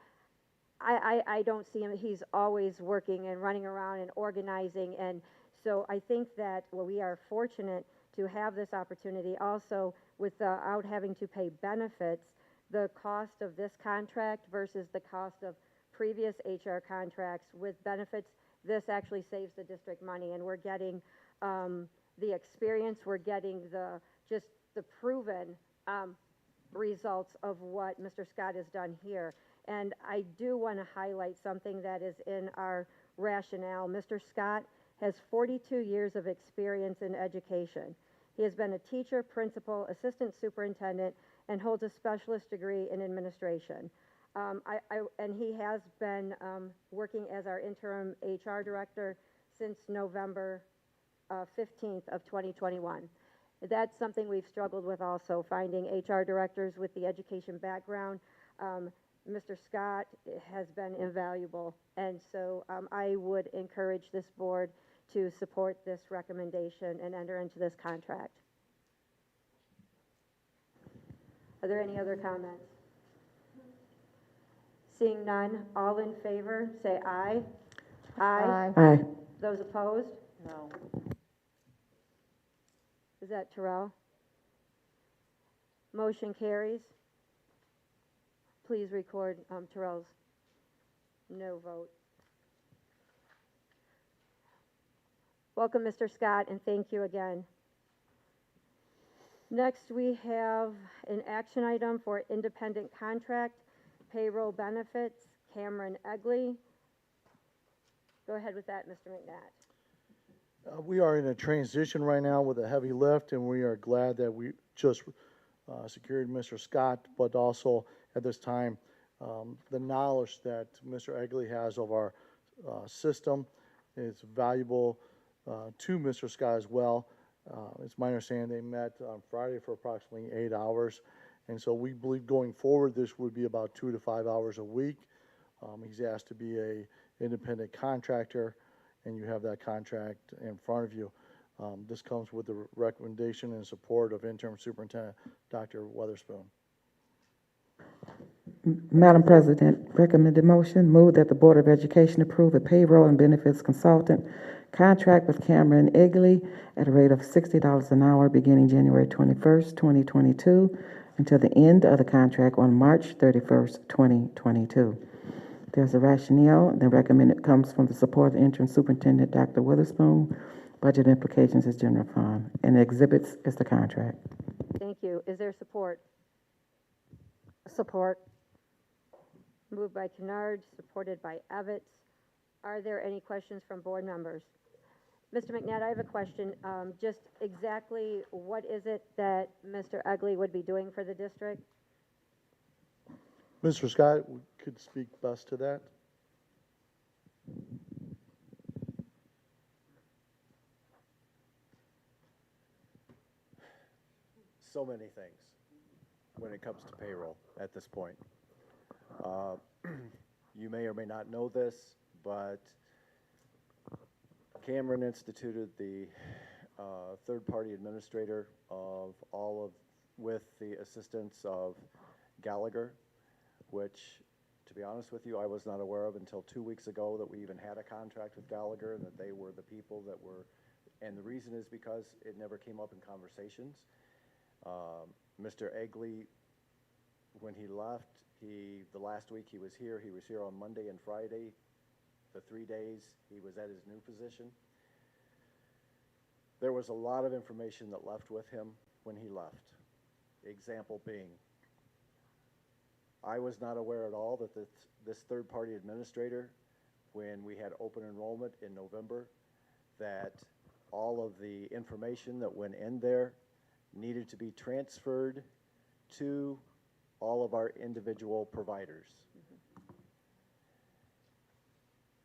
I don't see him. He's always working and running around and organizing. And so I think that we are fortunate to have this opportunity also without having to pay benefits. The cost of this contract versus the cost of previous HR contracts with benefits, this actually saves the district money, and we're getting the experience, we're getting the proven results of what Mr. Scott has done here. And I do want to highlight something that is in our rationale. Mr. Scott has 42 years of experience in education. He has been a teacher, principal, assistant superintendent, and holds a specialist degree in administration. And he has been working as our interim HR director since November 15th of 2021. That's something we've struggled with also, finding HR directors with the education background. Mr. Scott has been invaluable, and so I would encourage this board to support this recommendation and enter into this contract. Are there any other comments? Seeing none, all in favor, say aye. Aye. Aye. Those opposed? No. Is that Terrell? Motion carries. Please record Terrell's no vote. Welcome, Mr. Scott, and thank you again. Next, we have an action item for independent contract, payroll benefits, Cameron Egley. Go ahead with that, Mr. McNatt. We are in a transition right now with a heavy lift, and we are glad that we just secured Mr. Scott, but also at this time The knowledge that Mr. Egley has of our system is valuable to Mr. Scott as well. It's my understanding they met on Friday for approximately 8 hours. And so we believe going forward, this would be about 2 to 5 hours a week. He's asked to be a independent contractor, and you have that contract in front of you. This comes with the recommendation and support of Interim Superintendent Dr. Weatherspoon. Madam President, recommended motion, move that the Board of Education approve a payroll and benefits consultant contract with Cameron Egley at a rate of $60 an hour beginning January 21st, 2022, until the end of the contract on March 31st, 2022. There's a rationale. The recommended comes from the support of the Interim Superintendent, Dr. Witherspoon. Budget implications is general fund, and the exhibits is the contract. Thank you. Is there support? Support. Moved by Kennard, supported by Evans. Are there any questions from board members? Mr. McNatt, I have a question. Just exactly what is it that Mr. Egley would be doing for the district? Mr. Scott could speak best to that. So many things when it comes to payroll at this point. You may or may not know this, but Cameron instituted the third-party administrator of with the assistance of Gallagher, which, to be honest with you, I was not aware of until 2 weeks ago that we even had a contract with Gallagher and that they were the people that were, and the reason is because it never came up in conversations. Mr. Egley, when he left, the last week he was here on Monday and Friday. The 3 days he was at his new position. There was a lot of information that left with him when he left. Example being, I was not aware at all that this third-party administrator, when we had open enrollment in November, that all of the information that went in there needed to be transferred to all of our individual providers.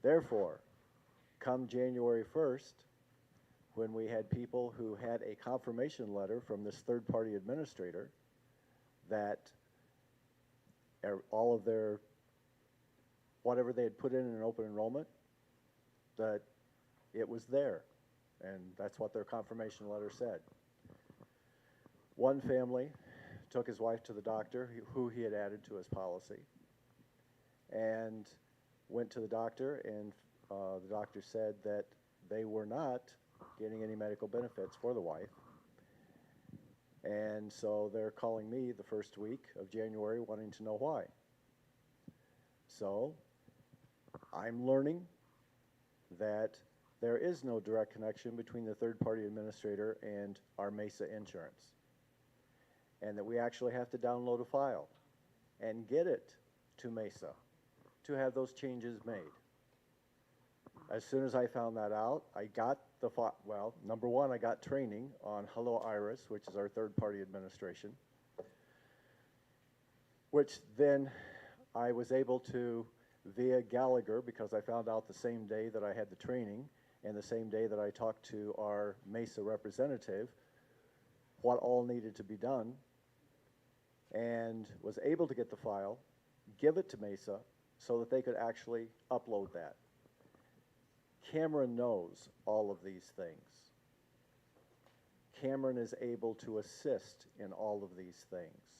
Therefore, come January 1st, when we had people who had a confirmation letter from this third-party administrator that all of their, whatever they had put in an open enrollment, that it was there. And that's what their confirmation letter said. One family took his wife to the doctor, who he had added to his policy, and went to the doctor, and the doctor said that they were not getting any medical benefits for the wife. And so they're calling me the first week of January wanting to know why. So I'm learning that there is no direct connection between the third-party administrator and our MESA insurance, and that we actually have to download a file and get it to MESA to have those changes made. As soon as I found that out, I got well, number one, I got training on Hello Iris, which is our third-party administration, which then I was able to, via Gallagher, because I found out the same day that I had the training and the same day that I talked to our MESA representative, what all needed to be done, and was able to get the file, give it to MESA, so that they could actually upload that. Cameron knows all of these things. Cameron is able to assist in all of these things.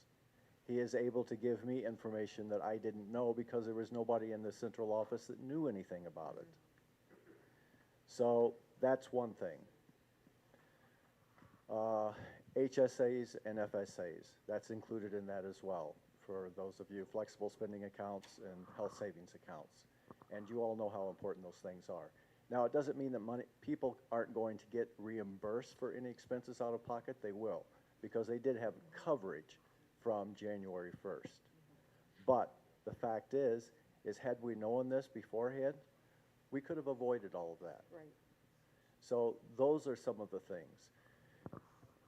He is able to give me information that I didn't know because there was nobody in the central office that knew anything about it. So that's one thing. HSAs and FSAs, that's included in that as well for those of you flexible spending accounts and health savings accounts. And you all know how important those things are. Now, it doesn't mean that people aren't going to get reimbursed for any expenses out of pocket. They will, because they did have coverage from January 1st. But the fact is had we known this beforehand, we could have avoided all of that. Right. So those are some of the things.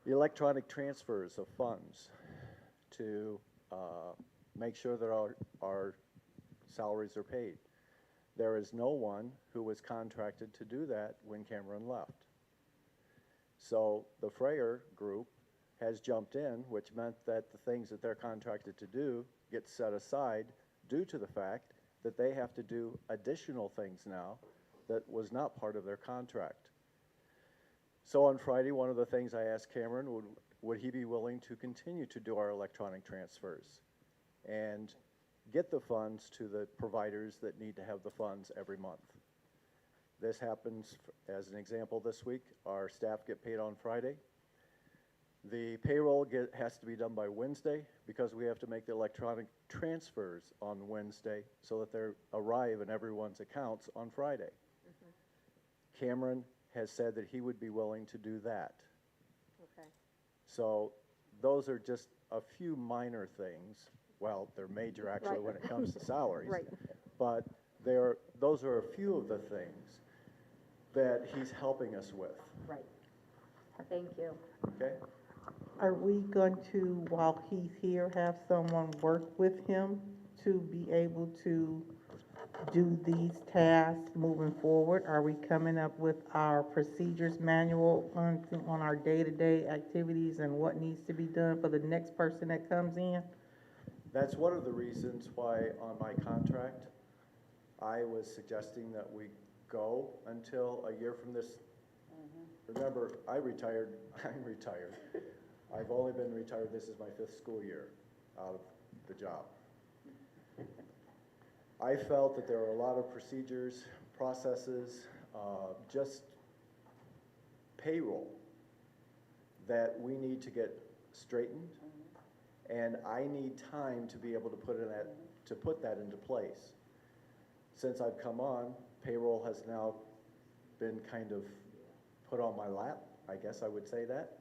Electronic transfers of funds to make sure that our salaries are paid. There is no one who was contracted to do that when Cameron left. So the Freyer group has jumped in, which meant that the things that they're contracted to do get set aside due to the fact that they have to do additional things now that was not part of their contract. So on Friday, one of the things I asked Cameron, would he be willing to continue to do our electronic transfers and get the funds to the providers that need to have the funds every month. This happens, as an example, this week. Our staff get paid on Friday. The payroll has to be done by Wednesday because we have to make the electronic transfers on Wednesday so that they arrive in everyone's accounts on Friday. Cameron has said that he would be willing to do that. Okay. So those are just a few minor things. Well, they're major actually when it comes to salaries. Right. But those are a few of the things that he's helping us with. Right. Thank you. Okay? Are we going to, while he's here, have someone work with him to be able to do these tasks moving forward? Are we coming up with our procedures manual on our day-to-day activities and what needs to be done for the next person that comes in? That's one of the reasons why on my contract, I was suggesting that we go until a year from this. Remember, I'm retired. I've only been retired, this is my 5th school year out of the job. I felt that there were a lot of procedures, processes, just payroll that we need to get straightened, and I need time to be able to put that into place. Since I've come on, payroll has now been kind of put on my lap, I guess I would say that.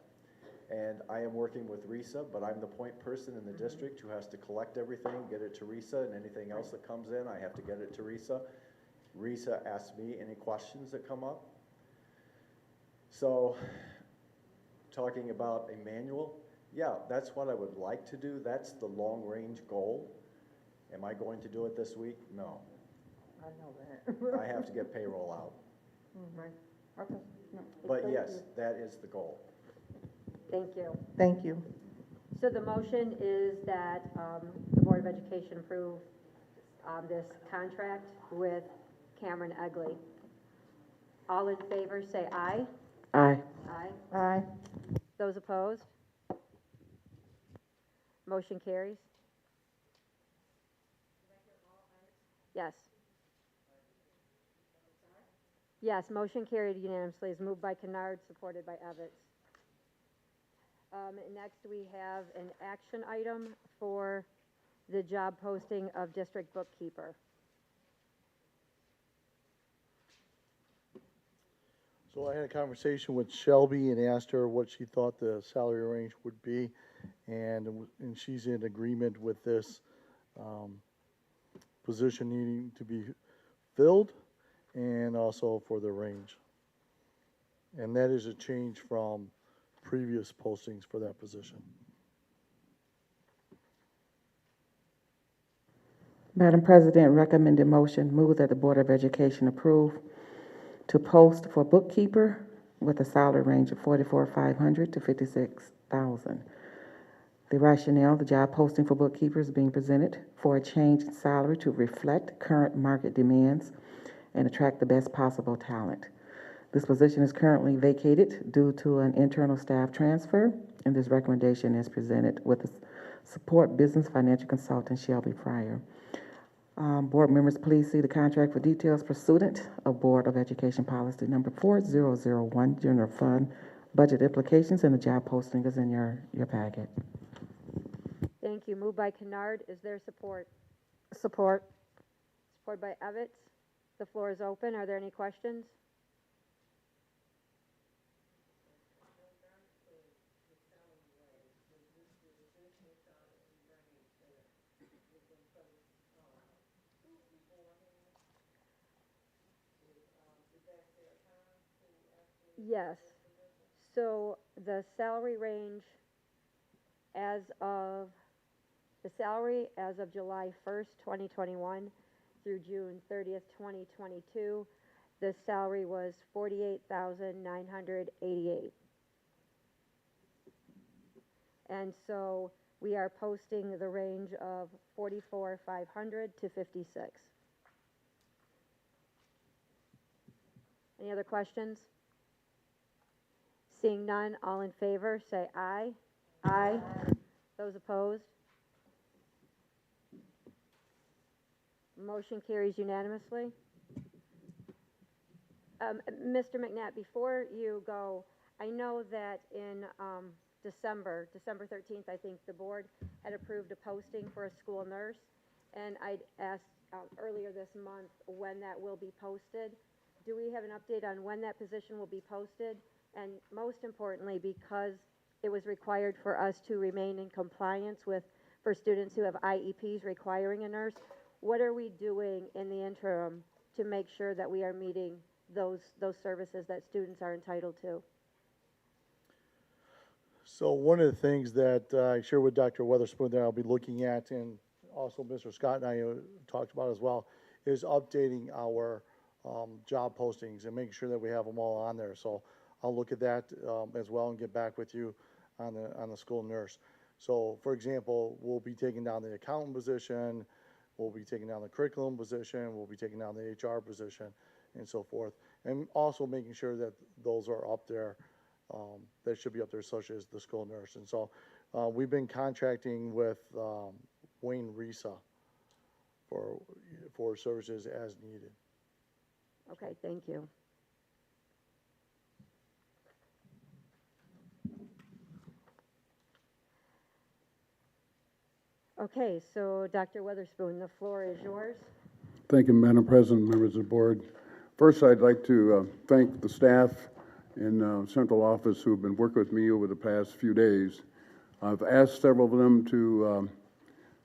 And I am working with RISA, but I'm the point person in the district who has to collect everything, get it to RISA, and anything else that comes in, I have to get it to RISA. RISA asks me any questions that come up. So, talking about a manual, yeah, that's what I would like to do. That's the long-range goal. Am I going to do it this week? No. I know that. I have to get payroll out. Right. Okay. No, But thank yes, you. that is the goal. Thank you. Thank you. So the motion is that the Board of Education approve this contract with Cameron Egley. All in favor, say aye. Aye. Aye. Aye. Those opposed? Motion carries. Yes. Yes, motion carried unanimously. Is moved by Kennard, supported by Evans. Next, we have an action item for the job posting of district bookkeeper. So I had a conversation with Shelby and asked her what she thought the salary range would be, and she's in agreement with this position needing to be filled, and also for the range. And that is a change from previous postings for that position. Madam President, recommended motion, move that the Board of Education approve to post for bookkeeper with a salary range of $44,500 to $56,000. The rationale, the job posting for bookkeeper is being presented for a change in salary to reflect current market demands and attract the best possible talent. This position is currently vacated due to an internal staff transfer, and this recommendation is presented with the support business financial consultant Shelby Fryer. Board members, please see the contract for details pursuant of Board of Education Policy Number 4001, General Fund, Budget Implications, and the job posting is in your packet. Thank you. Moved by Kennard. Is there support? Support. Supported by Evans. The floor is open. Are there any questions? Yes. So the salary range as of The salary as of July 1st, 2021 through June 30th, 2022, the salary was $48,988. And so we are posting the range of 44,500 to 56. Any other questions? Seeing none, all in favor, say aye. Aye. Those opposed? Motion carries unanimously. Mr. McNatt, before you go, I know that in December 13th, I think the board had approved a posting for a school nurse, and I'd asked earlier this month when that will be posted. Do we have an update on when that position will be posted? And most importantly, because it was required for us to remain in compliance for students who have IEPs requiring a nurse, what are we doing in the interim to make sure that we are meeting those services that students are entitled to? So one of the things that I share with Dr. Weatherspoon that I'll be looking at, and also Mr. Scott and I talked about as well, is updating our job postings and making sure that we have them all on there. So I'll look at that as well and get back with you on the school nurse. So for example, we'll be taking down the accountant position, we'll be taking down the curriculum position, we'll be taking down the HR position, and so forth. And also making sure that those are up there, that should be up there, such as the school nurse. And so we've been contracting with Wayne Risa for services as needed. Okay, thank you. Okay, so Dr. Weatherspoon, the floor is yours. Thank you, Madam President, members of the board. First, I'd like to thank the staff in central office who have been working with me over the past few days. I've asked several of them to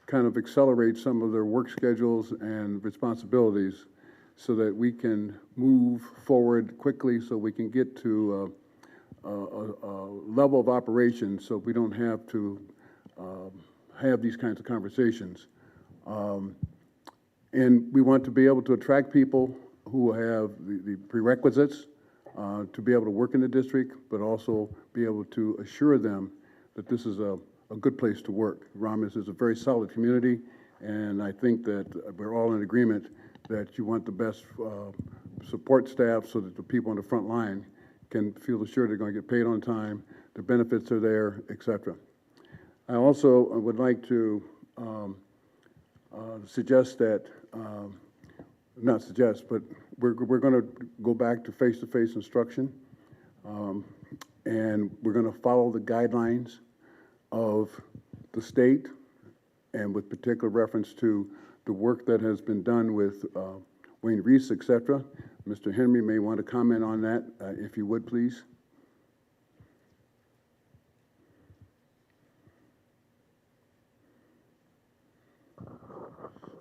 kind of accelerate some of their work schedules and responsibilities so that we can move forward quickly, so we can get to a level of operation so we don't have to have these kinds of conversations. And we want to be able to attract people who have the prerequisites to be able to work in the district, but also be able to assure them that this is a good place to work. Romulus is a very solid community, and I think that we're all in agreement that you want the best support staff so that the people on the front line can feel assured they're going to get paid on time, the benefits are there, etc. I also would like to suggest that, not suggest, but we're going to go back to face-to-face instruction, and we're going to follow the guidelines of the state, and with particular reference to the work that has been done with Wayne Reese, etc. Mr. Henry may want to comment on that, if you would, please.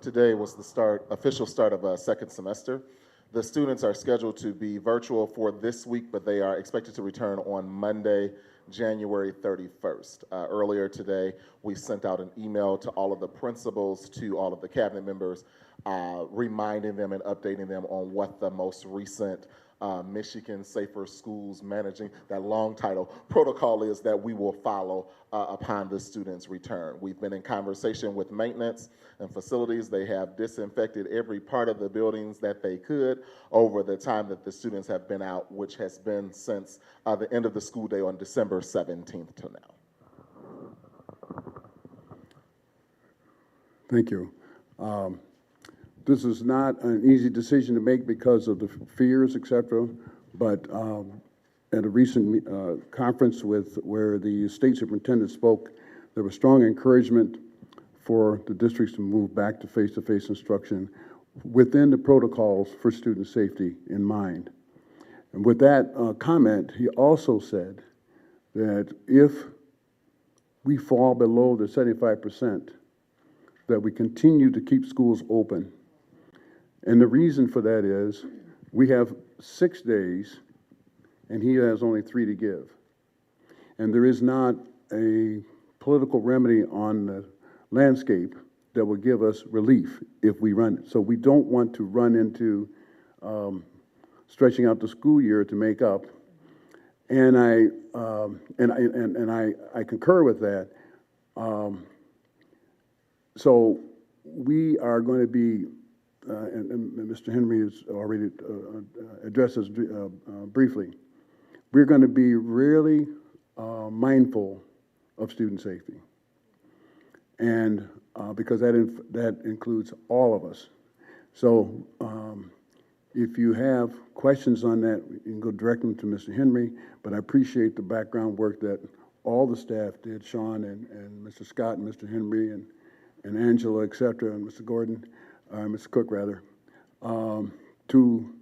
Today was the official start of a second semester. The students are scheduled to be virtual for this week, but they are expected to return on Monday, January 31st. Earlier today, we sent out an email to all of the principals, to all of the cabinet members, reminding them and updating them on what the most recent Michigan Safer Schools Managing, that long title, protocol is that we will follow upon the students' return. We've been in conversation with maintenance and facilities. They have disinfected every part of the buildings that they could over the time that the students have been out, which has been since the end of the school day on December 17th to now. Thank you. This is not an easy decision to make because of the fears, etc. But at a recent conference where the state superintendent spoke, there was strong encouragement for the districts to move back to face-to-face instruction within the protocols for student safety in mind. And with that comment, he also said that if we fall below the 75%, that we continue to keep schools open. And the reason for that is we have 6 days and he has only 3 to give. And there is not a political remedy on the landscape that will give us relief if we run it. So we don't want to run into stretching out the school year to make up. And I concur with that. So we are going to be, and Mr. Henry has already addressed this briefly. We're going to be really mindful of student safety, and because that includes all of us. So if you have questions on that, you can go direct them to Mr. Henry, but I appreciate the background work that all the staff did, Sean and Mr. Scott and Mr. Henry and Angela, et cetera, and Mr. Gordon, Mr. Cook rather, to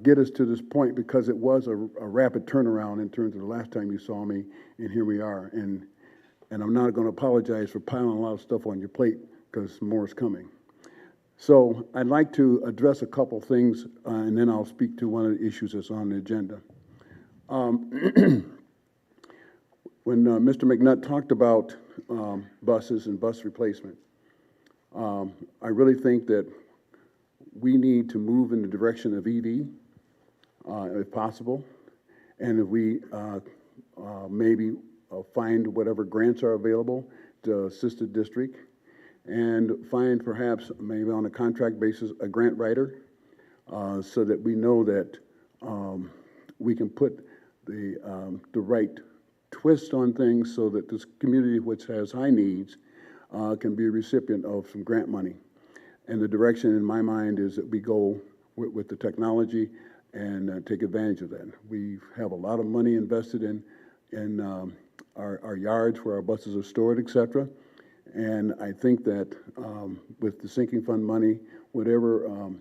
get us to this point, because it was a rapid turnaround in terms of the last time you saw me, and here we are. And I'm not going to apologize for piling a lot of stuff on your plate, because more is coming. So I'd like to address a couple things, and then I'll speak to one of the issues that's on the agenda. When Mr. McNutt talked about buses and bus replacement, I really think that we need to move in the direction of EV, if possible, and if we maybe find whatever grants are available to assist the district, and find perhaps maybe on a contract basis a grant writer, so that we know that we can put the right twist on things, so that this community, which has high needs, can be a recipient of some grant money. And the direction in my mind is that we go with the technology and take advantage of that. We have a lot of money invested in our yards where our buses are stored, et cetera. And I think that with the sinking fund money, whatever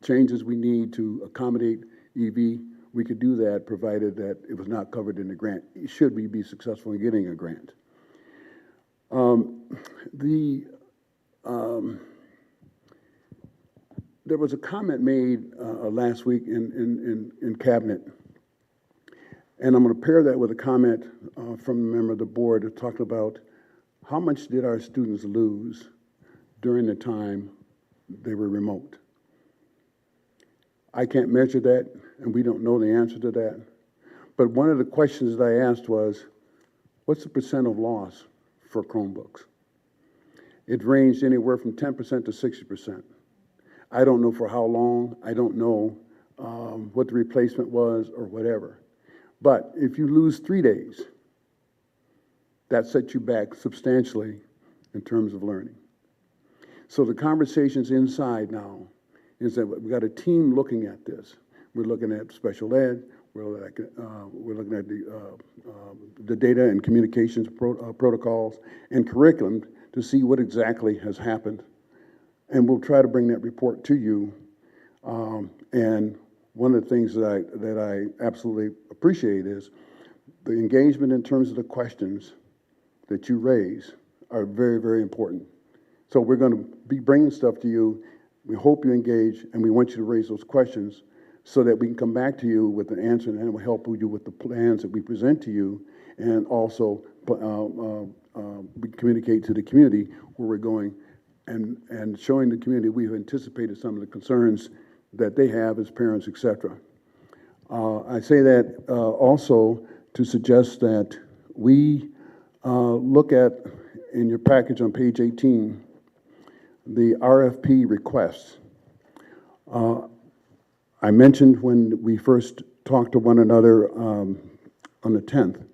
changes we need to accommodate EV, we could do that, provided that it was not covered in the grant, should we be successful in getting a grant. There was a comment made last week in Cabinet, and I'm going to pair that with a comment from a member of the board that talked about how much did our students lose during the time they were remote. I can't measure that, and we don't know the answer to that. But one of the questions that I asked was, what's the percent of loss for Chromebooks? It ranged anywhere from 10% to 60%. I don't know for how long. I don't know what the replacement was or whatever. But if you lose 3 days, that sets you back substantially in terms of learning. So the conversations inside now is that we've got a team looking at this. We're looking at special ed. We're looking at the data and communications protocols and curriculum to see what exactly has happened. And we'll try to bring that report to you. And one of the things that I absolutely appreciate is the engagement in terms of the questions that you raise are very, very important. So we're going to be bringing stuff to you. We hope you engage, and we want you to raise those questions so that we can come back to you with an answer, and it will help you with the plans that we present to you, and also we communicate to the community where we're going, and showing the community we've anticipated some of the concerns that they have as parents, et cetera. I say that also to suggest that we look at, in your package on page 18, the RFP requests. I mentioned when we first talked to one another on the 10th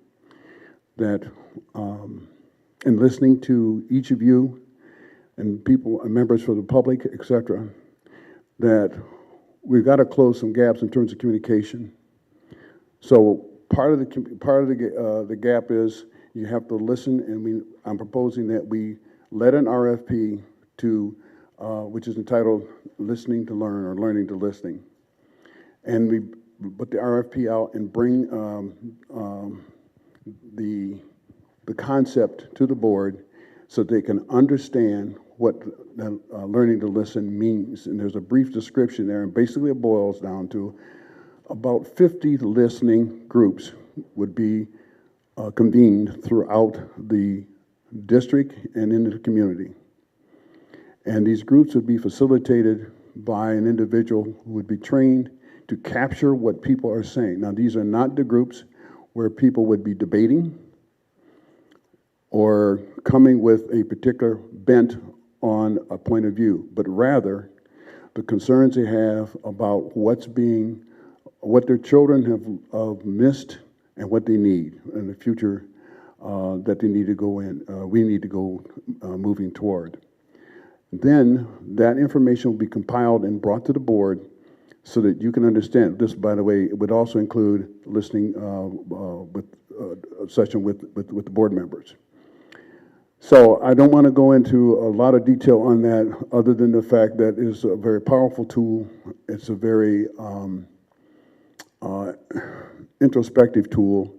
that in listening to each of you and people, members for the public, et cetera, that we've got to close some gaps in terms of communication. So part of the gap is you have to listen, and I'm proposing that we let an RFP to, which is entitled Listening to Learn, or Learning to Listening. And we put the RFP out and bring the concept to the board so they can understand what learning to listen means. And there's a brief description there, and basically it boils down to about 50 listening groups would be convened throughout the district and into the community. And these groups would be facilitated by an individual who would be trained to capture what people are saying. Now, these are not the groups where people would be debating or coming with a particular bent on a point of view, but rather the concerns they have about what their children have missed and what they need in the future that they need to go in, we need to go moving toward. Then that information will be compiled and brought to the board so that you can understand. This, by the way, it would also include listening with a session with the board members. So I don't want to go into a lot of detail on that other than the fact that it's a very powerful tool. It's a very introspective tool,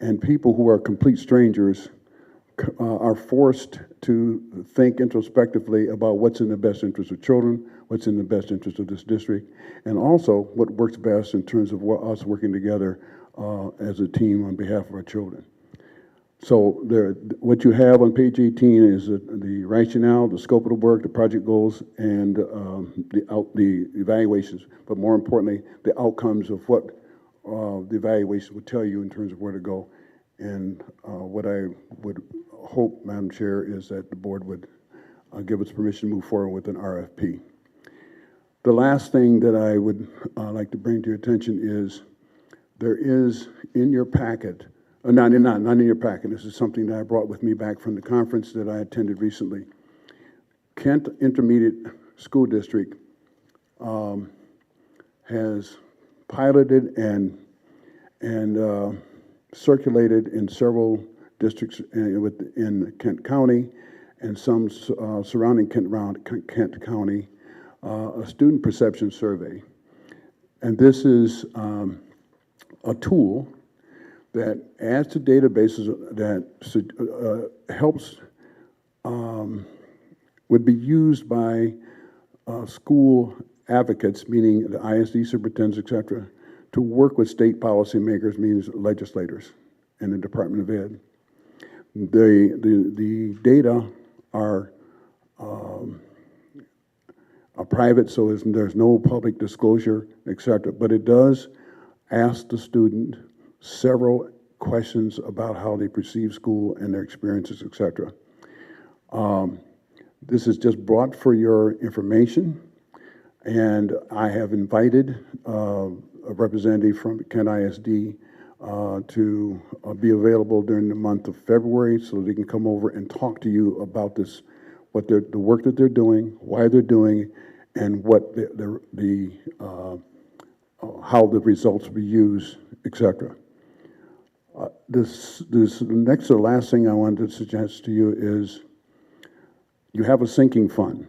and people who are complete strangers are forced to think introspectively about what's in the best interest of children, what's in the best interest of this district, and also what works best in terms of us working together as a team on behalf of our children. So what you have on page 18 is the rationale, the scope of the work, the project goals, and the evaluations, but more importantly, the outcomes of what the evaluation would tell you in terms of where to go. And what I would hope, Madam Chair, is that the board would give us permission to move forward with an RFP. The last thing that I would like to bring to your attention is there is in your packet, not in your packet, this is something that I brought with me back from the conference that I attended recently. Kent Intermediate School District has piloted and circulated in several districts in Kent County and some surrounding Kent County, a student perception survey. And this is a tool that adds to databases that helps, would be used by school advocates, meaning the ISD superintendents, et cetera, to work with state policymakers, means legislators and the Department of Ed. The data are private, so there's no public disclosure, et cetera, but it does ask the student several questions about how they perceive school and their experiences, et cetera. This is just brought for your information, and I have invited a representative from Kent ISD to be available during the month of February so they can come over and talk to you about this, the work that they're doing, why they're doing it, and what how the results will be used, etc. This next to the last thing I wanted to suggest to you is you have a sinking fund,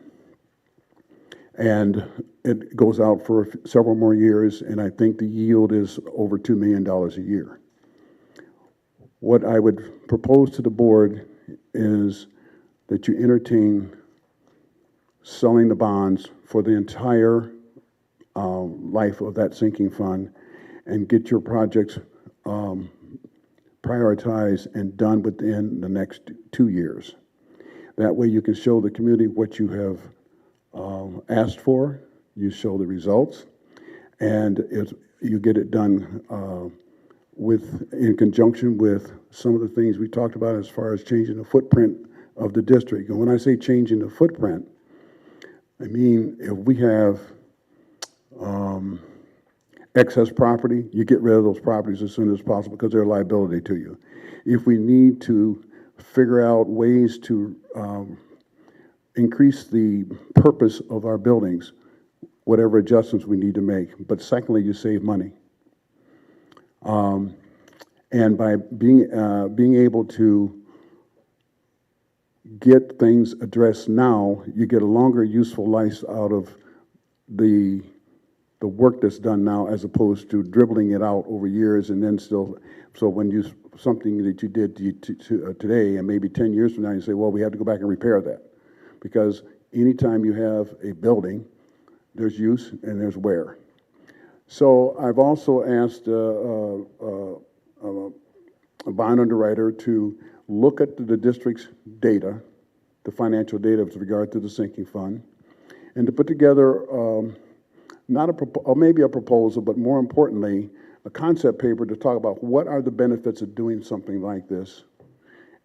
and it goes out for several more years, and I think the yield is over $2 million a year. What I would propose to the board is that you entertain selling the bonds for the entire life of that sinking fund and get your projects prioritized and done within the next 2 years. That way you can show the community what you have asked for, you show the results, and you get it done in conjunction with some of the things we talked about as far as changing the footprint of the district. And when I say changing the footprint, I mean if we have excess property, you get rid of those properties as soon as possible because they're a liability to you. If we need to figure out ways to increase the purpose of our buildings, whatever adjustments we need to make. But secondly, you save money. And by being able to get things addressed now, you get a longer useful life out of the work that's done now, as opposed to dribbling it out over years and then still. So when something that you did today, and maybe 10 years from now, you say, well, we have to go back and repair that. Because anytime you have a building, there's use and there's wear. So I've also asked a bond underwriter to look at the district's data, the financial data with regard to the sinking fund, and to put together not a or maybe a proposal, but more importantly, a concept paper to talk about what are the benefits of doing something like this,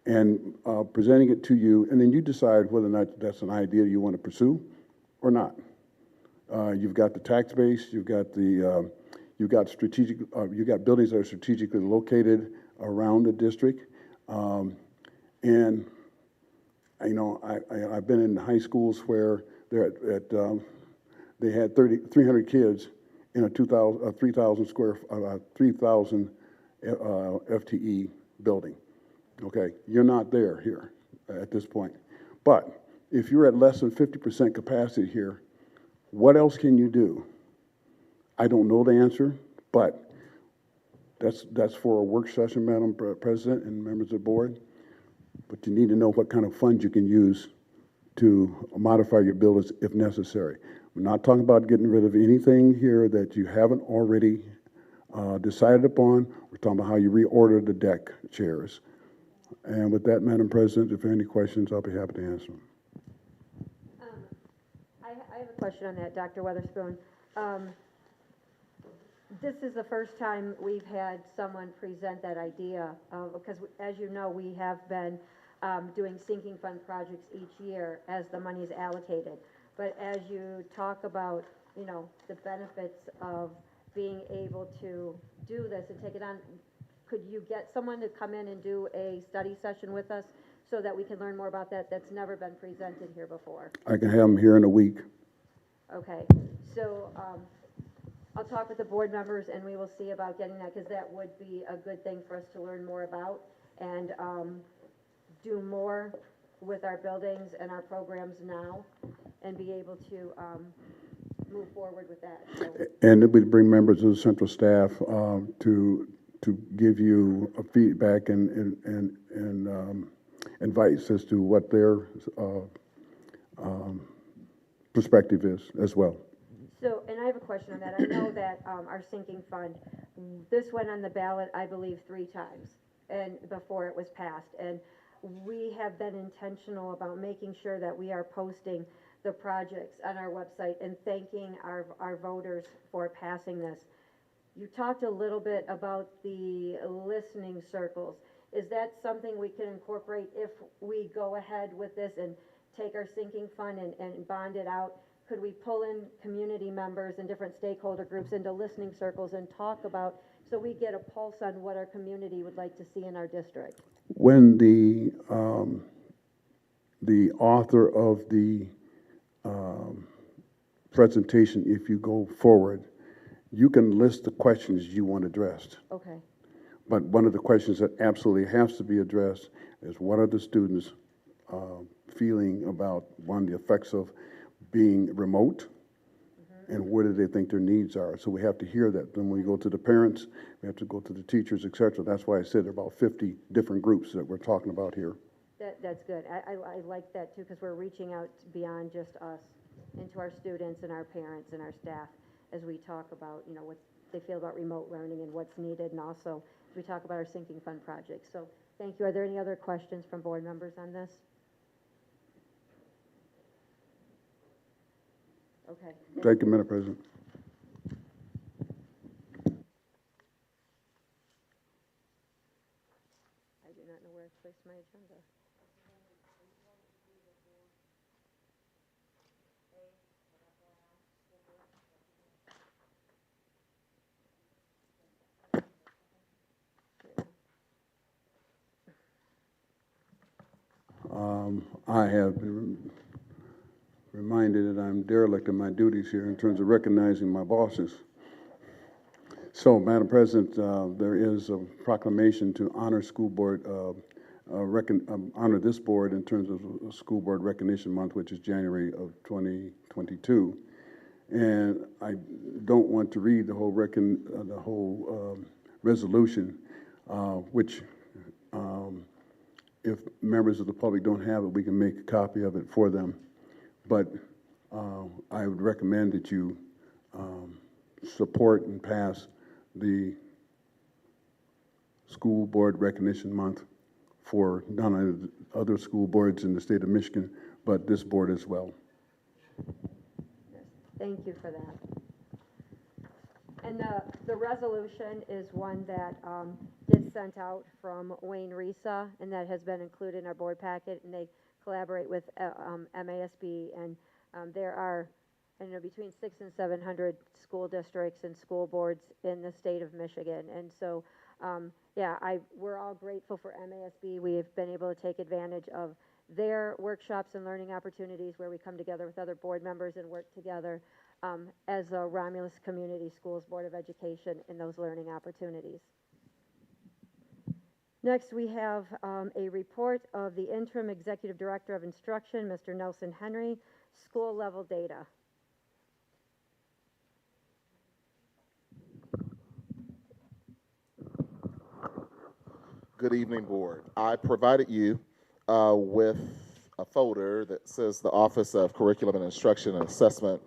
and presenting it to you, and then you decide whether or not that's an idea you want to pursue or not. You've got the tax base, you've got the you've got strategic, you've got buildings that are strategically located around the district, and you know I've been in high schools where they're they had 300 kids in a 3,000 FTE building. Okay, you're not there here at this point. But if you're at less than 50% capacity here, what else can you do? I don't know the answer, but that's for a work session, Madam President and members of the board. But you need to know what kind of funds you can use to modify your buildings if necessary. We're not talking about getting rid of anything here that you haven't already decided upon. We're talking about how you reorder the deck chairs. And with that, Madam President, if there are any questions, I'll be happy to answer them. I have a question on that, Dr. Weatherspoon. This is the first time we've had someone present that idea, because as you know, we have been doing sinking fund projects each year as the money is allocated. But as you talk about, you know, the benefits of being able to do this and take it on, could you get someone to come in and do a study session with us so that we can learn more about that? That's never been presented here before. I can have them here in a week. Okay, so I'll talk with the board members and we will see about getting that, because that would be a good thing for us to learn more about and do more with our buildings and our programs now and be able to move forward with that. So. And then we'd bring members of the central staff to give you a feedback and advice as to what their perspective is as well. So, and I have a question on that. I know that our sinking fund, this went on the ballot, I believe, 3 times and before it was passed. And we have been intentional about making sure that we are posting the projects on our website and thanking our voters for passing this. You talked a little bit about the listening circles. Is that something we can incorporate if we go ahead with this and take our sinking fund and bond it out? Could we pull in community members and different stakeholder groups into listening circles and talk about, so we get a pulse on what our community would like to see in our district? When the author of the presentation, if you go forward, you can list the questions you want addressed. Okay. But one of the questions that absolutely has to be addressed is, what are the students feeling about, one, the effects of being remote, and where do they think their needs are? So we have to hear that. Then when we go to the parents, we have to go to the teachers, et cetera. That's why I said there are about 50 different groups that we're talking about here. That's good. I like that too, because we're reaching out beyond just us into our students and our parents and our staff as we talk about, you know, what they feel about remote learning and what's needed, and also as we talk about our sinking fund projects. So thank you. Are there any other questions from board members on this? Okay. Thank you, Madam President. I do not know where I've placed my agenda. I have been reminded that I'm derelict in my duties here in terms of recognizing my bosses. So, Madam President, there is a proclamation to honor school board, honor this board in terms of School Board Recognition Month, which is January of 2022. And I don't want to read the whole resolution, which if members of the public don't have it, we can make a copy of it for them. But I would recommend that you support and pass the School Board Recognition Month for not only the other school boards in the state of Michigan, but this board as well. Thank you for that. And the resolution is one that is sent out from Wayne Risa, and that has been included in our board packet, and they collaborate with MASB, and there are, I don't know, between 600 and 700 school districts and school boards in the state of Michigan. And so, yeah, we're all grateful for MASB. We've been able to take advantage of their workshops and learning opportunities where we come together with other board members and work together as a Romulus Community Schools Board of Education in those learning opportunities. Next, we have a report of the Interim Executive Director of Instruction, Mr. Nelson Henry, school level data. Good evening, board. I provided you with a folder that says the Office of Curriculum and Instruction and Assessment.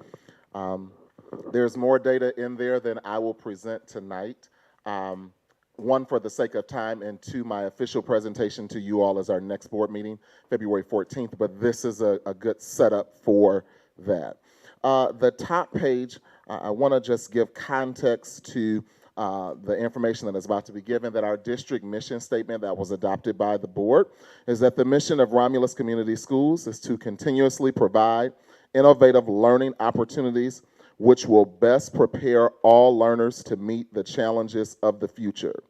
There's more data in there than I will present tonight. One, for the sake of time, and two, my official presentation to you all is our next board meeting, February 14th, but this is a good setup for that. The top page, I want to just give context to the information that is about to be given, that our district mission statement that was adopted by the board is that the mission of Romulus Community Schools is to continuously provide innovative learning opportunities which will best prepare all learners to meet the challenges of the future.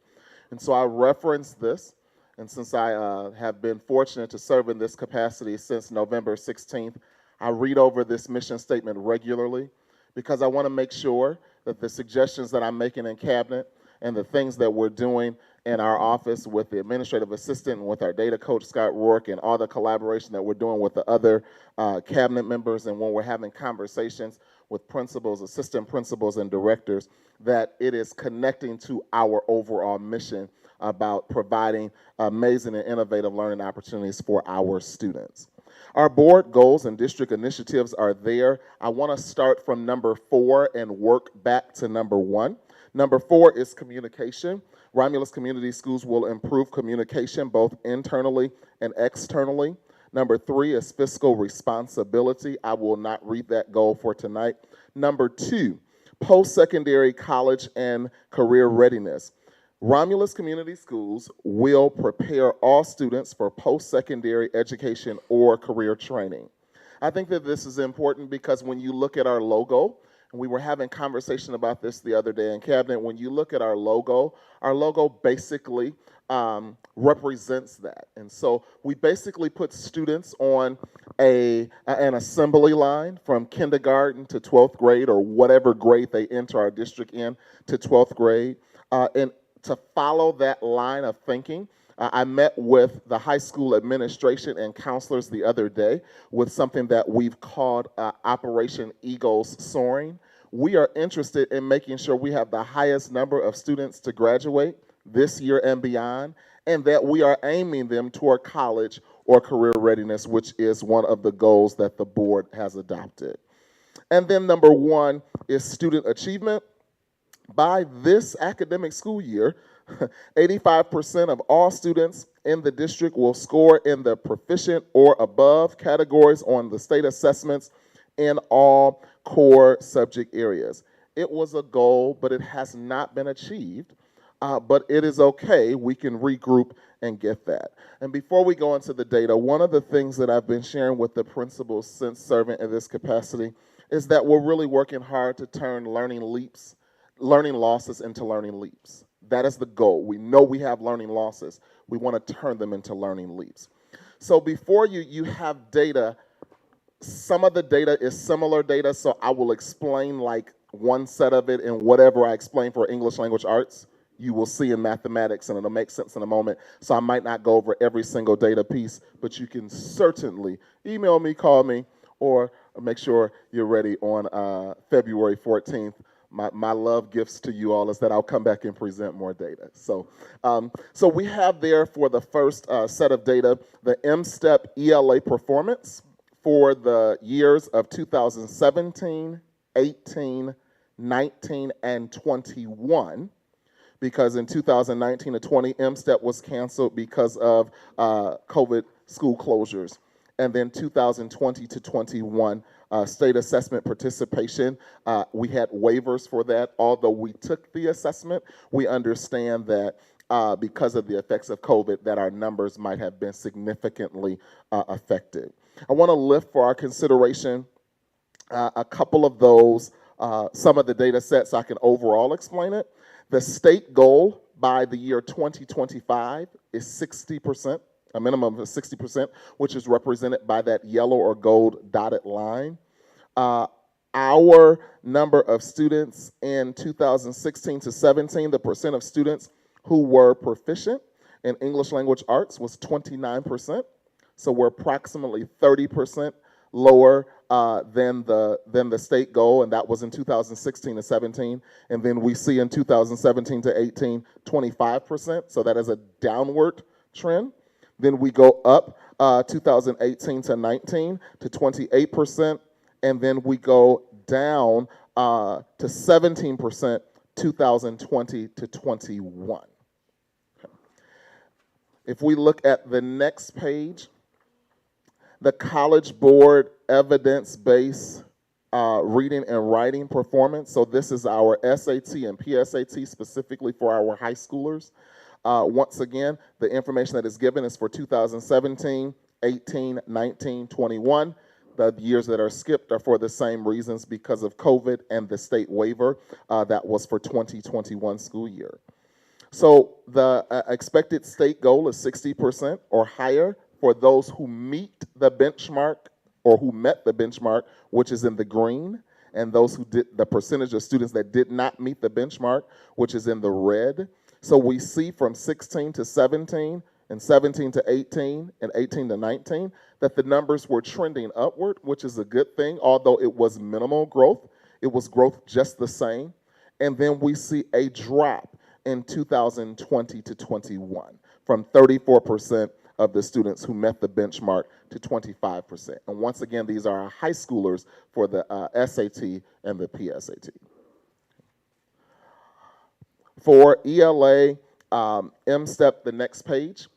And so I reference this, and since I have been fortunate to serve in this capacity since November 16th, I read over this mission statement regularly because I want to make sure that the suggestions that I'm making in cabinet and the things that we're doing in our office with the administrative assistant and with our data coach, Scott Rourke, and all the collaboration that we're doing with the other cabinet members, and when we're having conversations with principals, assistant principals, and directors, that it is connecting to our overall mission about providing amazing and innovative learning opportunities for our students. Our board goals and district initiatives are there. I want to start from number 4 and work back to number 1. Number 4 is communication. Romulus Community Schools will improve communication both internally and externally. Number 3 is fiscal responsibility. I will not read that goal for tonight. Number 2, post-secondary college and career readiness. Romulus Community Schools will prepare all students for post-secondary education or career training. I think that this is important because when you look at our logo, and we were having conversation about this the other day in cabinet, when you look at our logo basically represents that. And so we basically put students on an assembly line from kindergarten to 12th grade, or whatever grade they enter our district in, to 12th grade. And to follow that line of thinking, I met with the high school administration and counselors the other day with something that we've called Operation Eagles Soaring. We are interested in making sure we have the highest number of students to graduate this year and beyond, and that we are aiming them toward college or career readiness, which is one of the goals that the board has adopted. And then number 1 is student achievement. By this academic school year, 85% of all students in the district will score in the proficient or above categories on the state assessments in all core subject areas. It was a goal, but it has not been achieved. But it is okay. We can regroup and get that. And before we go into the data, one of the things that I've been sharing with the principals since serving in this capacity is that we're really working hard to turn learning losses into learning leaps. That is the goal. We know we have learning losses. We want to turn them into learning leaps. So before you have data, some of the data is similar data, so I will explain like one set of it, and whatever I explain for English language arts, you will see in mathematics, and it'll make sense in a moment. So I might not go over every single data piece, but you can certainly email me, call me, or make sure you're ready on February 14th. My love gifts to you all is that I'll come back and present more data. So we have there for the first set of data, the M-STEP ELA performance for the years of 2017, 18, 19, and 21. because in 2019 to 20, M-STEP was canceled because of COVID school closures. And then 2020 to 21, state assessment participation, we had waivers for that. Although we took the assessment, we understand that because of the effects of COVID, that our numbers might have been significantly affected. I want to lift for our consideration a couple of those, some of the data sets, so I can overall explain it. The state goal by the year 2025 is 60%, a minimum of 60%, which is represented by that yellow or gold dotted line. Our number of students in 2016 to 17, the percent of students who were proficient in English language arts was 29%. So we're approximately 30% lower than the state goal, and that was in 2016 to 17. And then we see in 2017 to 18, 25%. So that is a downward trend. Then we go up 2018 to 19 to 28%, and then we go down to 17% 2020 to 21. Okay. If we look at the next page, the College Board evidence-based reading and writing performance. So this is our SAT and PSAT specifically for our high schoolers. Once again, the information that is given is for 2017, 18, 19, 21. The years that are skipped are for the same reasons because of COVID and the state waiver that was for 2021 school year. So the expected state goal is 60% or higher for those who meet the benchmark or who met the benchmark, which is in the green, and those who did, the percentage of students that did not meet the benchmark, which is in the red. So we see from 16 to 17 and 17 to 18 and 18 to 19 that the numbers were trending upward, which is a good thing, although it was minimal growth. It was growth just the same. And then we see a drop in 2020 to 21 from 34% of the students who met the benchmark to 25%. And once again, these are our high schoolers for the SAT and the PSAT. For ELA, M-STEP, the next page,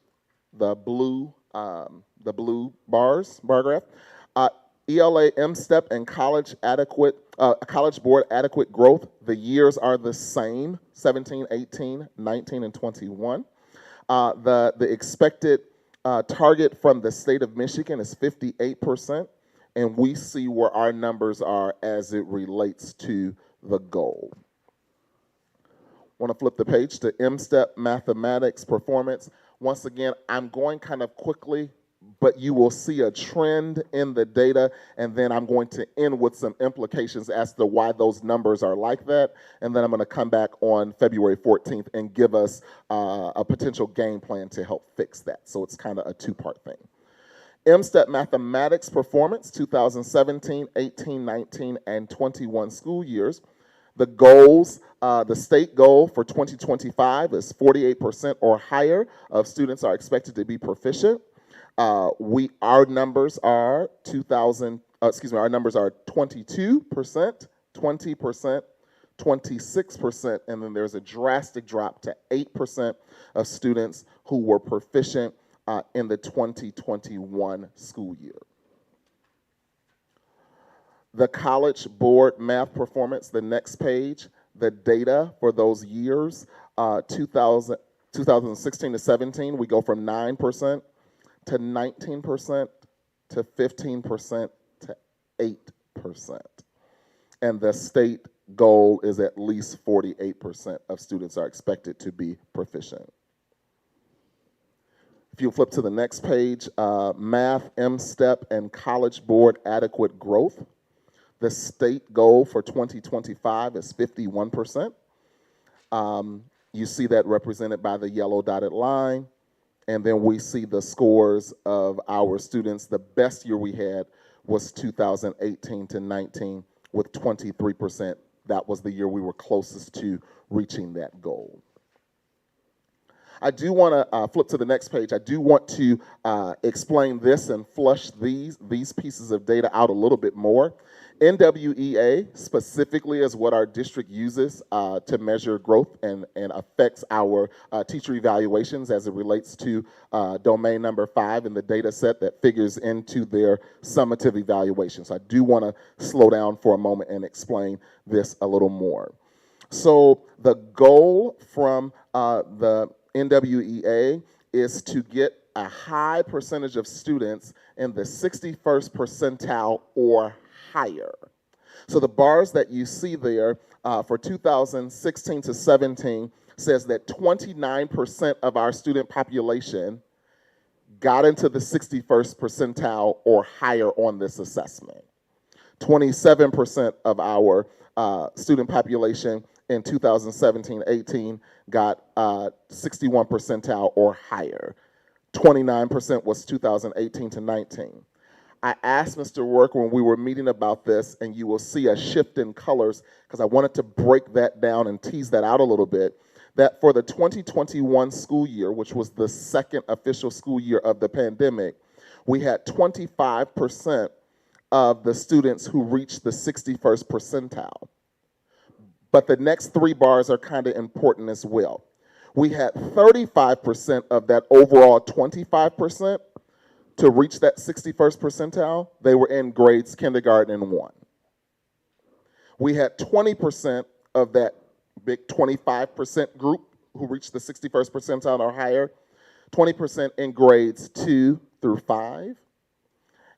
the blue bar graph. ELA, M-STEP, and College Board adequate growth. The years are the same, 17, 18, 19, and 21. The expected target from the state of Michigan is 58%, and we see where our numbers are as it relates to the goal. Want to flip the page to M-STEP mathematics performance. Once again, I'm going kind of quickly, but you will see a trend in the data, and then I'm going to end with some implications as to why those numbers are like that, and then I'm going to come back on February 14th and give us a potential game plan to help fix that. So it's kind of a two-part thing. M-STEP mathematics performance, 2017, 18, 19, and 21 school years. The goals, the state goal for 2025 is 48% or higher of students are expected to be proficient. Our numbers are 22%, 20%, 26%, and then there's a drastic drop to 8% of students who were proficient in the 2021 school year. The College Board math performance, the next page, the data for those years, 2016 to 17, we go from 9% to 19% to 15% to 8%. And the state goal is at least 48% of students are expected to be proficient. If you flip to the next page, math, M-STEP, and College Board adequate growth. The state goal for 2025 is 51%. You see that represented by the yellow dotted line. And then we see the scores of our students. The best year we had was 2018 to 19 with 23%. That was the year we were closest to reaching that goal. I do want to flip to the next page. I do want to explain this and flush these pieces of data out a little bit more. NWEA specifically is what our district uses to measure growth and affects our teacher evaluations as it relates to domain number 5 in the data set that figures into their summative evaluations. I do want to slow down for a moment and explain this a little more. So the goal from the NWEA is to get a high percentage of students in the 61st percentile or higher. So the bars that you see there for 2016 to 17 says that 29% of our student population got into the 61st percentile or higher on this assessment. 27% of our student population in 2017-18 got 61 percentile or higher. 29% was 2018 to 19. I asked Mr. Work when we were meeting about this, and you will see a shift in colors because I wanted to break that down and tease that out a little bit, that for the 2021 school year, which was the second official school year of the pandemic, we had 25% of the students who reached the 61st percentile. But the next 3 bars are kind of important as well. We had 35% of that overall 25% to reach that 61st percentile. They were in grades kindergarten and 1. We had 20% of that big 25% group who reached the 61st percentile or higher, 20% in grades 2 through 5.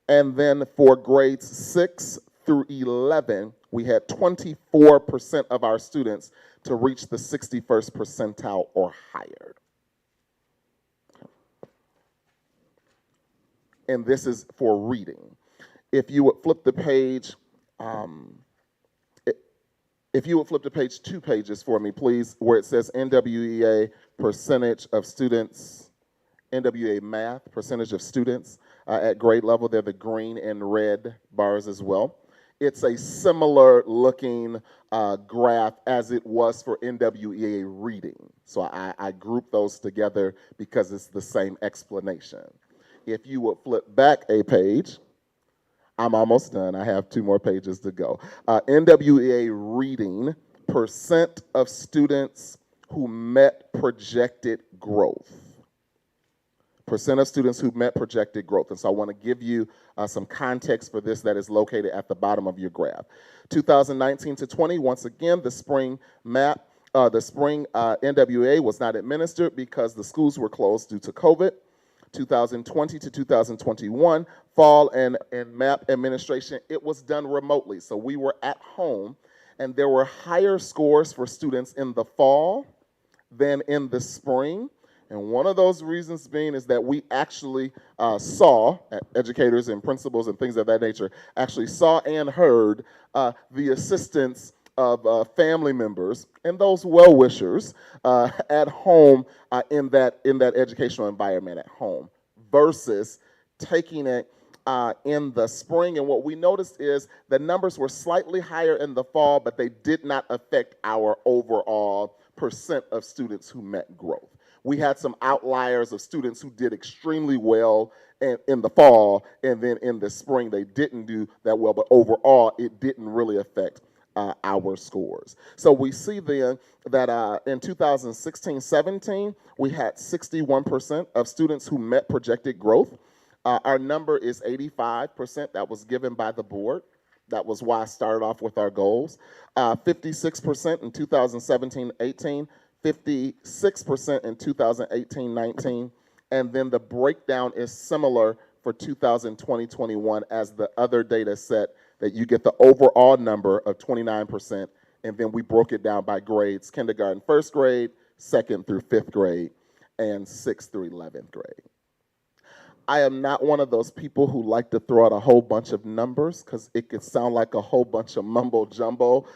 And then for grades 6 through 11, we had 24% of our students to reach the 61st percentile or higher. And this is for reading. If you would flip the page, if you would flip the page 2 pages for me, please, where it says NWEA percentage of students, NWEA math, percentage of students at grade level. They're the green and red bars as well. It's a similar looking graph as it was for NWEA reading. So I grouped those together because it's the same explanation. If you would flip back a page, I'm almost done. I have 2 more pages to go. NWEA reading, percent of students who met projected growth. Percent of students who met projected growth. And so I want to give you some context for this that is located at the bottom of your graph. 2019 to 20, once again, the spring map, the spring NWEA was not administered because the schools were closed due to COVID. 2020 to 2021, fall and map administration, it was done remotely. So we were at home, and there were higher scores for students in the fall than in the spring. And one of those reasons being is that we actually saw, educators and principals and things of that nature, actually saw and heard the assistance of family members and those well-wishers at home in that educational environment at home versus taking it in the spring. And what we noticed is the numbers were slightly higher in the fall, but they did not affect our overall percent of students who met growth. We had some outliers of students who did extremely well in the fall, and then in the spring they didn't do that well, but overall it didn't really affect our scores. So we see then that in 2016-17, we had 61% of students who met projected growth. Our number is 85%. That was given by the board. That was why I started off with our goals. 56% in 2017-18, 56% in 2018-19, and then the breakdown is similar for 2020-21 as the other data set that you get the overall number of 29%, and then we broke it down by grades, kindergarten, 1st grade, 2nd through 5th grade, and 6th through 11th grade. I am not one of those people who like to throw out a whole bunch of numbers because it could sound like a whole bunch of mumbo jumbo,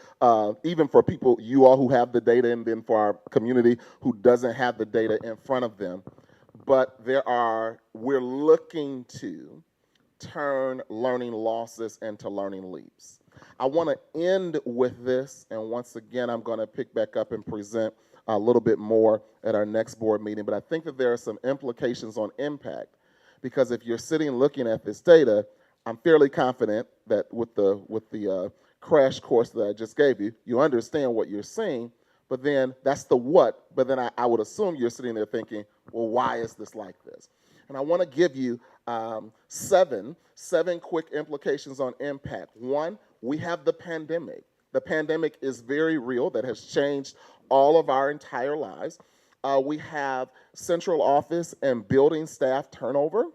even for people, you all who have the data, and then for our community who doesn't have the data in front of them. But we're looking to turn learning losses into learning leaps. I want to end with this, and once again, I'm going to pick back up and present a little bit more at our next board meeting, but I think that there are some implications on impact, because if you're sitting looking at this data, I'm fairly confident that with the crash course that I just gave you, you understand what you're seeing. But then that's the what. But then I would assume you're sitting there thinking, well, why is this like this? And I want to give you seven quick implications on impact. One, we have the pandemic. The pandemic is very real. That has changed all of our entire lives. We have central office and building staff turnover.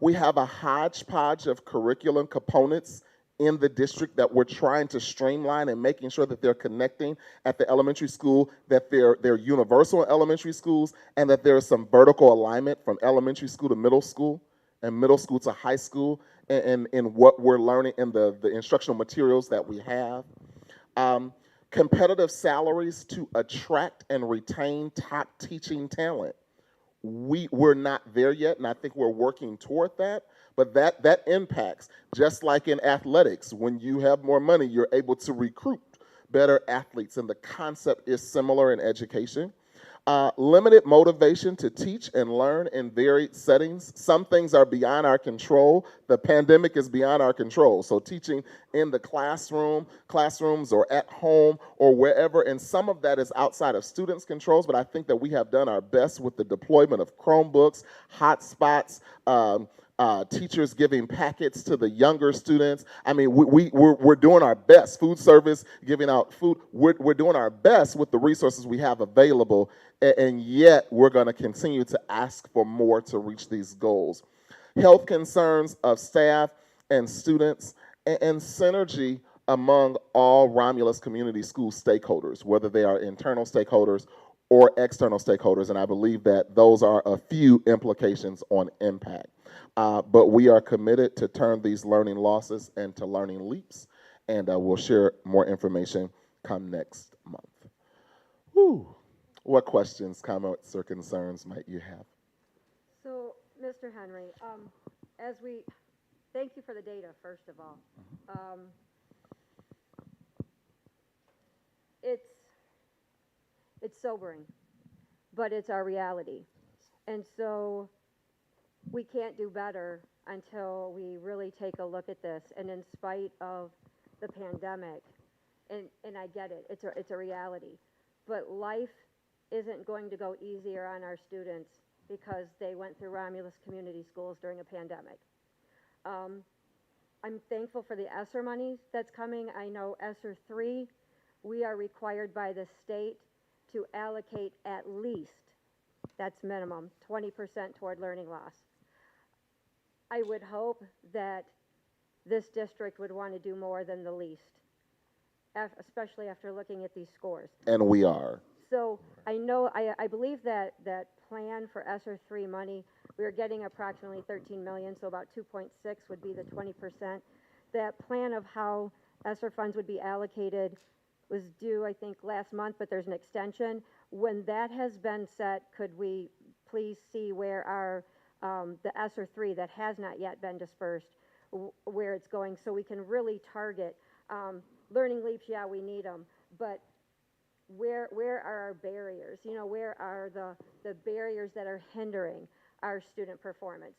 We have a hodgepodge of curriculum components in the district that we're trying to streamline and making sure that they're connecting at the elementary school, that they're universal in elementary schools, and that there's some vertical alignment from elementary school to middle school and middle school to high school and in what we're learning in the instructional materials that we have. Competitive salaries to attract and retain top teaching talent. We're not there yet, and I think we're working toward that. But that impacts, just like in athletics, when you have more money, you're able to recruit better athletes, and the concept is similar in education. Limited motivation to teach and learn in varied settings. Some things are beyond our control. The pandemic is beyond our control. So teaching in the classrooms or at home or wherever, and some of that is outside of students' controls, but I think that we have done our best with the deployment of Chromebooks, hotspots, teachers giving packets to the younger students. I mean, we're doing our best. Food service, giving out food. We're doing our best with the resources we have available, and yet we're going to continue to ask for more to reach these goals. Health concerns of staff and students, and synergy among all Romulus Community School stakeholders, whether they are internal stakeholders or external stakeholders, and I believe that those are a few implications on impact. But we are committed to turn these learning losses into learning leaps, and we'll share more information come next month. Whew. What questions, comments, or concerns might you have? So, Mr. Henry, thank you for the data, first of all. It's sobering, but it's our reality. And so we can't do better until we really take a look at this. And in spite of the pandemic, and I get it, it's a reality, but life isn't going to go easier on our students because they went through Romulus Community Schools during a pandemic. I'm thankful for the ESSER money that's coming. I know ESSER 3, we are required by the state to allocate at least, that's minimum, 20% toward learning loss. I would hope that this district would want to do more than the least, especially after looking at these scores. And we are. So I know, I believe that plan for ESSER 3 money, we are getting approximately 13 million, so about 2.6 would be the 20%. That plan of how ESSER funds would be allocated was due, I think, last month, but there's an extension. When that has been set, could we please see where our, the ESSER 3 that has not yet been dispersed, where it's going, so we can really target. Learning leaps, yeah, we need them, but where are our barriers? You know, where are the barriers that are hindering our student performance?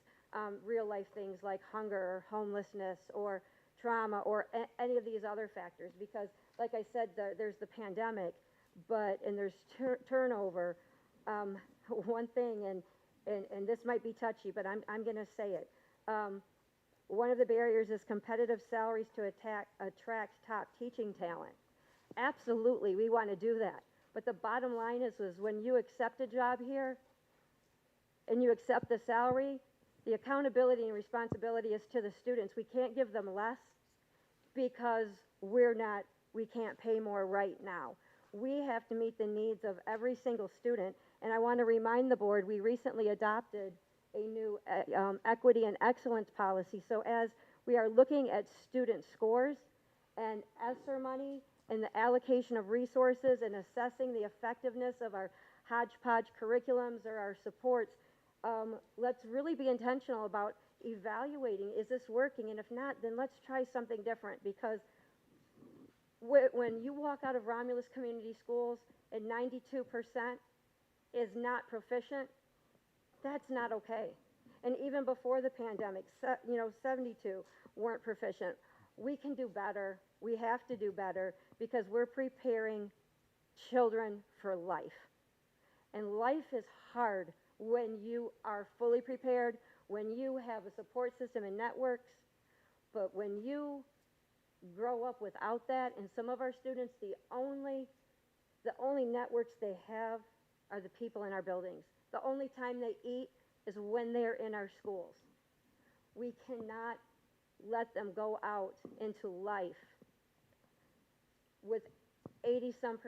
Real life things like hunger or homelessness or trauma or any of these other factors, because like I said, there's the pandemic, and there's turnover. One thing, and this might be touchy, but I'm going to say it. One of the barriers is competitive salaries to attract top teaching talent. Absolutely, we want to do that. But the bottom line is when you accept a job here and you accept the salary, the accountability and responsibility is to the students. We can't give them less because we can't pay more right now. We have to meet the needs of every single student. And I want to remind the board, we recently adopted a new equity and excellence policy. So as we are looking at student scores and ESSER money and the allocation of resources and assessing the effectiveness of our hodgepodge curriculums or our supports, let's really be intentional about evaluating, is this working? And if not, then let's try something different, because when you walk out of Romulus Community Schools and 92% is not proficient, that's not okay. and even before the pandemic, 72 weren't proficient. We can do better. We have to do better because we're preparing children for life. And life is hard when you are fully prepared, when you have a support system and networks, but when you grow up without that, and some of our students, the only networks they have are the people in our buildings. The only time they eat is when they're in our schools. We cannot let them go out into life with 80-some%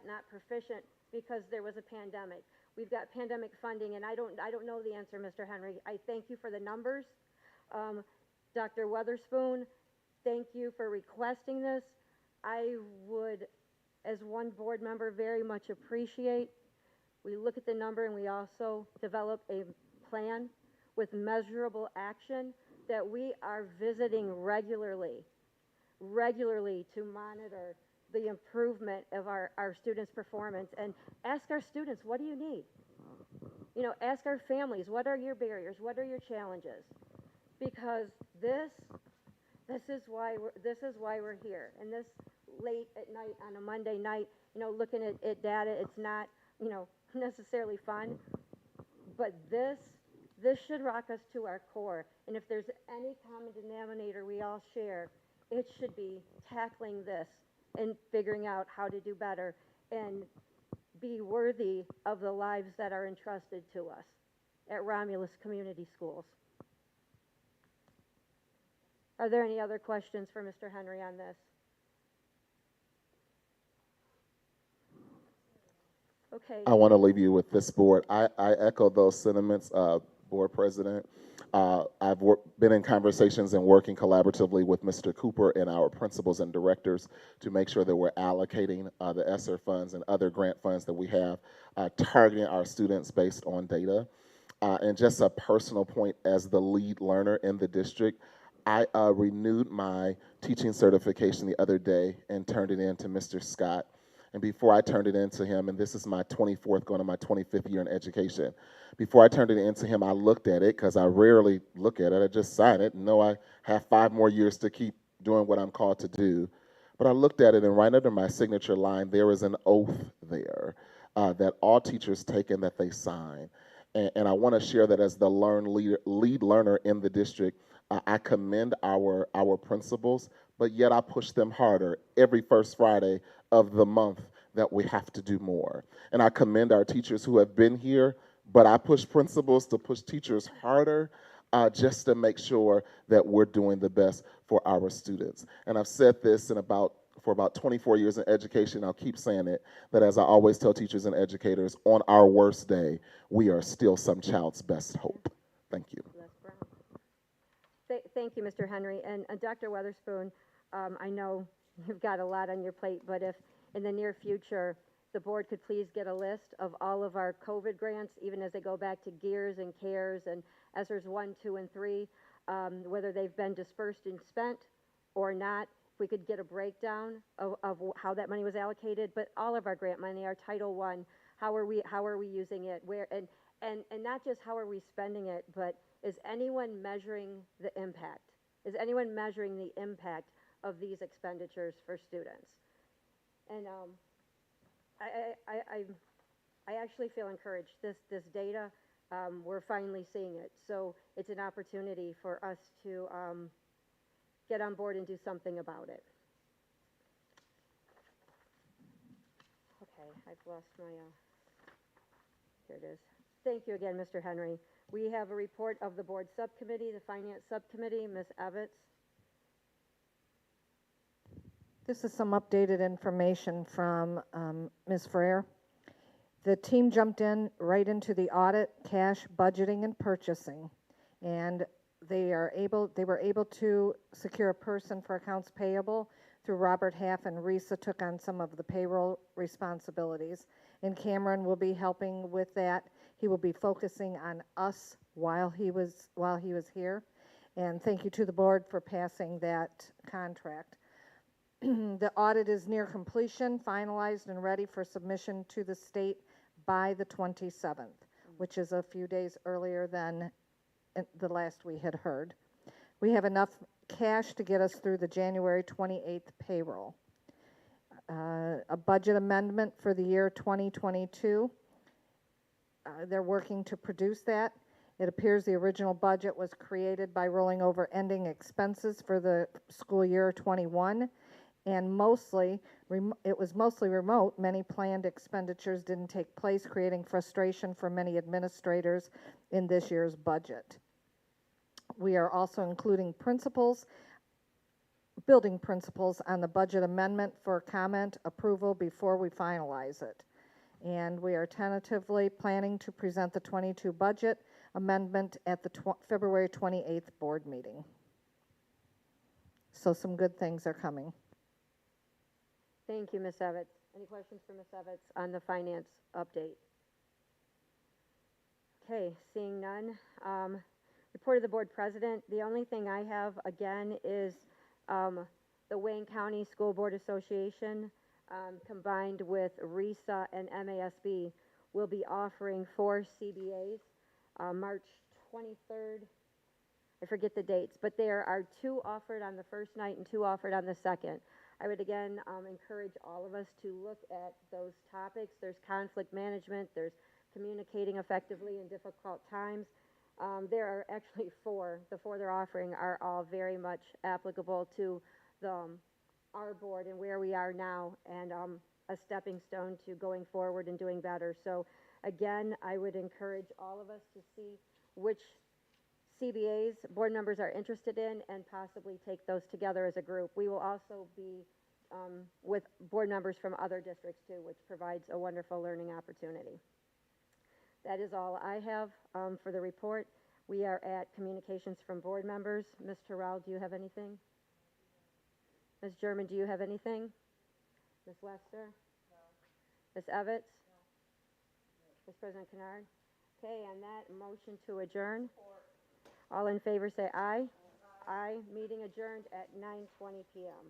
not proficient because there was a pandemic. We've got pandemic funding, and I don't know the answer, Mr. Henry. I thank you for the numbers. Dr. Weatherspoon, thank you for requesting this. I would, as one board member, very much appreciate we look at the number and we also develop a plan with measurable action that we are visiting regularly to monitor the improvement of our students' performance, and ask our students, what do you need? Ask our families, what are your barriers? What are your challenges? Because this is why we're here. And this late at night on a Monday night, looking at data, it's not, necessarily fun, but this should rock us to our core. And if there's any common denominator we all share, it should be tackling this and figuring out how to do better and be worthy of the lives that are entrusted to us at Romulus Community Schools. Are there any other questions for Mr. Henry on this? Okay. I want to leave you with this, board. I echo those sentiments, Board President. I've been in conversations and working collaboratively with Mr. Cooper and our principals and directors to make sure that we're allocating the ESSER funds and other grant funds that we have, targeting our students based on data. And just a personal point, as the lead learner in the district, I renewed my teaching certification the other day and turned it in to Mr. Scott. And before I turned it into him, and this is my 24th, going to my 25th year in education, before I turned it into him, I looked at it, because I rarely look at it. I just sign it and know I have 5 more years to keep doing what I'm called to do. But I looked at it, and right under my signature line, there is an oath there that all teachers take and that they sign. And I want to share that as the lead learner in the district. I commend our principals, but yet I push them harder every first Friday of the month that we have to do more. And I commend our teachers who have been here, but I push principals to push teachers harder just to make sure that we're doing the best for our students. And I've said this for about 24 years in education. I'll keep saying it, that as I always tell teachers and educators, on our worst day, we are still some child's best hope. Thank you. Thank you, Mr. Henry. And Dr. Weatherspoon, I know you've got a lot on your plate, but if in the near future the board could please get a list of all of our COVID grants, even as they go back to GEARS and CARES and ESSERS 1, 2, and 3, whether they've been dispersed and spent or not, if we could get a breakdown of how that money was allocated, but all of our grant money, our Title I, how are we using it, where, and not just how are we spending it, but is anyone measuring the impact? Is anyone measuring the impact of these expenditures for students? And I actually feel encouraged. This data, we're finally seeing it. So it's an opportunity for us to get on board and do something about it. Okay, I've lost my, here it is. Thank you again, Mr. Henry. We have a report of the board subcommittee, the finance subcommittee, Ms. Evans. This is some updated information from Ms. Frere. The team jumped in right into the audit, cash, budgeting, and purchasing, and they were able to secure a person for accounts payable through Robert Half, and Risa took on some of the payroll responsibilities. And Cameron will be helping with that. He will be focusing on us while he was here. And thank you to the board for passing that contract. The audit is near completion, finalized, and ready for submission to the state by the 27th, which is a few days earlier than the last we had heard. We have enough cash to get us through the January 28th payroll. A budget amendment for the year 2022. They're working to produce that. It appears the original budget was created by rolling over ending expenses for the school year 21, and it was mostly remote. Many planned expenditures didn't take place, creating frustration for many administrators in this year's budget. We are also including building principles on the budget amendment for comment approval before we finalize it. And we are tentatively planning to present the 22 budget amendment at the February 28th board meeting. So some good things are coming. Thank you, Ms. Evans. Any questions for Ms. Evans on the finance update? Okay, seeing none. Report of the board president. The only thing I have, again, is the Wayne County School Board Association, combined with RESA and MASB, will be offering 4 CBAs, March 23rd. I forget the dates, but there are 2 offered on the first night and 2 offered on the second. I would again encourage all of us to look at those topics. There's conflict management, there's communicating effectively in difficult times. There are actually 4. The 4 they're offering are all very much applicable to our board and where we are now, and a stepping stone to going forward and doing better. So again, I would encourage all of us to see which CBAs board members are interested in and possibly take those together as a group. We will also be with board members from other districts too, which provides a wonderful learning opportunity. That is all I have for the report. We are at communications from board members. Ms. Terrell, do you have anything? Ms. German, do you have anything? Ms. Lester? No. Ms. Evans? No. Ms. President Kennard? Okay, on that motion to adjourn. All in favor say aye. Aye. Meeting adjourned at 9:20 p.m.